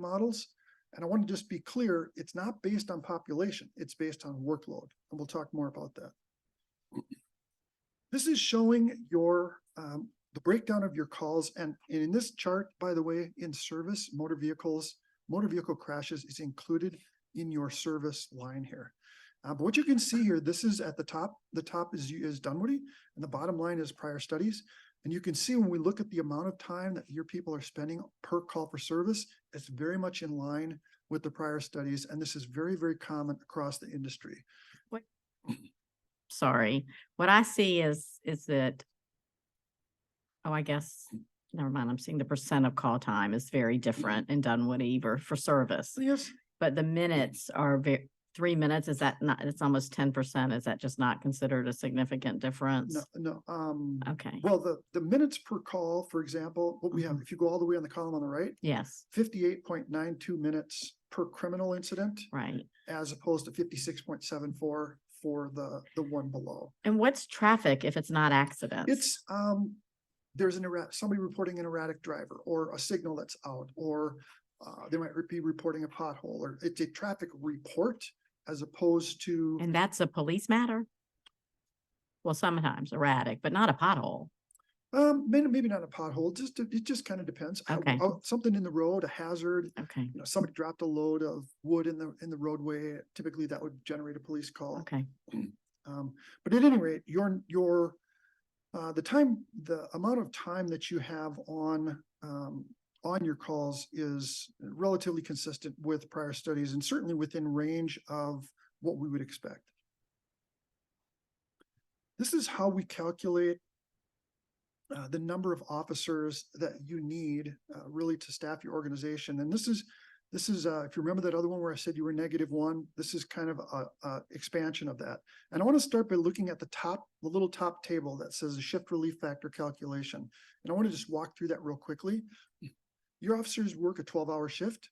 models. And I want to just be clear, it's not based on population, it's based on workload. And we'll talk more about that. This is showing your the breakdown of your calls. And in this chart, by the way, in service, motor vehicle crashes is included in your service line here. But what you can see here, this is at the top is Dunwoody, and the bottom line is prior studies. And you can see when we look at the amount of time that your people are spending per call for service, it's very much in line with the prior studies. And this is very, very common across the industry. Sorry, what I see is that, oh, I guess, never mind. I'm seeing the percent of call time is very different in Dunwoody for service. Yes. But the minutes are 3 minutes. Is that not, it's almost 10%. Is that just not considered a significant difference? No. Okay. Well, the minutes per call, for example, what we have, if you go all the way on the column on the right, Yes. 58.92 minutes per criminal incident, Right. as opposed to 56.74 for the one below. And what's traffic if it's not accidents? It's, there's somebody reporting an erratic driver or a signal that's out, or they might be reporting a pothole, or it's a traffic report as opposed to. And that's a police matter? Well, sometimes erratic, but not a pothole. Maybe not a pothole, it just kind of depends. Okay. Something in the road, a hazard, Okay, somebody dropped a load of wood in the roadway, typically that would generate a police call. okay. But at any rate, the amount of time that you have on your calls is relatively consistent with prior studies and certainly within range of what we would expect. This is how we calculate the number of officers that you need really to staff your organization. And this is if you remember that other one where I said you were -1, this is kind of a expansion of that. And I want to start by looking at the little top table that says a shift relief factor calculation. And I want to just walk through that real quickly. Your officers work a 12-hour shift.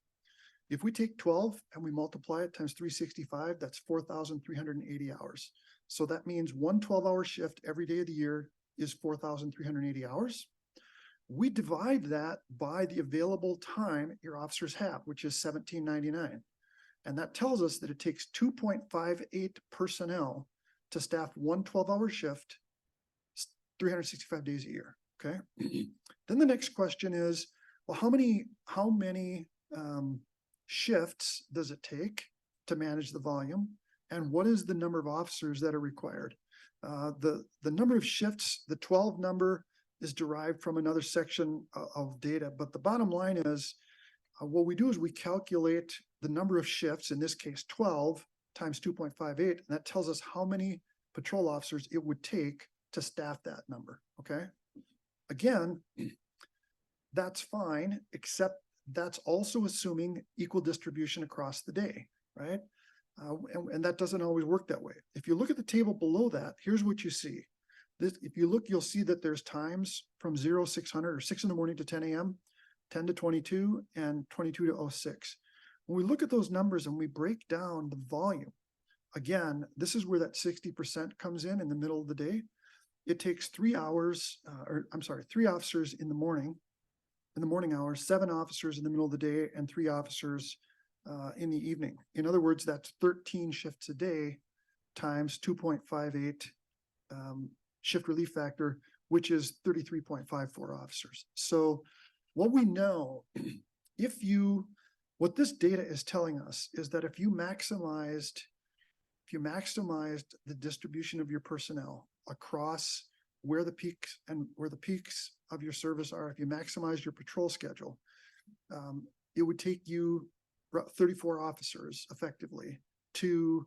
If we take 12 and we multiply it times 365, that's 4,380 hours. So that means one 12-hour shift every day of the year is 4,380 hours. We divide that by the available time your officers have, which is 1799. And that tells us that it takes 2.58 personnel to staff one 12-hour shift 365 days a year, okay? Then the next question is, well, how many shifts does it take to manage the volume? And what is the number of officers that are required? The number of shifts, the 12 number is derived from another section of data, but the bottom line is what we do is we calculate the number of shifts, in this case 12 times 2.58, and that tells us how many patrol officers it would take to staff that number, okay? Again, that's fine, except that's also assuming equal distribution across the day, right? And that doesn't always work that way. If you look at the table below that, here's what you see. If you look, you'll see that there's times from 0600 or 6 in the morning to 10 a.m., 10 to 22, and 22 to 06. When we look at those numbers and we break down the volume, again, this is where that 60% comes in the middle of the day. It takes 3 officers in the morning hours, 7 officers in the middle of the day, and 3 officers in the evening. In other words, that's 13 shifts a day times 2.58 shift relief factor, which is 33.54 officers. So what we know, what this data is telling us is that if you maximized the distribution of your personnel across where the peaks of your service are, if you maximize your patrol schedule, it would take you 34 officers effectively to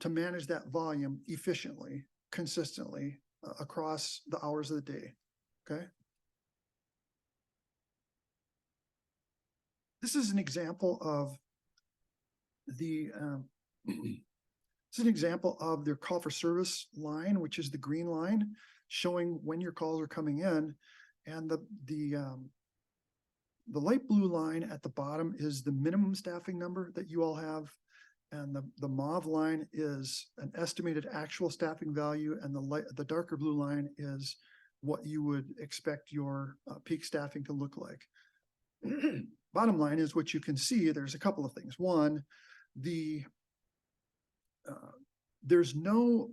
manage that volume efficiently, consistently across the hours of the day, okay? This is an example of their call for service line, which is the green line, showing when your calls are coming in, and the light blue line at the bottom is the minimum staffing number that you all have, and the mauve line is an estimated actual staffing value, and the darker blue line is what you would expect your peak staffing to look like. Bottom line is what you can see. There's a couple of things. One, there's no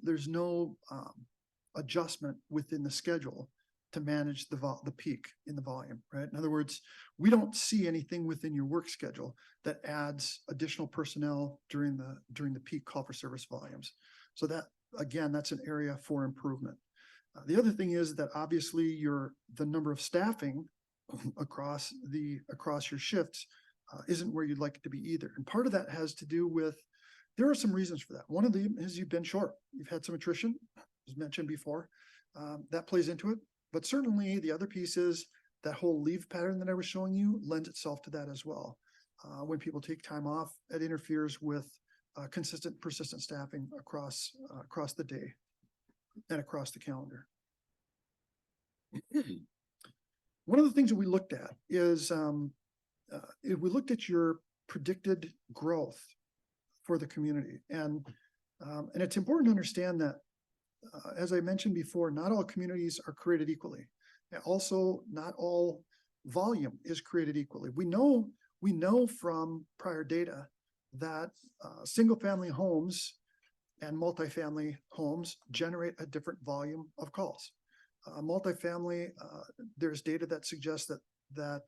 adjustment within the schedule to manage the peak in the volume, right? In other words, we don't see anything within your work schedule that adds additional personnel during the peak call for service volumes. So that, again, that's an area for improvement. The other thing is that obviously the number of staffing across your shifts isn't where you'd like it to be either. And part of that has to do with, there are some reasons for that. One of them is you've been short. You've had some attrition, as mentioned before. That plays into it. But certainly the other piece is that whole leave pattern that I was showing you lends itself to that as well. When people take time off, it interferes with consistent, persistent staffing across the day and across the calendar. One of the things that we looked at is we looked at your predicted growth for the community. And And it's important to understand that, as I mentioned before, not all communities are created equally. And also, not all volume is created equally. We know from prior data that single-family homes and multifamily homes generate a different volume of calls. Multifamily, there's data that suggests that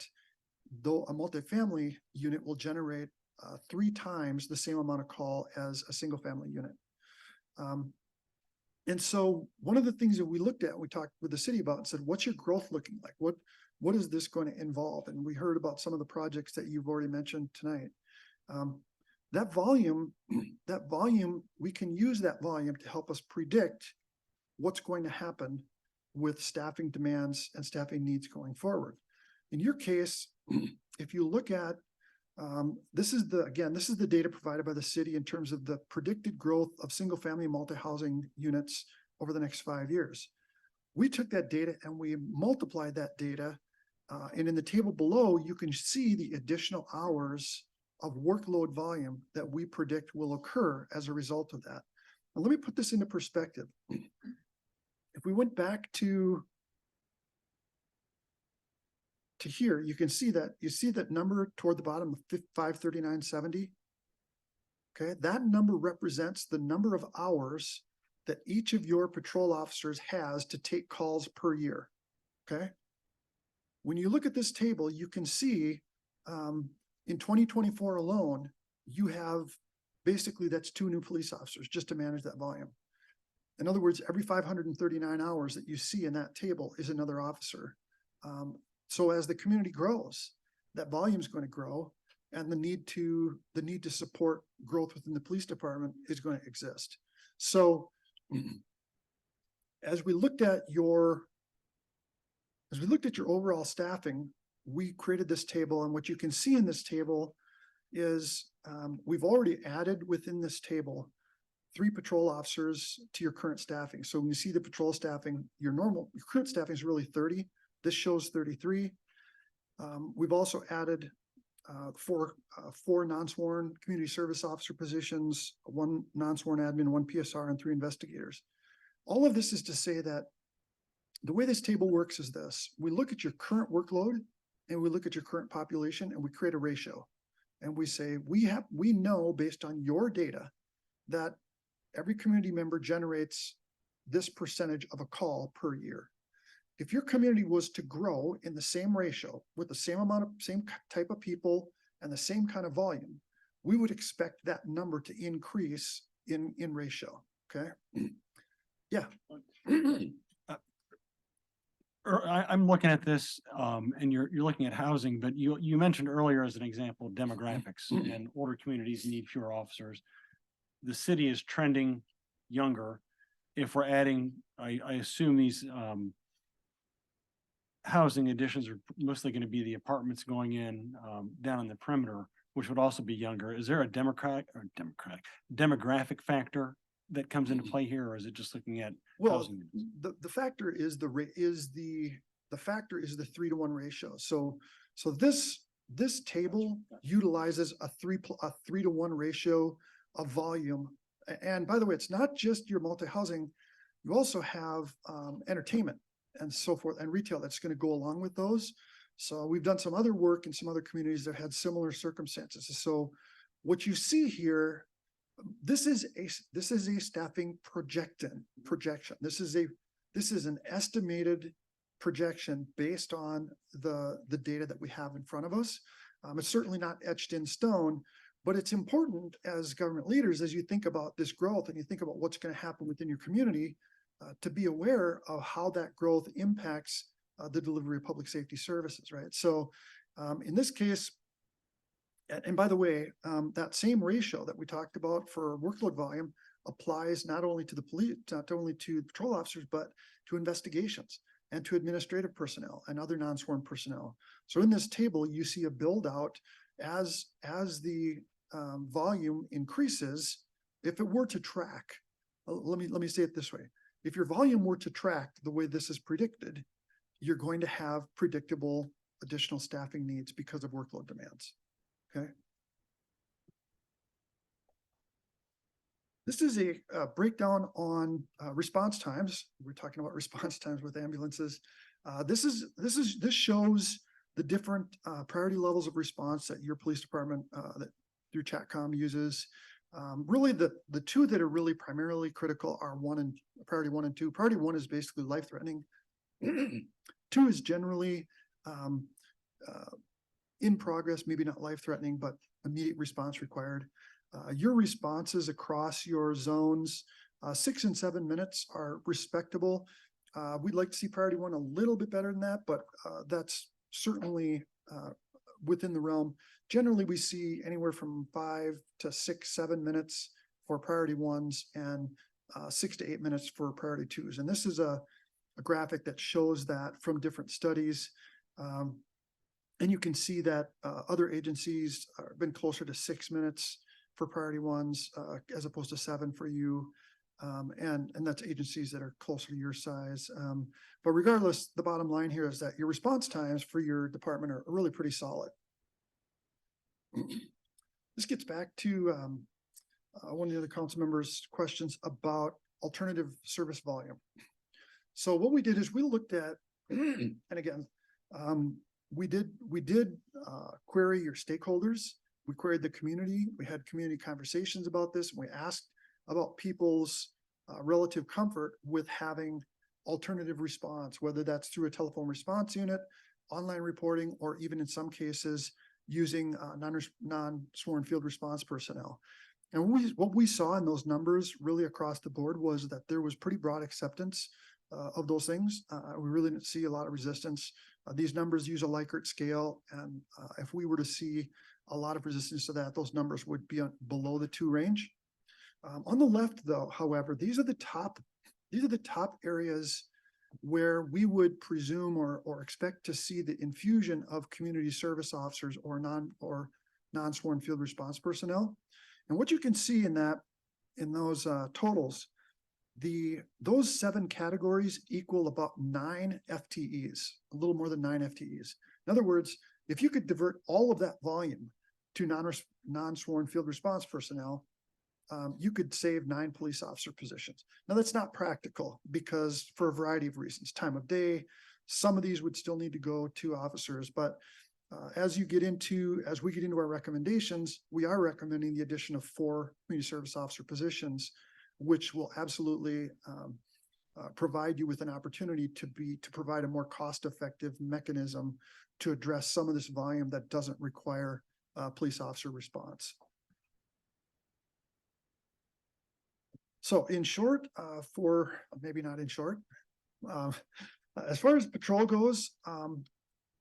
though a multifamily unit will generate 3 times the same amount of call as a single-family unit. And so one of the things that we looked at, we talked with the city about and said, what's your growth looking like? What is this going to involve? And we heard about some of the projects that you've already mentioned tonight. That volume, we can use that volume to help us predict what's going to happen with staffing demands and staffing needs going forward. In your case, if you look at, this is the data provided by the city in terms of the predicted growth of single-family multi-housing units over the next 5 years. We took that data and we multiplied that data, and in the table below, you can see the additional hours of workload volume that we predict will occur as a result of that. Now, let me put this into perspective. If we went back to here, you can see that number toward the bottom of 539.70. Okay, that number represents the number of hours that each of your patrol officers has to take calls per year. Okay, when you look at this table, you can see in 2024 alone, you have basically that's 2 new police officers just to manage that volume. In other words, every 539 hours that you see in that table is another officer. So as the community grows, that volume is going to grow, and the need to support growth within the police department is going to exist. So as we looked at your overall staffing, we created this table, and what you can see in this table is we've already added within this table 3 patrol officers to your current staffing. So when you see the patrol staffing, your current staffing is really 30. This shows 33. We've also added 4 non-sworn community service officer positions, 1 non-sworn admin, 1 PSR, and 3 investigators. All of this is to say that the way this table works is this: we look at your current workload and we look at your current population and we create a ratio. And we say, we know based on your data that every community member generates this percentage of a call per year. If your community was to grow in the same ratio with the same type of people and the same kind of volume, we would expect that number to increase in ratio. Okay. Yeah. I'm looking at this, and you're looking at housing, but you mentioned earlier as an example, demographics, and older communities need fewer officers. The city is trending younger. If we're adding, I assume these housing additions are mostly going to be the apartments going in down in the perimeter, which would also be younger. Is there a demographic factor that comes into play here, or is it just looking at housing? The factor is the 3-to-1 ratio. So this table utilizes a 3-to-1 ratio of volume. And by the way, it's not just your multi-housing. You also have entertainment and so forth, and retail that's going to go along with those. So we've done some other work in some other communities that had similar circumstances. So what you see here, this is a staffing projection. This is an estimated projection based on the data that we have in front of us. It's certainly not etched in stone, but it's important as government leaders, as you think about this growth and you think about what's going to happen within your community, to be aware of how that growth impacts the delivery of public safety services, right? So in this case, and by the way, that same ratio that we talked about for workload volume applies not only to the police, not only to patrol officers, but to investigations and to administrative personnel and other non-sworn personnel. So in this table, you see a build out as the volume increases. If it were to track, let me say it this way. If your volume were to track the way this is predicted, you're going to have predictable additional staffing needs because of workload demands. Okay. This is a breakdown on response times. We're talking about response times with ambulances. This shows the different priority levels of response that your police department that through Chatcom uses. Really, the two that are really primarily critical are priority 1 and 2. Priority 1 is basically life-threatening. 2 is generally in progress, maybe not life-threatening, but immediate response required. Your responses across your zones, 6 and 7 minutes are respectable. We'd like to see priority 1 a little bit better than that, but that's certainly within the realm. Generally, we see anywhere from 5 to 6, 7 minutes for priority 1s and 6 to 8 minutes for priority 2s. And this is a graphic that shows that from different studies. And you can see that other agencies have been closer to 6 minutes for priority 1s as opposed to 7 for you. And that's agencies that are closer to your size. But regardless, the bottom line here is that your response times for your department are really pretty solid. This gets back to one of the other council members' questions about alternative service volume. So what we did is we looked at, and again, we did query your stakeholders. We queried the community. We had community conversations about this, and we asked about people's relative comfort with having alternative response, whether that's through a telephone response unit, online reporting, or even in some cases using non-sworn field response personnel. And what we saw in those numbers really across the board was that there was pretty broad acceptance of those things. We really didn't see a lot of resistance. These numbers use a Likert scale, and if we were to see a lot of resistance to that, those numbers would be below the 2 range. On the left, though, however, these are the top areas where we would presume or expect to see the infusion of community service officers or non-sworn field response personnel. And what you can see in those totals, those 7 categories equal about 9 FTEs, a little more than 9 FTEs. In other words, if you could divert all of that volume to non-sworn field response personnel, you could save 9 police officer positions. Now, that's not practical because for a variety of reasons, time of day, some of these would still need to go to officers, but as we get into our recommendations, we are recommending the addition of 4 community service officer positions, which will absolutely provide you with an opportunity to provide a more cost-effective mechanism to address some of this volume that doesn't require police officer response. So in short, maybe not in short, as far as patrol goes,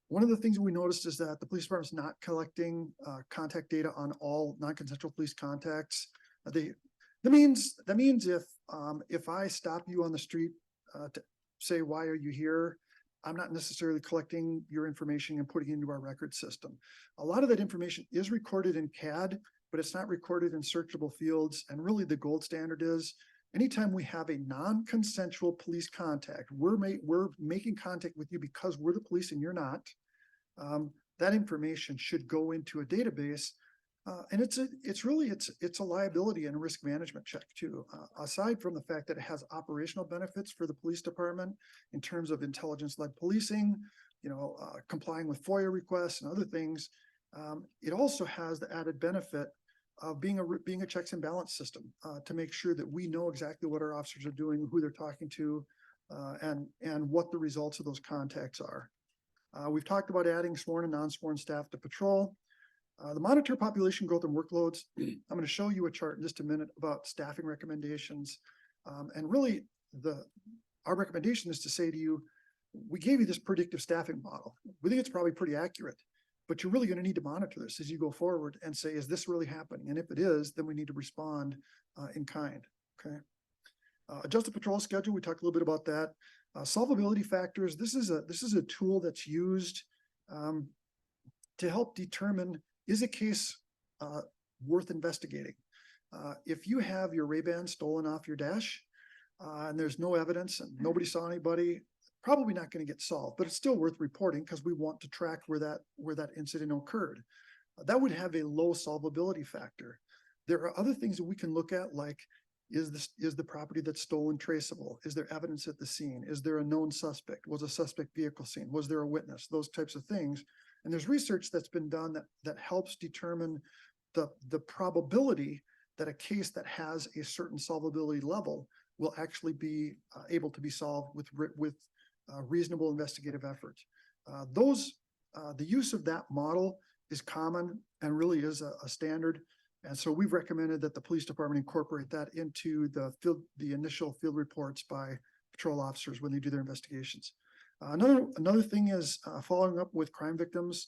one of the things we noticed is that the police department is not collecting contact data on all non-consensual police contacts. That means if I stop you on the street to say, why are you here? I'm not necessarily collecting your information and putting it into our record system. A lot of that information is recorded in CAD, but it's not recorded in searchable fields. And really the gold standard is anytime we have a non-consensual police contact, we're making contact with you because we're the police and you're not. That information should go into a database. And it's a liability and a risk management check too. Aside from the fact that it has operational benefits for the police department in terms of intelligence-led policing, complying with FOIA requests and other things, it also has the added benefit of being a checks and balance system to make sure that we know exactly what our officers are doing, who they're talking to, and what the results of those contacts are. We've talked about adding sworn and non-sworn staff to patrol. The monitor population growth and workloads. I'm going to show you a chart in just a minute about staffing recommendations. And really, our recommendation is to say to you, we gave you this predictive staffing model. We think it's probably pretty accurate, but you're really going to need to monitor this as you go forward and say, is this really happening? And if it is, then we need to respond in kind. Okay. Adjusted patrol schedule. We talked a little bit about that. Solvability factors. This is a tool that's used to help determine, is a case worth investigating? If you have your Ray-Ban stolen off your dash and there's no evidence and nobody saw anybody, probably not going to get solved, but it's still worth reporting because we want to track where that incident occurred. That would have a low solvability factor. There are other things that we can look at, like Is the property that's stolen traceable? Is there evidence at the scene? Is there a known suspect? Was a suspect vehicle seen? Was there a witness? Those types of things. And there's research that's been done that helps determine the probability that a case that has a certain solvability level will actually be able to be solved with reasonable investigative effort. The use of that model is common and really is a standard. And so we've recommended that the police department incorporate that into the initial field reports by patrol officers when they do their investigations. Another thing is following up with crime victims.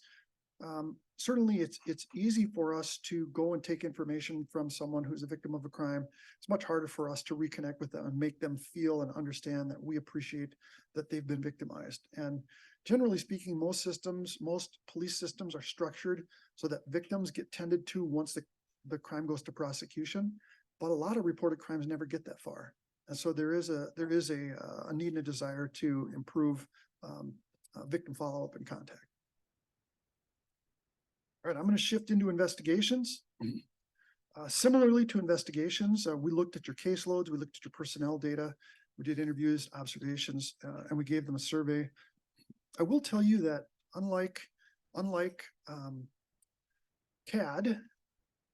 Certainly it's easy for us to go and take information from someone who's a victim of a crime. It's much harder for us to reconnect with them and make them feel and understand that we appreciate that they've been victimized. And generally speaking, most police systems are structured so that victims get tended to once the crime goes to prosecution, but a lot of reported crimes never get that far. And so there is a need and a desire to improve victim follow-up and contact. All right, I'm going to shift into investigations. Similarly to investigations, we looked at your caseloads, we looked at your personnel data, we did interviews, observations, and we gave them a survey. I will tell you that unlike CAD,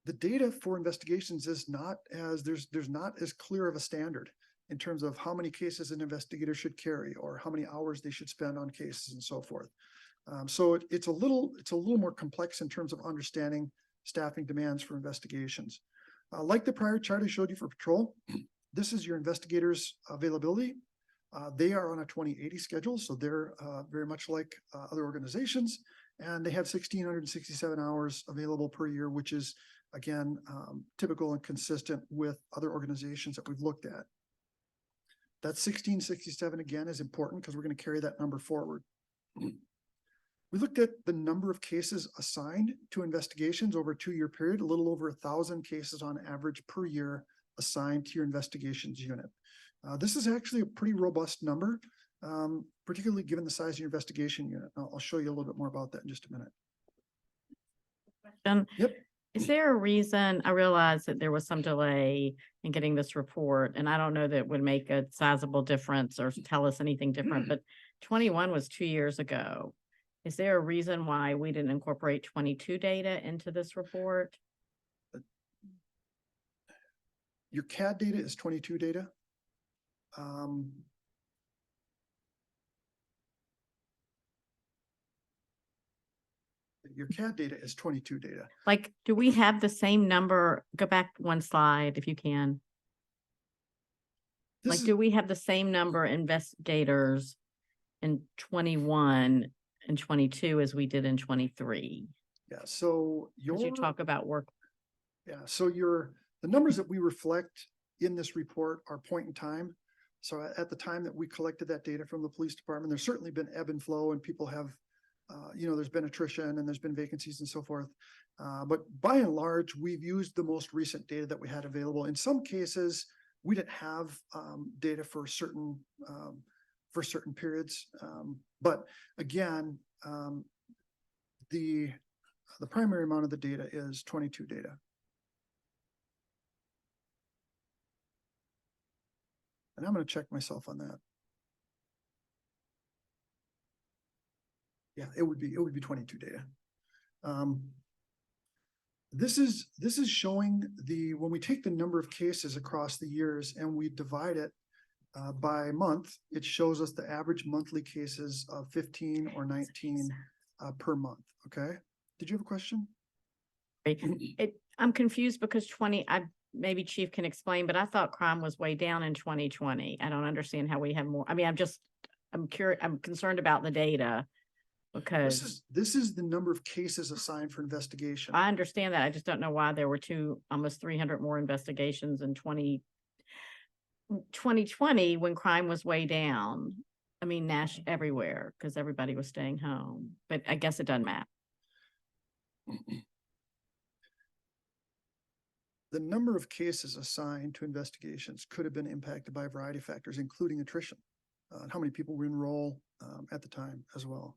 the data for investigations is not as there's not as clear of a standard in terms of how many cases an investigator should carry or how many hours they should spend on cases and so forth. So it's a little more complex in terms of understanding staffing demands for investigations. Like the prior chart I showed you for patrol, this is your investigators' availability. They are on a 2080 schedule, so they're very much like other organizations, and they have 1,667 hours available per year, which is again typical and consistent with other organizations that we've looked at. That 1,667 again is important because we're going to carry that number forward. We looked at the number of cases assigned to investigations over a 2-year period, a little over 1,000 cases on average per year assigned to your investigations unit. This is actually a pretty robust number, particularly given the size of your investigation unit. I'll show you a little bit more about that in just a minute. Yep. Is there a reason, I realize that there was some delay in getting this report, and I don't know that it would make a sizable difference or tell us anything different, but 21 was 2 years ago. Is there a reason why we didn't incorporate 22 data into this report? Your CAD data is 22 data. Your CAD data is 22 data. Like, do we have the same number? Go back one slide if you can. Like, do we have the same number of investigators in 21 and 22 as we did in 23? Yeah, so you talk about work. Yeah, so the numbers that we reflect in this report are point in time. So at the time that we collected that data from the police department, there's certainly been ebb and flow and people have, there's been attrition and there's been vacancies and so forth. But by and large, we've used the most recent data that we had available. In some cases, we didn't have data for certain periods. But again, the primary amount of the data is 22 data. And I'm going to check myself on that. Yeah, it would be 22 data. This is showing when we take the number of cases across the years and we divide it by month, it shows us the average monthly cases of 15 or 19 per month. Okay. Did you have a question? I'm confused because maybe Chief can explain, but I thought crime was way down in 2020. I don't understand how we have more. I mean, I'm curious. I'm concerned about the data because this is the number of cases assigned for investigation. I understand that. I just don't know why there were almost 300 more investigations in 2020 when crime was way down. I mean, everywhere because everybody was staying home, but I guess it doesn't matter. The number of cases assigned to investigations could have been impacted by a variety of factors, including attrition, and how many people we enroll at the time as well.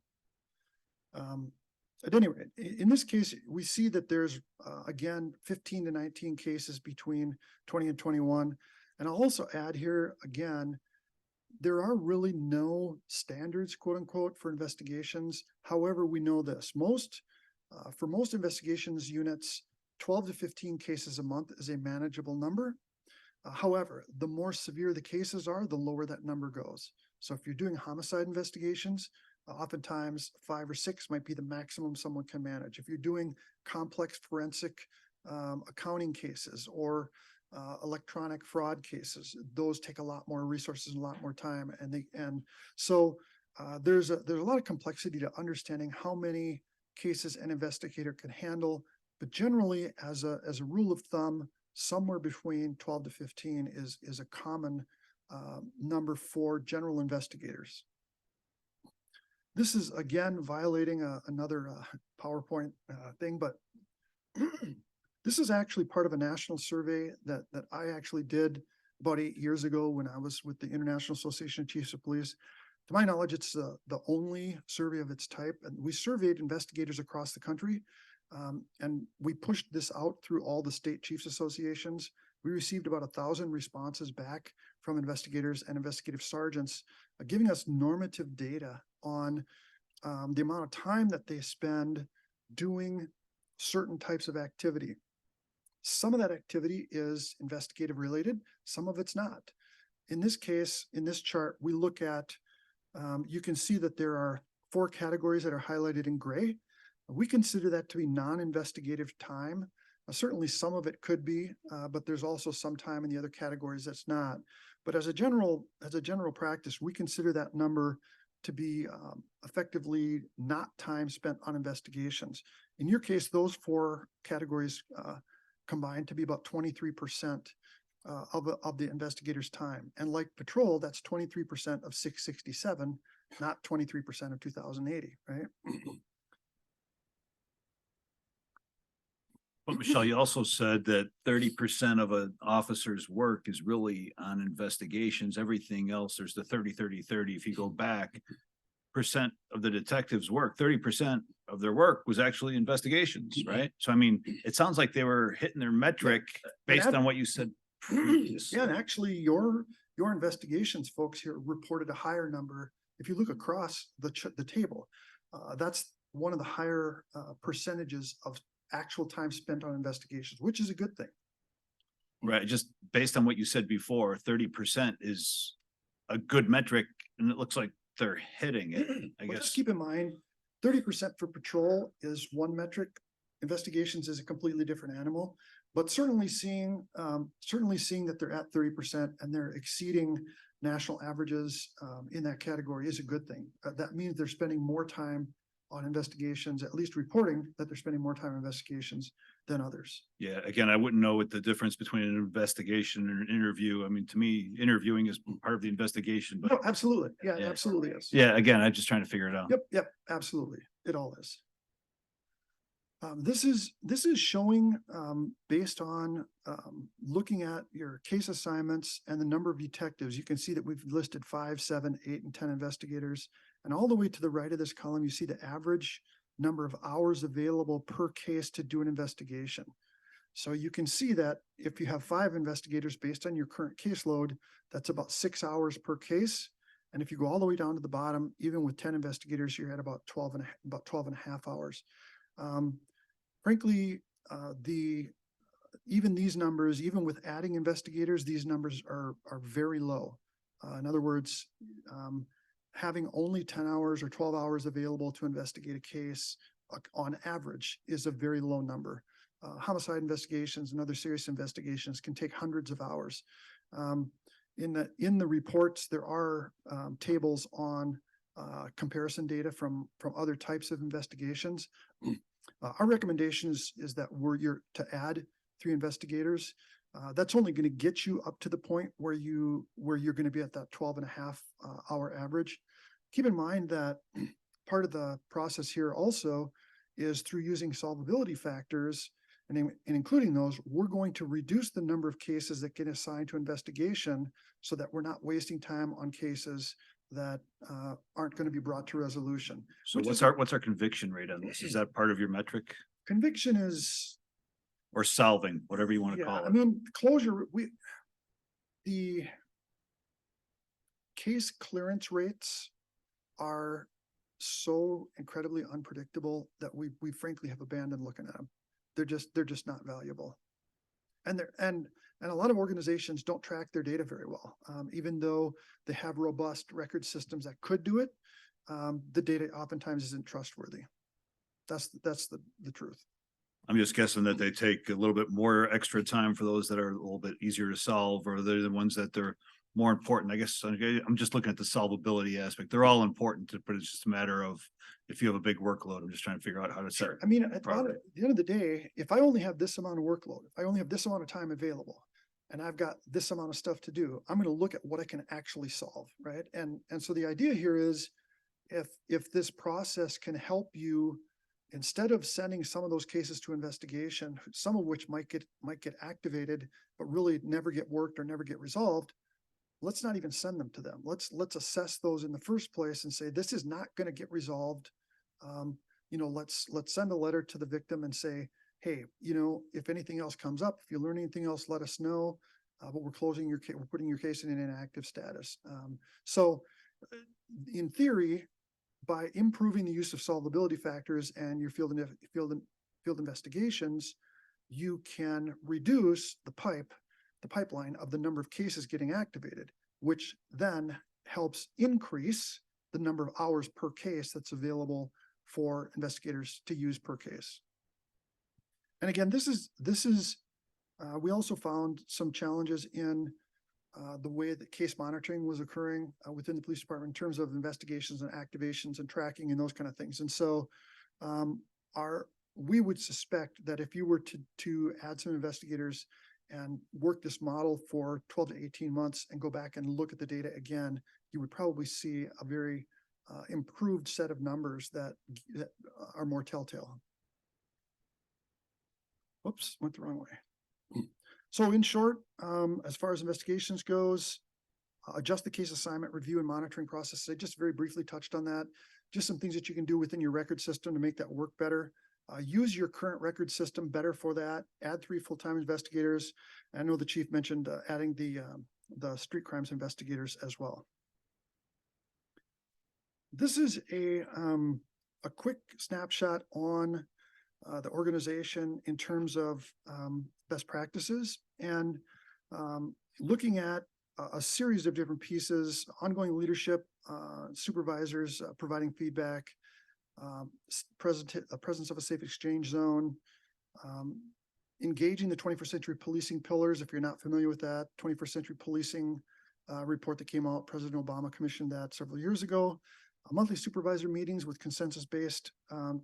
At any rate, in this case, we see that there's, again, 15 to 19 cases between 20 and 21. And I'll also add here, again, there are really no standards, quote unquote, for investigations. However, we know this, for most investigations units, 12 to 15 cases a month is a manageable number. However, the more severe the cases are, the lower that number goes. So if you're doing homicide investigations, oftentimes 5 or 6 might be the maximum someone can manage. If you're doing complex forensic accounting cases or electronic fraud cases, those take a lot more resources and a lot more time. So there's a lot of complexity to understanding how many cases an investigator can handle. But generally, as a rule of thumb, somewhere between 12 to 15 is a common number for general investigators. This is again violating another PowerPoint thing, but this is actually part of a national survey that I actually did about 8 years ago when I was with the International Association of Chiefs of Police. To my knowledge, it's the only survey of its type, and we surveyed investigators across the country. And we pushed this out through all the state chiefs associations. We received about 1,000 responses back from investigators and investigative sergeants, giving us normative data on the amount of time that they spend doing certain types of activity. Some of that activity is investigative related, some of it's not. In this case, in this chart, we look at, you can see that there are 4 categories that are highlighted in gray. We consider that to be non-investigative time. Certainly some of it could be, but there's also some time in the other categories that's not. But as a general practice, we consider that number to be effectively not time spent on investigations. In your case, those 4 categories combined to be about 23% of the investigator's time. And like patrol, that's 23% of 667, not 23% of 2080, right? But Michelle, you also said that 30% of an officer's work is really on investigations. Everything else, there's the 30. If you go back, percent of the detectives' work, 30% of their work was actually investigations, right? So I mean, it sounds like they were hitting their metric based on what you said previously. Yeah, and actually your investigations folks here reported a higher number. If you look across the table, that's one of the higher percentages of actual time spent on investigations, which is a good thing. Right, just based on what you said before, 30% is a good metric, and it looks like they're hitting it, I Well, guess. just keep in mind, 30% for patrol is one metric. Investigations is a completely different animal, but certainly seeing that they're at 30% and they're exceeding national averages in that category is a good thing. That means they're spending more time on investigations, at least reporting that they're spending more time on investigations than others. Yeah, again, I wouldn't know what the difference between an investigation and an interview. I mean, to me, interviewing is part of the investigation, but No, absolutely. Yeah, Yeah. absolutely is. yeah, again, I'm just trying to figure it out. Yep, absolutely. It all is. This is showing based on looking at your case assignments and the number of detectives. You can see that we've listed 5, 7, 8, and 10 investigators. And all the way to the right of this column, you see the average number of hours available per case to do an investigation. So you can see that if you have 5 investigators based on your current caseload, that's about 6 hours per case. And if you go all the way down to the bottom, even with 10 investigators, you're at about 12 and a half hours. Frankly, even these numbers, even with adding investigators, these numbers are very low. In other words, having only 10 hours or 12 hours available to investigate a case on average is a very low number. Homicide investigations and other serious investigations can take hundreds of hours. In the reports, there are tables on comparison data from other types of investigations. Our recommendation is that you're to add 3 investigators. That's only going to get you up to the point where you're going to be at that 12 and a half hour average. Keep in mind that part of the process here also is through using solvability factors, and including those, we're going to reduce the number of cases that get assigned to investigation so that we're not wasting time on cases that aren't going to be brought to resolution. So what's our conviction rate on this? Is that part of your metric? Conviction is, Or solving, whatever you want to call it? I mean, closure, The case clearance rates are so incredibly unpredictable that we frankly have abandoned looking at them. They're just not valuable. And a lot of organizations don't track their data very well. Even though they have robust record systems that could do it, the data oftentimes isn't trustworthy. That's the truth. I'm just guessing that they take a little bit more extra time for those that are a little bit easier to solve, or they're the ones that they're more important. I guess I'm just looking at the solvability aspect. They're all important, but it's just a matter of if you have a big workload, I'm just trying to figure out how to set. I mean, at the end of the day, if I only have this amount of workload, if I only have this amount of time available, and I've got this amount of stuff to do, I'm going to look at what I can actually solve, right? And so the idea here is, if this process can help you, instead of sending some of those cases to investigation, some of which might get activated, but really never get worked or never get resolved, let's not even send them to them. Let's assess those in the first place and say, this is not going to get resolved. Let's send a letter to the victim and say, hey, if anything else comes up, if you learn anything else, let us know. But we're closing your case, we're putting your case in an inactive status. So in theory, by improving the use of solvability factors and your field investigations, you can reduce the pipeline of the number of cases getting activated, which then helps increase the number of hours per case that's available for investigators to use per case. And again, we also found some challenges in the way that case monitoring was occurring within the police department in terms of investigations and activations and tracking and those kind of things. And so we would suspect that if you were to add some investigators and work this model for 12 to 18 months and go back and look at the data again, you would probably see a very improved set of numbers that are more telltale. Whoops, went the wrong way. So in short, as far as investigations goes, adjust the case assignment, review and monitoring process. I just very briefly touched on that. Just some things that you can do within your record system to make that work better. Use your current record system better for that. Add 3 full-time investigators. I know the chief mentioned adding the street crimes investigators as well. This is a quick snapshot on the organization in terms of best practices and looking at a series of different pieces: ongoing leadership, supervisors providing feedback, presence of a safe exchange zone, engaging the 21st century policing pillars. If you're not familiar with that, 21st century policing report that came out, President Obama commissioned that several years ago. Monthly supervisor meetings with consensus-based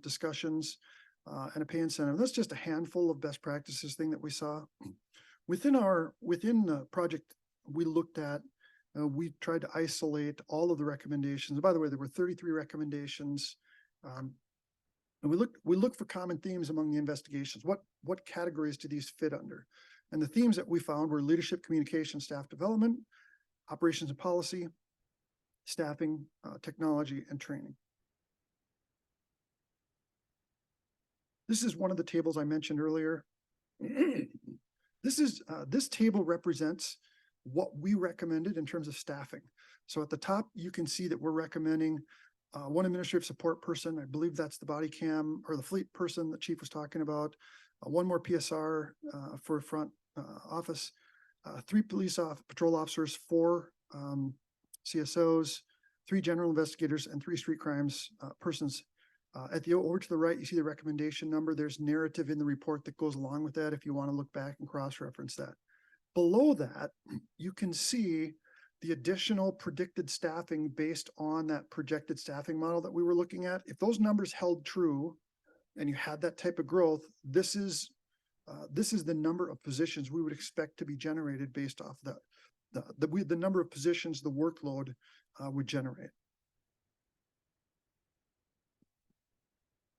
discussions and a pay incentive. That's just a handful of best practices thing that we saw. Within the project we looked at, we tried to isolate all of the recommendations. By the way, there were 33 recommendations. And we looked for common themes among the investigations. What categories do these fit under? And the themes that we found were leadership, communication, staff development, operations and policy, staffing, technology, and training. This is one of the tables I mentioned earlier. This table represents what we recommended in terms of staffing. So at the top, you can see that we're recommending one administrative support person. I believe that's the body cam or the fleet person the chief was talking about. One more PSR for front office, 3 patrol officers, 4 CSOs, 3 general investigators, and 3 street crimes persons. Over to the right, you see the recommendation number. There's narrative in the report that goes along with that if you want to look back and cross-reference that. Below that, you can see the additional predicted staffing based on that projected staffing model that we were looking at. If those numbers held true and you had that type of growth, this is the number of positions we would expect to be generated based off the number of positions the workload would generate.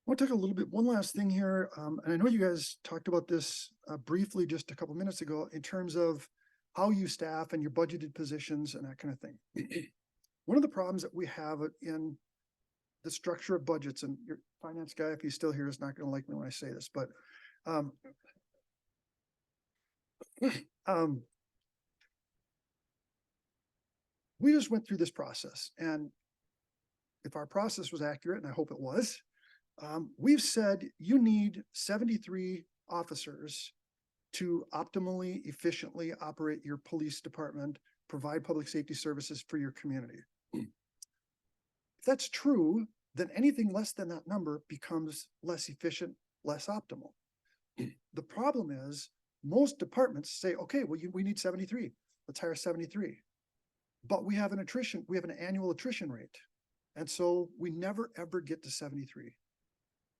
I want to talk one last thing here. And I know you guys talked about this briefly just a couple minutes ago in terms of how you staff and your budgeted positions and that kind of thing. One of the problems that we have in the structure of budgets, and your finance guy, if he's still here, is not going to like me when I say this, but we just went through this process, and if our process was accurate, and I hope it was, we've said you need 73 officers to optimally, efficiently operate your police department, provide public safety services for your community. If that's true, then anything less than that number becomes less efficient, less optimal. The problem is most departments say, okay, well, we need 73. Let's hire 73. But we have an annual attrition rate. And so we never, ever get to 73.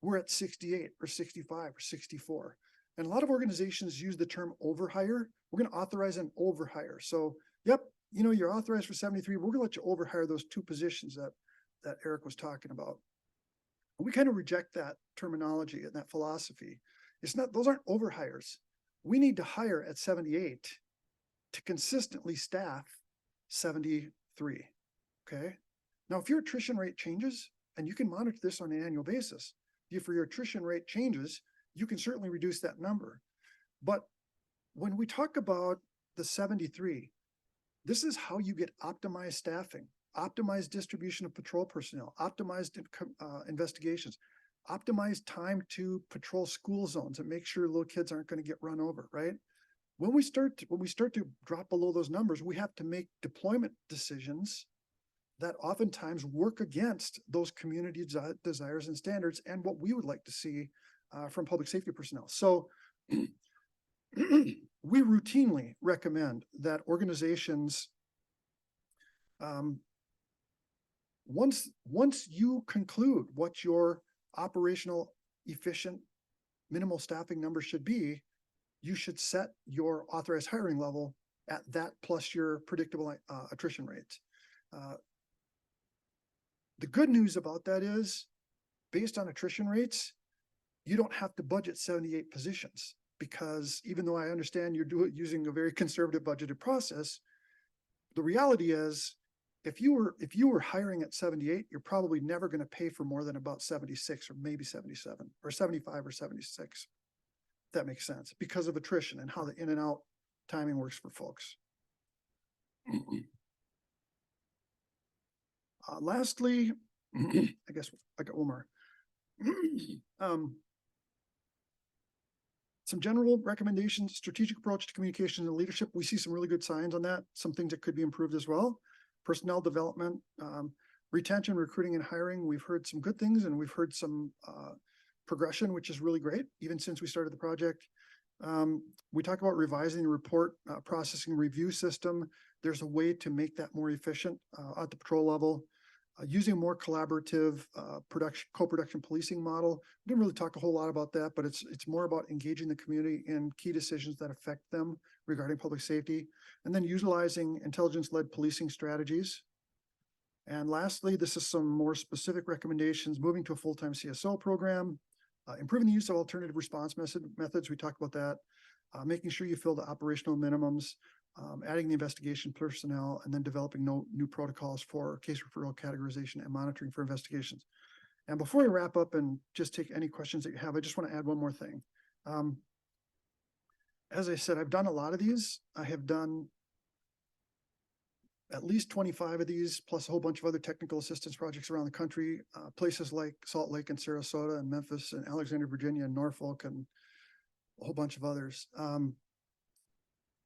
We're at 68 or 65 or 64. And a lot of organizations use the term overhire. We're going to authorize an overhire. So, yep, you're authorized for 73. We're going to let you overhire those 2 positions that Eric was talking about. We kind of reject that terminology and that philosophy. Those aren't overhires. We need to hire at 78 to consistently staff 73. Okay. Now, if your attrition rate changes, and you can monitor this on an annual basis, if your attrition rate changes, you can certainly reduce that number. But when we talk about the 73, this is how you get optimized staffing, optimized distribution of patrol personnel, optimized investigations, optimized time to patrol school zones and make sure little kids aren't going to get run over, right? When we start to drop below those numbers, we have to make deployment decisions that oftentimes work against those community desires and standards and what we would like to see from public safety personnel. So we routinely recommend that organizations, once you conclude what your operational, efficient, minimal staffing number should be, you should set your authorized hiring level at that plus your predictable attrition rates. The good news about that is, based on attrition rates, you don't have to budget 78 positions, because even though I understand you're using a very conservative budgeted process, the reality is if you were hiring at 78, you're probably never going to pay for more than about 76 or maybe 77 or 75 or 76. If that makes sense, because of attrition and how the in and out timing works for folks. Lastly, I guess I got one more. Some general recommendations: strategic approach to communication and leadership. We see some really good signs on that. Some things that could be improved as well. Personnel development, retention, recruiting, and hiring. We've heard some good things, and we've heard some progression, which is really great, even since we started the project. We talk about revising the report processing review system. There's a way to make that more efficient at the patrol level. Using more collaborative co-production policing model. We didn't really talk a whole lot about that, but it's more about engaging the community in key decisions that affect them regarding public safety, and then utilizing intelligence-led policing strategies. And lastly, this is some more specific recommendations: moving to a full-time CSO program, improving the use of alternative response methods. We talked about that. Making sure you fill the operational minimums, adding the investigation personnel, and then developing new protocols for case referral categorization and monitoring for investigations. And before we wrap up and just take any questions that you have, I just want to add one more thing. As I said, I've done a lot of these. I have done at least 25 of these, plus a whole bunch of other technical assistance projects around the country, places like Salt Lake and Sarasota and Memphis and Alexandria, Virginia and Norfolk and a whole bunch of others.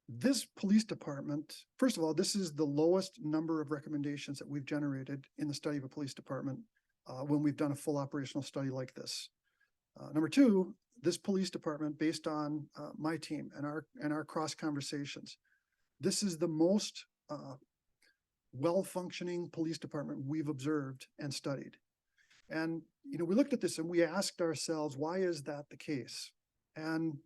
This police department, first of all, this is the lowest number of recommendations that we've generated in the study of a police department when we've done a full operational study like this. Number two, this police department, based on my team and our cross conversations, this is the most well-functioning police department we've observed and studied. And, we looked at this and we asked ourselves, why is that the case? And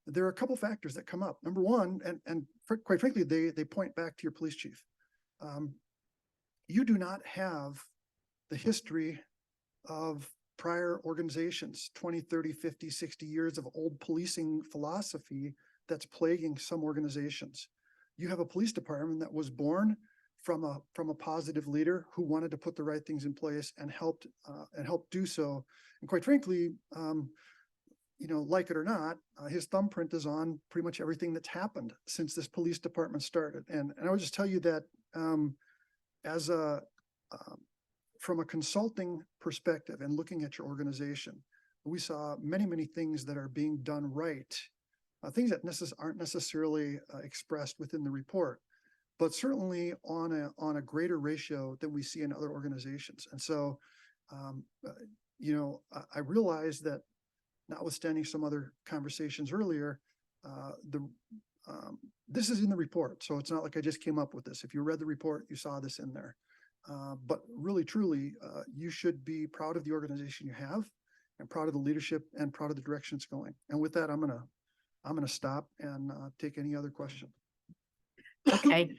there are a couple factors that come up. Number one, and quite frankly, they point back to your police chief. You do not have the history of prior organizations, 20, 30, 50, 60 years of old policing philosophy that's plaguing some organizations. You have a police department that was born from a positive leader who wanted to put the right things in place and helped do so. And quite frankly, like it or not, his thumbprint is on pretty much everything that's happened since this police department started. And I would just tell you that as from a consulting perspective and looking at your organization, we saw many, many things that are being done right. Things that aren't necessarily expressed within the report, but certainly on a greater ratio than we see in other organizations. And so, I realize that, notwithstanding some other conversations earlier, this is in the report, so it's not like I just came up with this. If you read the report, you saw this in there. But really, truly, you should be proud of the organization you have, and proud of the leadership, and proud of the direction it's going. And with that, I'm gonna stop and take any other question. Okay,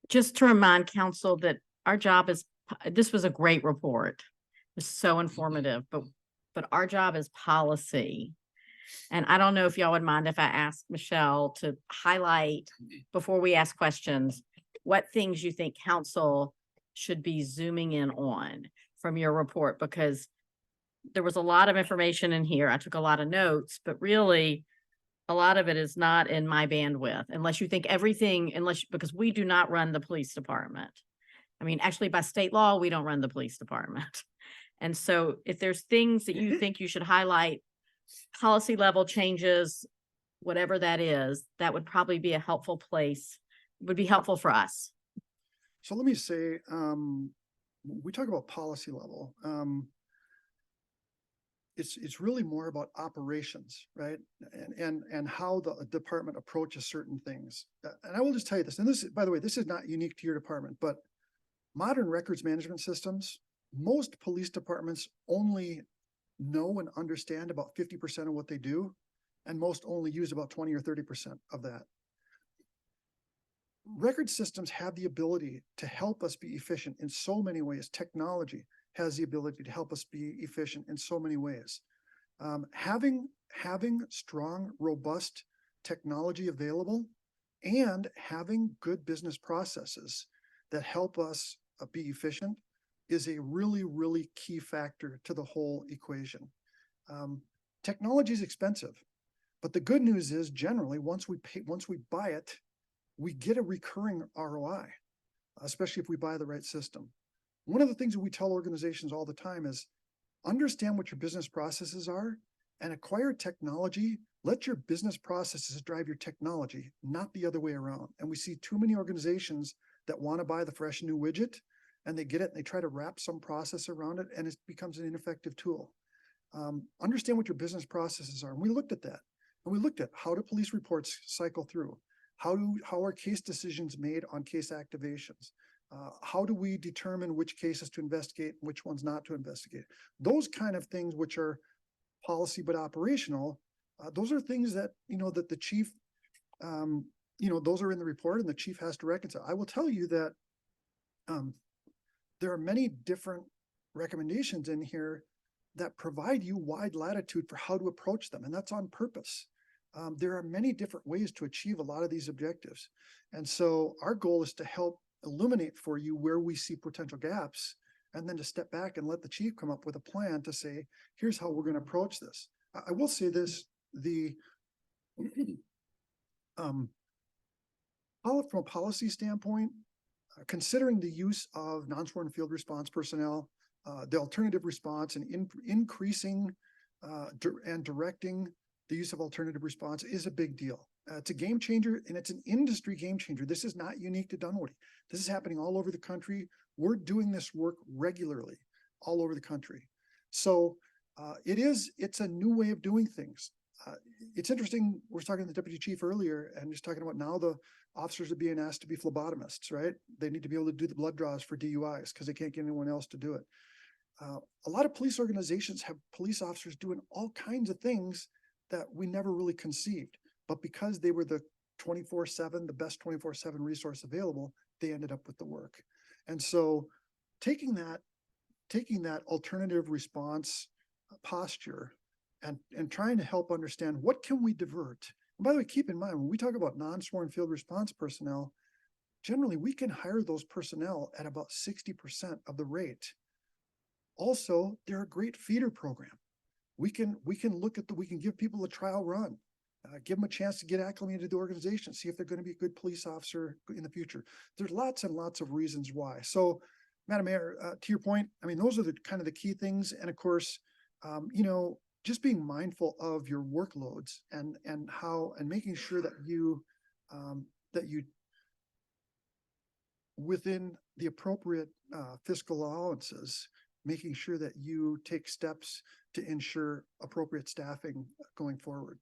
just to remind council that our job is, this was a great report. It was so informative, but our job is policy. And I don't know if y'all would mind if I ask Michelle to highlight, before we ask questions, what things you think council should be zooming in on from your report, because there was a lot of information in here. I took a lot of notes, but really a lot of it is not in my bandwidth, unless you think everything, because we do not run the police department. I mean, actually by state law, we don't run the police department. And so if there's things that you think you should highlight, policy level changes, whatever that is, that would probably be a helpful place, would be helpful for us. So let me say, we talk about policy level. It's really more about operations, right? And how the department approaches certain things. And I will just tell you this, and this, by the way, this is not unique to your department, but modern records management systems, most police departments only know and understand about 50% of what they do, and most only use about 20 or 30% of that. Record systems have the ability to help us be efficient in so many ways. Technology has the ability to help us be efficient in so many ways. Having strong, robust technology available and having good business processes that help us be efficient is a really, really key factor to the whole equation. Technology is expensive, but the good news is generally once we buy it, we get a recurring ROI, especially if we buy the right system. One of the things that we tell organizations all the time is understand what your business processes are and acquire technology. Let your business processes drive your technology, not the other way around. And we see too many organizations that want to buy the fresh new widget, and they get it and they try to wrap some process around it, and it becomes an ineffective tool. Understand what your business processes are. And we looked at that. And we looked at how do police reports cycle through? How are case decisions made on case activations? How do we determine which cases to investigate and which ones not to investigate? Those kind of things, which are policy but operational, those are things that, that the chief, those are in the report and the chief has to reconcile. I will tell you that there are many different recommendations in here that provide you wide latitude for how to approach them, and that's on purpose. There are many different ways to achieve a lot of these objectives. And so our goal is to help illuminate for you where we see potential gaps, and then to step back and let the chief come up with a plan to say, here's how we're going to approach this. I will say this, from a policy standpoint, considering the use of non-sworn field response personnel, the alternative response, and increasing and directing the use of alternative response is a big deal. It's a game changer, and it's an industry game changer. This is not unique to Dunwoody. This is happening all over the country. We're doing this work regularly all over the country. So it's a new way of doing things. It's interesting. We were talking to the deputy chief earlier, and just talking about now the officers are being asked to be phlebotomists, right? They need to be able to do the blood draws for DUIs because they can't get anyone else to do it. A lot of police organizations have police officers doing all kinds of things that we never really conceived, but because they were the 24/7, the best 24/7 resource available, they ended up with the work. And so taking that alternative response posture and trying to help understand what can we divert. And by the way, keep in mind, when we talk about non-sworn field response personnel, generally we can hire those personnel at about 60% of the rate. Also, they're a great feeder program. We can look at we can give people a trial run. give them a chance to get acclimated to the organization, see if they're going to be a good police officer in the future. There's lots and lots of reasons why. So, Madam Mayor, to your point, I mean, those are the kind of the key things. And of course, you know, just being mindful of your workloads and making sure that you within the appropriate fiscal allowances, making sure that you take steps to ensure appropriate staffing going forward.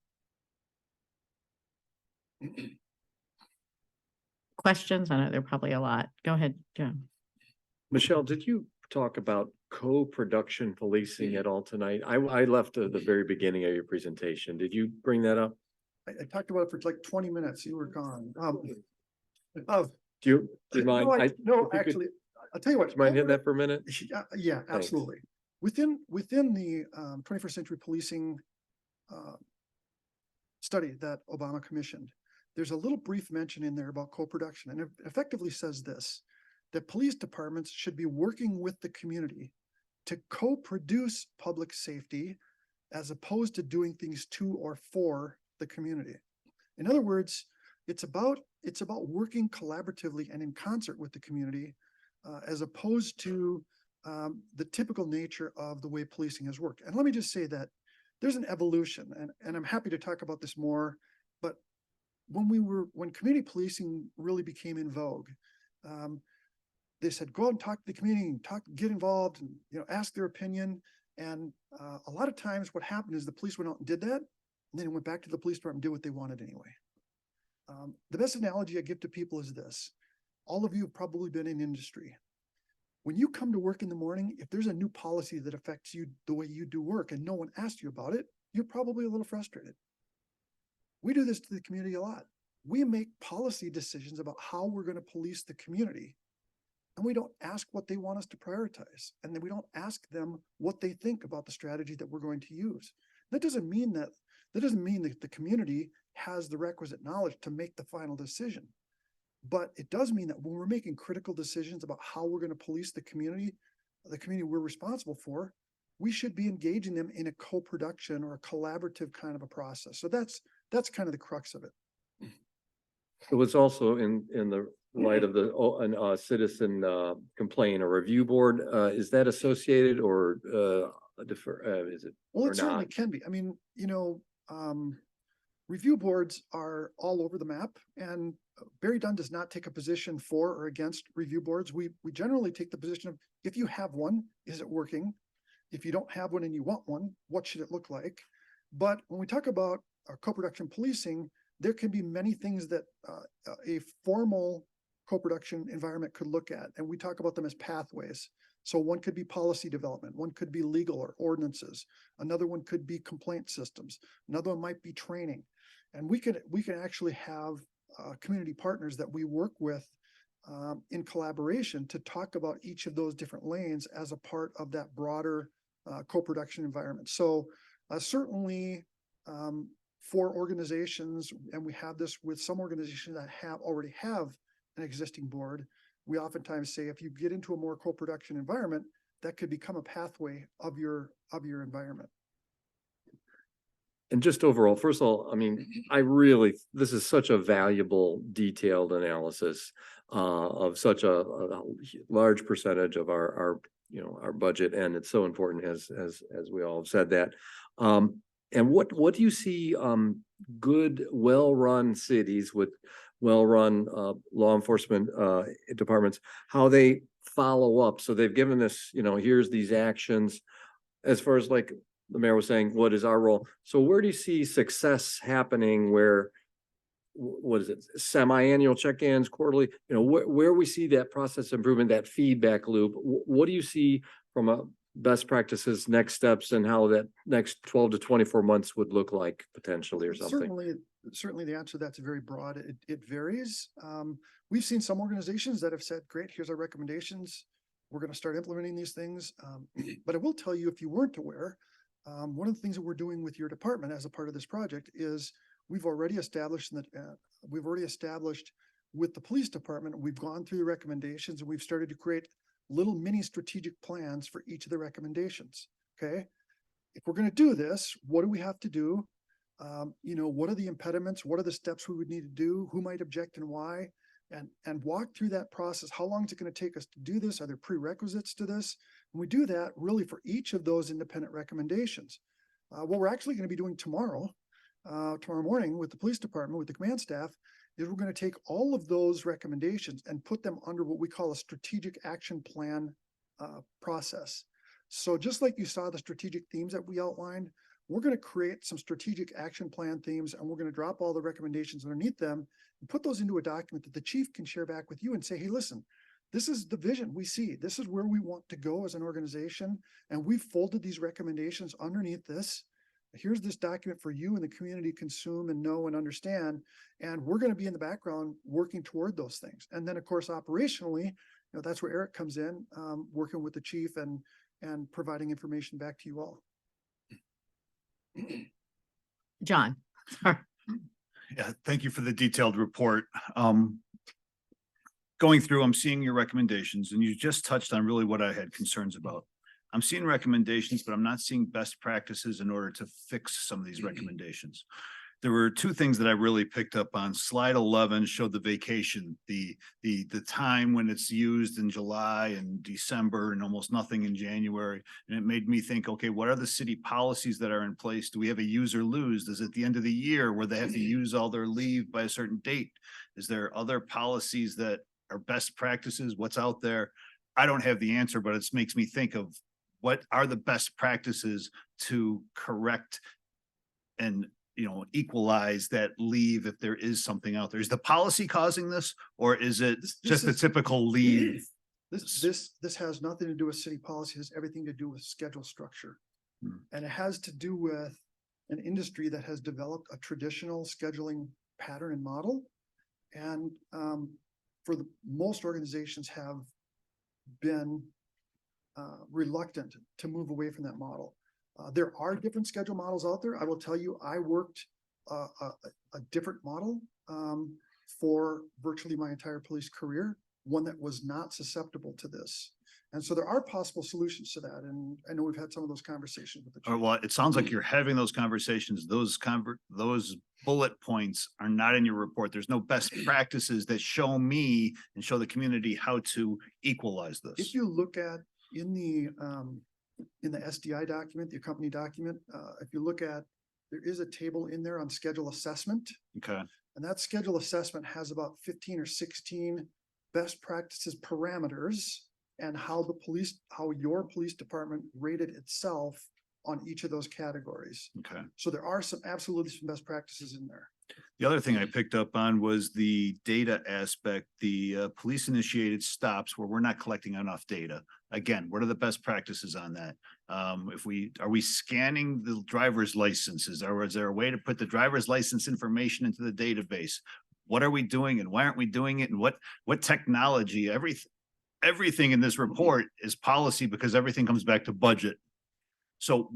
Questions? I know there are probably a lot. Go ahead, Joe. Michelle, did you talk about co-production policing at all tonight? I left at the very beginning of your presentation. Did you bring that up? I talked about it for like 20 minutes. You were gone. Do you mind? No, actually, I'll tell you what. Do you mind hitting that for a minute? Yeah, absolutely. Within the 21st century policing study that Obama commissioned, there's a little brief mention in there about co-production, and it effectively says this, that police departments should be working with the community to co-produce public safety as opposed to doing things to or for the community. In other words, it's about working collaboratively and in concert with the community, as opposed to the typical nature of the way policing has worked. And let me just say that there's an evolution, and I'm happy to talk about this more, but when community policing really became in vogue, they said, go out and talk to the community, get involved, and ask their opinion. And a lot of times what happened is the police went out and did that, and then it went back to the police department and did what they wanted anyway. The best analogy I give to people is this. All of you have probably been in industry. When you come to work in the morning, if there's a new policy that affects you the way you do work and no one asked you about it, you're probably a little frustrated. We do this to the community a lot. We make policy decisions about how we're going to police the community, and we don't ask what they want us to prioritize. And then we don't ask them what they think about the strategy that we're going to use. That doesn't mean that the community has the requisite knowledge to make the final decision. But it does mean that when we're making critical decisions about how we're going to police the community we're responsible for, we should be engaging them in a co-production or a collaborative kind of a process. So that's kind of the crux of it. It was also in the light of the citizen complaint or review board. Is that associated or is it? Well, or it certainly not? can be. I mean, review boards are all over the map, and Barry Dunn does not take a position for or against review boards. We generally take the position of, if you have one, is it working? If you don't have one and you want one, what should it look like? But when we talk about co-production policing, there can be many things that a formal co-production environment could look at, and we talk about them as pathways. So one could be policy development, one could be legal or ordinances, another one could be complaint systems, another one might be training. And we can actually have community partners that we work with in collaboration to talk about each of those different lanes as a part of that broader co-production environment. So certainly for organizations, and we have this with some organizations that already have an existing board, we oftentimes say if you get into a more co-production environment, that could become a pathway of your environment. And just overall, first of all, I mean, this is such a valuable, detailed analysis of such a large percentage of our budget, and it's so important as we all have said that. And what do you see good, well-run cities with well-run law enforcement departments, how they follow up? So they've given us, here's these actions. As far as like the mayor was saying, what is our role? So where do you see success happening where, what is it, semi-annual check-ins, quarterly, where we see that process improvement, that feedback loop? What do you see from a best practices, next steps, and how that next 12 to 24 months would look like potentially or something? Certainly the answer to that's very broad. It varies. We've seen some organizations that have said, great, here's our recommendations. We're going to start implementing these things. But I will tell you, if you weren't aware, one of the things that we're doing with your department as a part of this project is we've already established with the police department, we've gone through the recommendations and we've started to create little mini strategic plans for each of the recommendations. Okay. If we're going to do this, what do we have to do? You know, what are the impediments? What are the steps we would need to do? Who might object and why? And walk through that process. How long is it going to take us to do this? Are there prerequisites to this? And we do that really for each of those independent recommendations. What we're actually going to be doing tomorrow morning with the police department, with the command staff, is we're going to take all of those recommendations and put them under what we call a strategic action plan process. So just like you saw the strategic themes that we outlined, we're going to create some strategic action plan themes, and we're going to drop all the recommendations underneath them and put those into a document that the chief can share back with you and say, hey, listen, this is the vision we see. This is where we want to go as an organization. And we've folded these recommendations underneath this. Here's this document for you and the community consume and know and understand. And we're going to be in the background working toward those things. And then, of course, operationally, you know, that's where Eric comes in, working with the chief and providing information back to you all. John. Yeah, thank you for the detailed report. Going through, I'm seeing your recommendations, and you just touched on really what I had concerns about. I'm seeing recommendations, but I'm not seeing best practices in order to fix some of these recommendations. There were two things that I really picked up on. Slide 11 showed the vacation, the time when it's used in July and December and almost nothing in January. And it made me think, okay, what are the city policies that are in place? Do we have a use or lose? Is it the end of the year where they have to use all their leave by a certain date? Is there other policies that are best practices? What's out there? I don't have the answer, but it makes me think of what are the best practices to correct and equalize that leave if there is something out there. Is the policy causing this, or is it just a typical leave? This has nothing to do with city policy. It has everything to do with schedule structure. And it has to do with an industry that has developed a traditional scheduling pattern and model. And most organizations have been reluctant to move away from that model. There are different schedule models out there. I will tell you, I worked a different model for virtually my entire police career, one that was not susceptible to this. And so there are possible solutions to that. And I know we've had some of those conversations with the chief. Well, it sounds like you're having those conversations. Those bullet points are not in your report. There's no best practices that show me and show the community how to equalize this. If you look at in the SDI document, the company document, if you look at, there is a table in there on schedule assessment. Okay. And that schedule assessment has about 15 or 16 best practices parameters and how your police department rated itself on each of those categories. Okay. So there are absolutely some best practices in there. The other thing I picked up on was the data aspect, the police initiated stops where we're not collecting enough data. Again, what are the best practices on that? Are we scanning the driver's licenses, or is there a way to put the driver's license information into the database? What are we doing and why aren't we doing it? And what technology? Everything in this report is policy because everything comes back to budget. So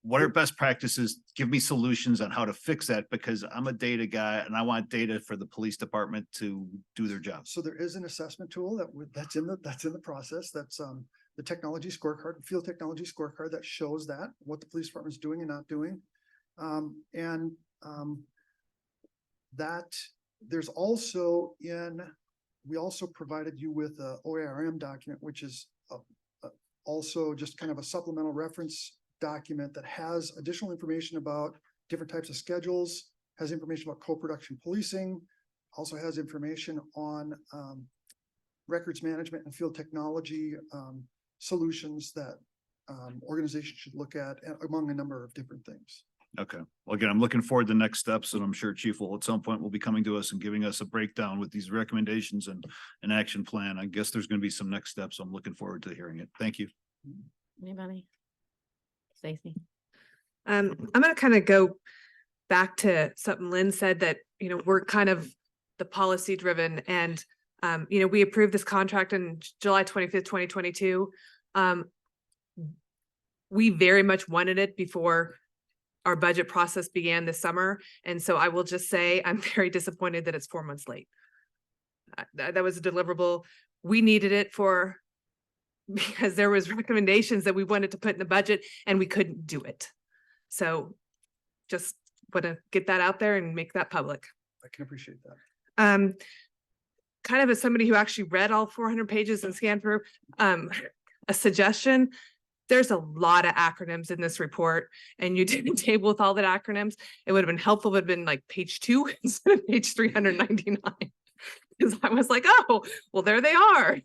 what are best practices? Give me solutions on how to fix that, because I'm a data guy and I want data for the police department to do their job. So there is an assessment tool that's in the process. That's the technology scorecard, field technology scorecard that shows that what the police department is doing and not doing. That there's also we also provided you with a OARM document, which is also just kind of a supplemental reference document that has additional information about different types of schedules, has information about co-production policing, also has information on records management and field technology solutions that organizations should look at, among a number of different things. Okay. Well, again, I'm looking forward to the next steps, and I'm sure Chief will at some point will be coming to us and giving us a breakdown with these recommendations and an action plan. I guess there's going to be some next steps. I'm looking forward to hearing it. Thank you. Anybody? Stacy? I'm going to kind of go back to something Lynn said, that, we're kind of the policy driven, and, we approved this contract on July 25th, 2022. We very much wanted it before our budget process began this summer. And so I will just say, I'm very disappointed that it's 4 months late. That was a deliverable. We needed it because there was recommendations that we wanted to put in the budget and we couldn't do it. So just want to get that out there and make that public. I can appreciate that. Kind of as somebody who actually read all 400 pages and scanned through, a suggestion. There's a lot of acronyms in this report, and you did a table with all the acronyms. It would have been helpful, would have been like page 2 instead of page 399. Because I was like, oh, well, there they are.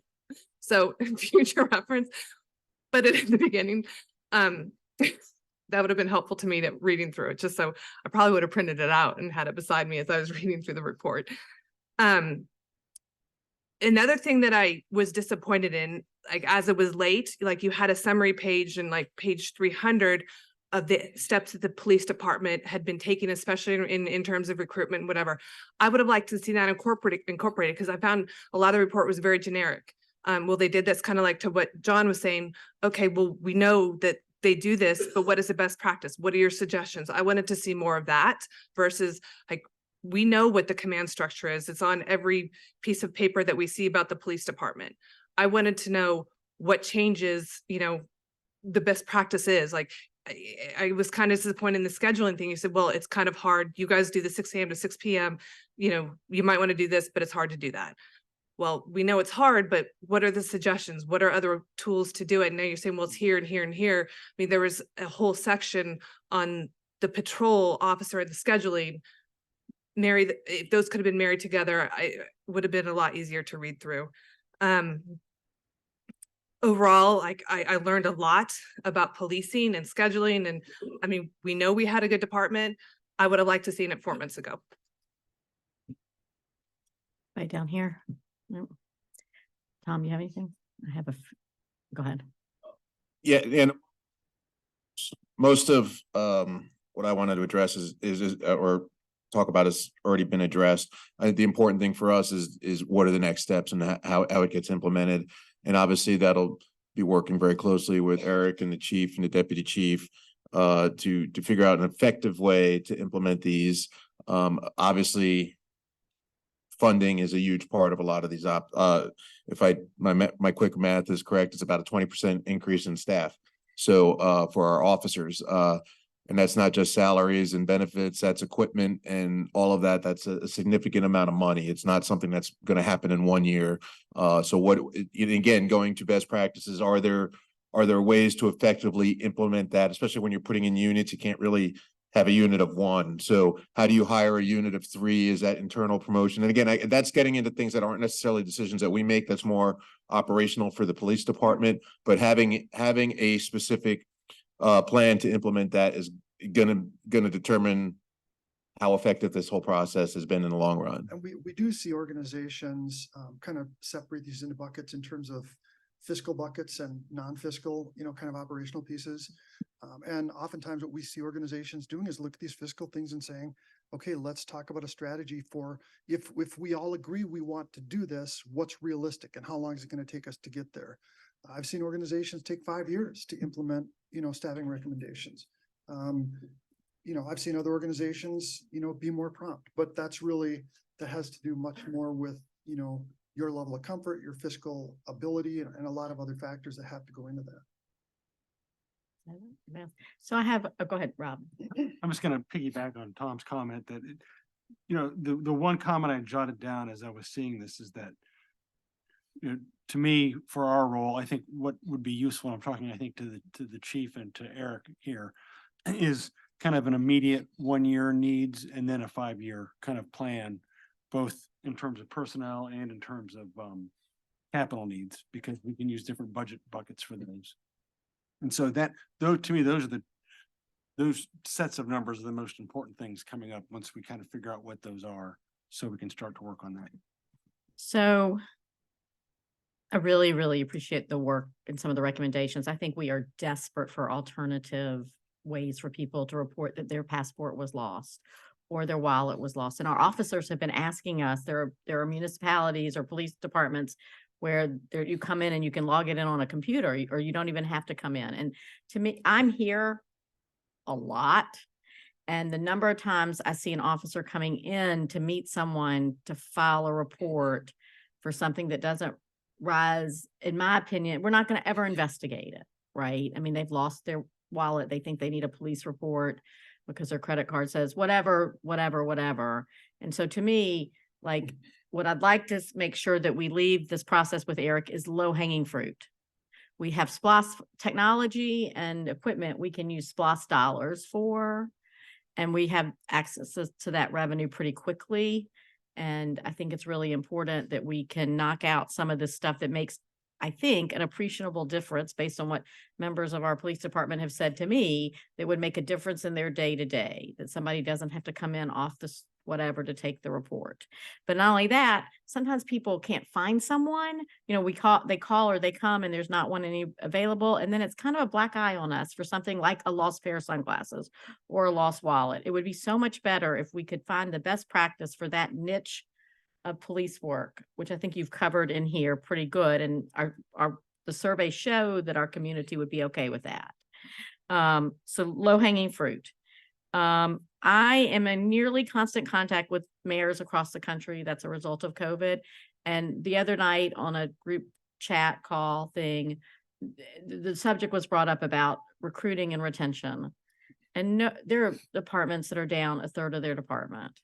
So future reference, but at the beginning, that would have been helpful to me to reading through it, just so I probably would have printed it out and had it beside me as I was reading through the report. Another thing that I was disappointed in, like as it was late, like you had a summary page and like page 300 of the steps that the police department had been taking, especially in terms of recruitment and whatever. I would have liked to see that incorporated because I found a lot of the report was very generic. Well, they did this kind of like to what John was saying. Okay, well, we know that they do this, but what is the best practice? What are your suggestions? I wanted to see more of that versus like, we know what the command structure is. It's on every piece of paper that we see about the police department. I wanted to know what changes, you know, the best practice is. Like, I was kind of disappointed in the scheduling thing. You said, well, it's kind of hard. You guys do the 6 a.m. to 6 p.m. You know, you might want to do this, but it's hard to do that. Well, we know it's hard, but what are the suggestions? What are other tools to do it? And now you're saying, well, it's here and here and here. I mean, there was a whole section on the patrol officer and the scheduling. If those could have been married together, I would have been a lot easier to read through. Overall, like I learned a lot about policing and scheduling. And I mean, we know we had a good department. I would have liked to seen it 4 months ago. Right down here. No. Tom, you have anything? I have go ahead. Yeah, and most of what I wanted to address is or talk about has already been addressed. I think the important thing for us is what are the next steps and how it gets implemented. And obviously that'll be working very closely with Eric and the chief and the deputy chief to figure out an effective way to implement these. Obviously, funding is a huge part of a lot of these. If my quick math is correct, it's about a 20% increase in staff. So for our officers, and that's not just salaries and benefits, that's equipment and all of that. That's a significant amount of money. It's not something that's going to happen in 1 year. So what, again, going to best practices, are there ways to effectively implement that, especially when you're putting in units? You can't really have a unit of 1. So how do you hire a unit of 3? Is that internal promotion? And again, that's getting into things that aren't necessarily decisions that we make. That's more operational for the police department, but having a specific plan to implement that is gonna determine how effective this whole process has been in the long run. And we do see organizations kind of separate these into buckets in terms of fiscal buckets and non-fiscal, you know, kind of operational pieces. And oftentimes what we see organizations doing is look at these fiscal things and saying, okay, let's talk about a strategy for if we all agree we want to do this, what's realistic and how long is it going to take us to get there? I've seen organizations take 5 years to implement, you know, staffing recommendations. You know, I've seen other organizations, you know, be more prompt, but that has to do much more with, you know, your level of comfort, your fiscal ability, and a lot of other factors that have to go into that. So I have, go ahead, Rob. I'm just going to piggyback on Tom's comment that, you know, the one comment I jotted down as I was seeing this is that, you know, to me, for our role, I think what would be useful, I'm talking, I think, to the chief and to Eric here, is kind of an immediate 1 year needs and then a 5-year kind of plan, both in terms of personnel and in terms of capital needs, because we can use different budget buckets for those. And so that, though, to me, those sets of numbers are the most important things coming up once we kind of figure out what those are, so we can start to work on that. So I really, really appreciate the work and some of the recommendations. I think we are desperate for alternative ways for people to report that their passport was lost or their wallet was lost. And our officers have been asking us, there are municipalities or police departments where you come in and you can log it in on a computer, or you don't even have to come in. And to me, I'm here a lot. And the number of times I see an officer coming in to meet someone to file a report for something that doesn't rise, in my opinion, we're not going to ever investigate it, right? I mean, they've lost their wallet. They think they need a police report, because their credit card says whatever, whatever, whatever. And so to me, like, what I'd like to make sure that we leave this process with Eric is low hanging fruit. We have SPOS technology and equipment we can use SPOS dollars for, and we have access to that revenue pretty quickly. And I think it's really important that we can knock out some of this stuff that makes, I think, an appreciable difference based on what members of our police department have said to me, that would make a difference in their day to day, that somebody doesn't have to come in off this whatever to take the report. But not only that, sometimes people can't find someone, you know, they call or they come and there's not one any available. And then it's kind of a black eye on us for something like a lost pair of sunglasses or a lost wallet. It would be so much better if we could find the best practice for that niche of police work, which I think you've covered in here pretty good. And the surveys show that our community would be okay with that. So low hanging fruit. I am in nearly constant contact with mayors across the country. That's a result of COVID. And the other night on a group chat call thing, the subject was brought up about recruiting and retention. And no, there are departments that are down a third of their department.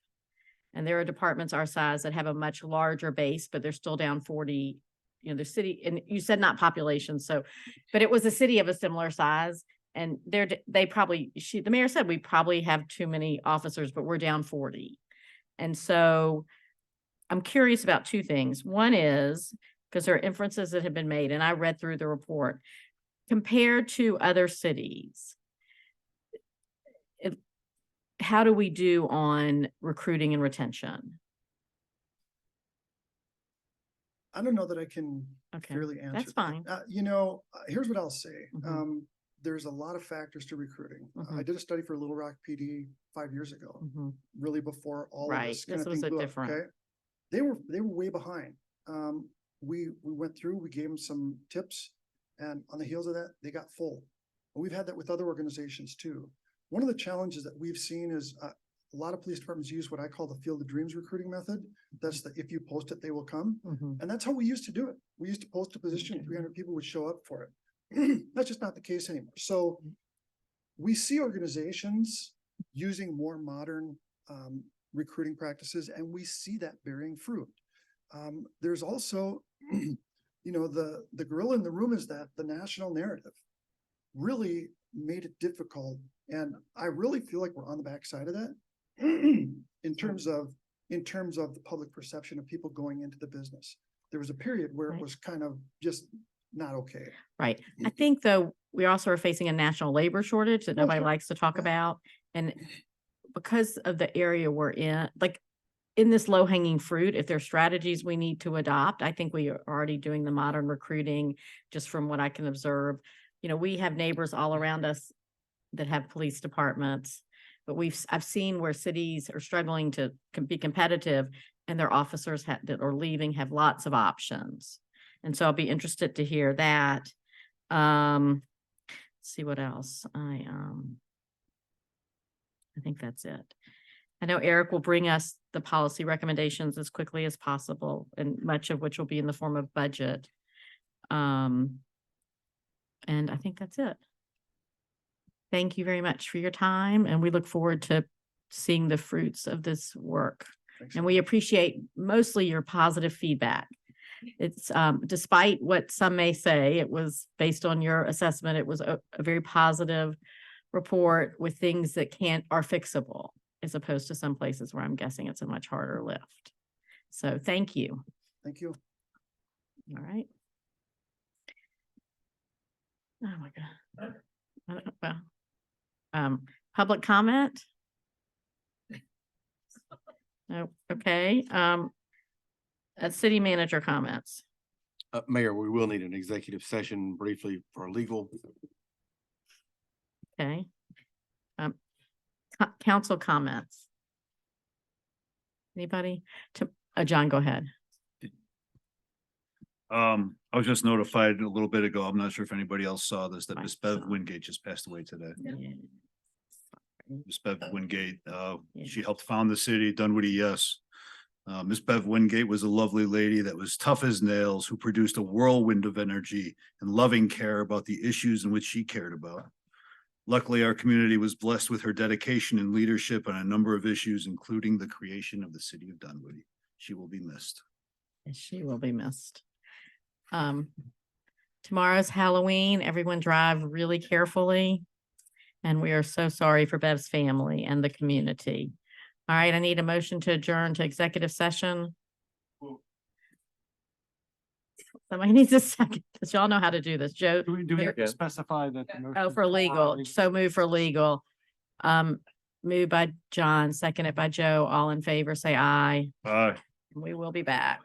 And there are departments our size that have a much larger base, but they're still down 40, you know, the city, and you said not population. So, but it was a city of a similar size. And the mayor said, we probably have too many officers, but we're down 40. And so I'm curious about two things. One is, because there are inferences that have been made, and I read through the report, compared to other cities, how do we do on recruiting and retention? I don't know that I can Okay, clearly answer. that's fine. Here's what I'll say. Mhm. There's a lot of factors to recruiting. Mhm. I did a study for Little Rock PD 5 years ago, Mhm. really before all of Right, this kind this of was thing a blew up, different. okay? They were way behind. We went through, we gave them some tips, and on the heels of that, they got full. But we've had that with other organizations too. One of the challenges that we've seen is a lot of police departments use what I call the Field of Dreams recruiting method. That's the, if you post it, they will come. Mhm. And that's how we used to do it. We used to post a position, 300 people would show up for it. That's just not the case anymore. So we see organizations using more modern recruiting practices, and we see that bearing fruit. There's also, the gorilla in the room is that the national narrative really made it difficult. And I really feel like we're on the backside of that in terms of the public perception of people going into the business. There was a period where it was kind of just not okay. Right. I think though, we also are facing a national labor shortage that nobody sure. likes to talk about. And because of the area we're in, like in this low hanging fruit, if there are strategies we need to adopt, I think we are already doing the modern recruiting, just from what I can observe. You know, we have neighbors all around us that have police departments, but I've seen where cities are struggling to be competitive, and their officers that are leaving have lots of options. And so I'll be interested to hear that. Let's see what else. I think that's it. I know Eric will bring us the policy recommendations as quickly as possible, and much of which will be in the form of budget. And I think that's it. Thank you very much for your time, and we look forward to seeing the fruits of this work. Thanks. And we appreciate mostly your positive feedback. It's despite what some may say, it was based on your assessment. It was a very positive report with things that are fixable, as opposed to some places where I'm guessing it's a much harder lift. So thank you. Thank you. All right. Oh my God. Well, public comment? No, okay. City manager comments. Mayor, we will need an executive session briefly for legal. Okay. Council comments. Anybody? John, go ahead. I was just notified a little bit ago. I'm not sure if anybody else saw this, that I Miss Bev saw. Wingate just passed away today. Yeah. Miss Bev Wingate, Yeah. she helped found the city, Dunwoody, yes. Miss Bev Wingate was a lovely lady that was tough as nails, who produced a whirlwind of energy and loving care about the issues in which she cared about. Luckily, our community was blessed with her dedication and leadership on a number of issues, including the creation of the city of Dunwoody. She will be missed. She will be missed. Tomorrow's Halloween. Everyone drive really carefully. And we are so sorry for Bev's family and the community. All right, I need a motion to adjourn to executive session. Somebody needs a second, because y'all know how to do this. Joe, Do we have to specify that? the oh, motion- for legal, so move for legal. Moved by John, seconded by Joe. All in favor, say aye. Aye. We will be back.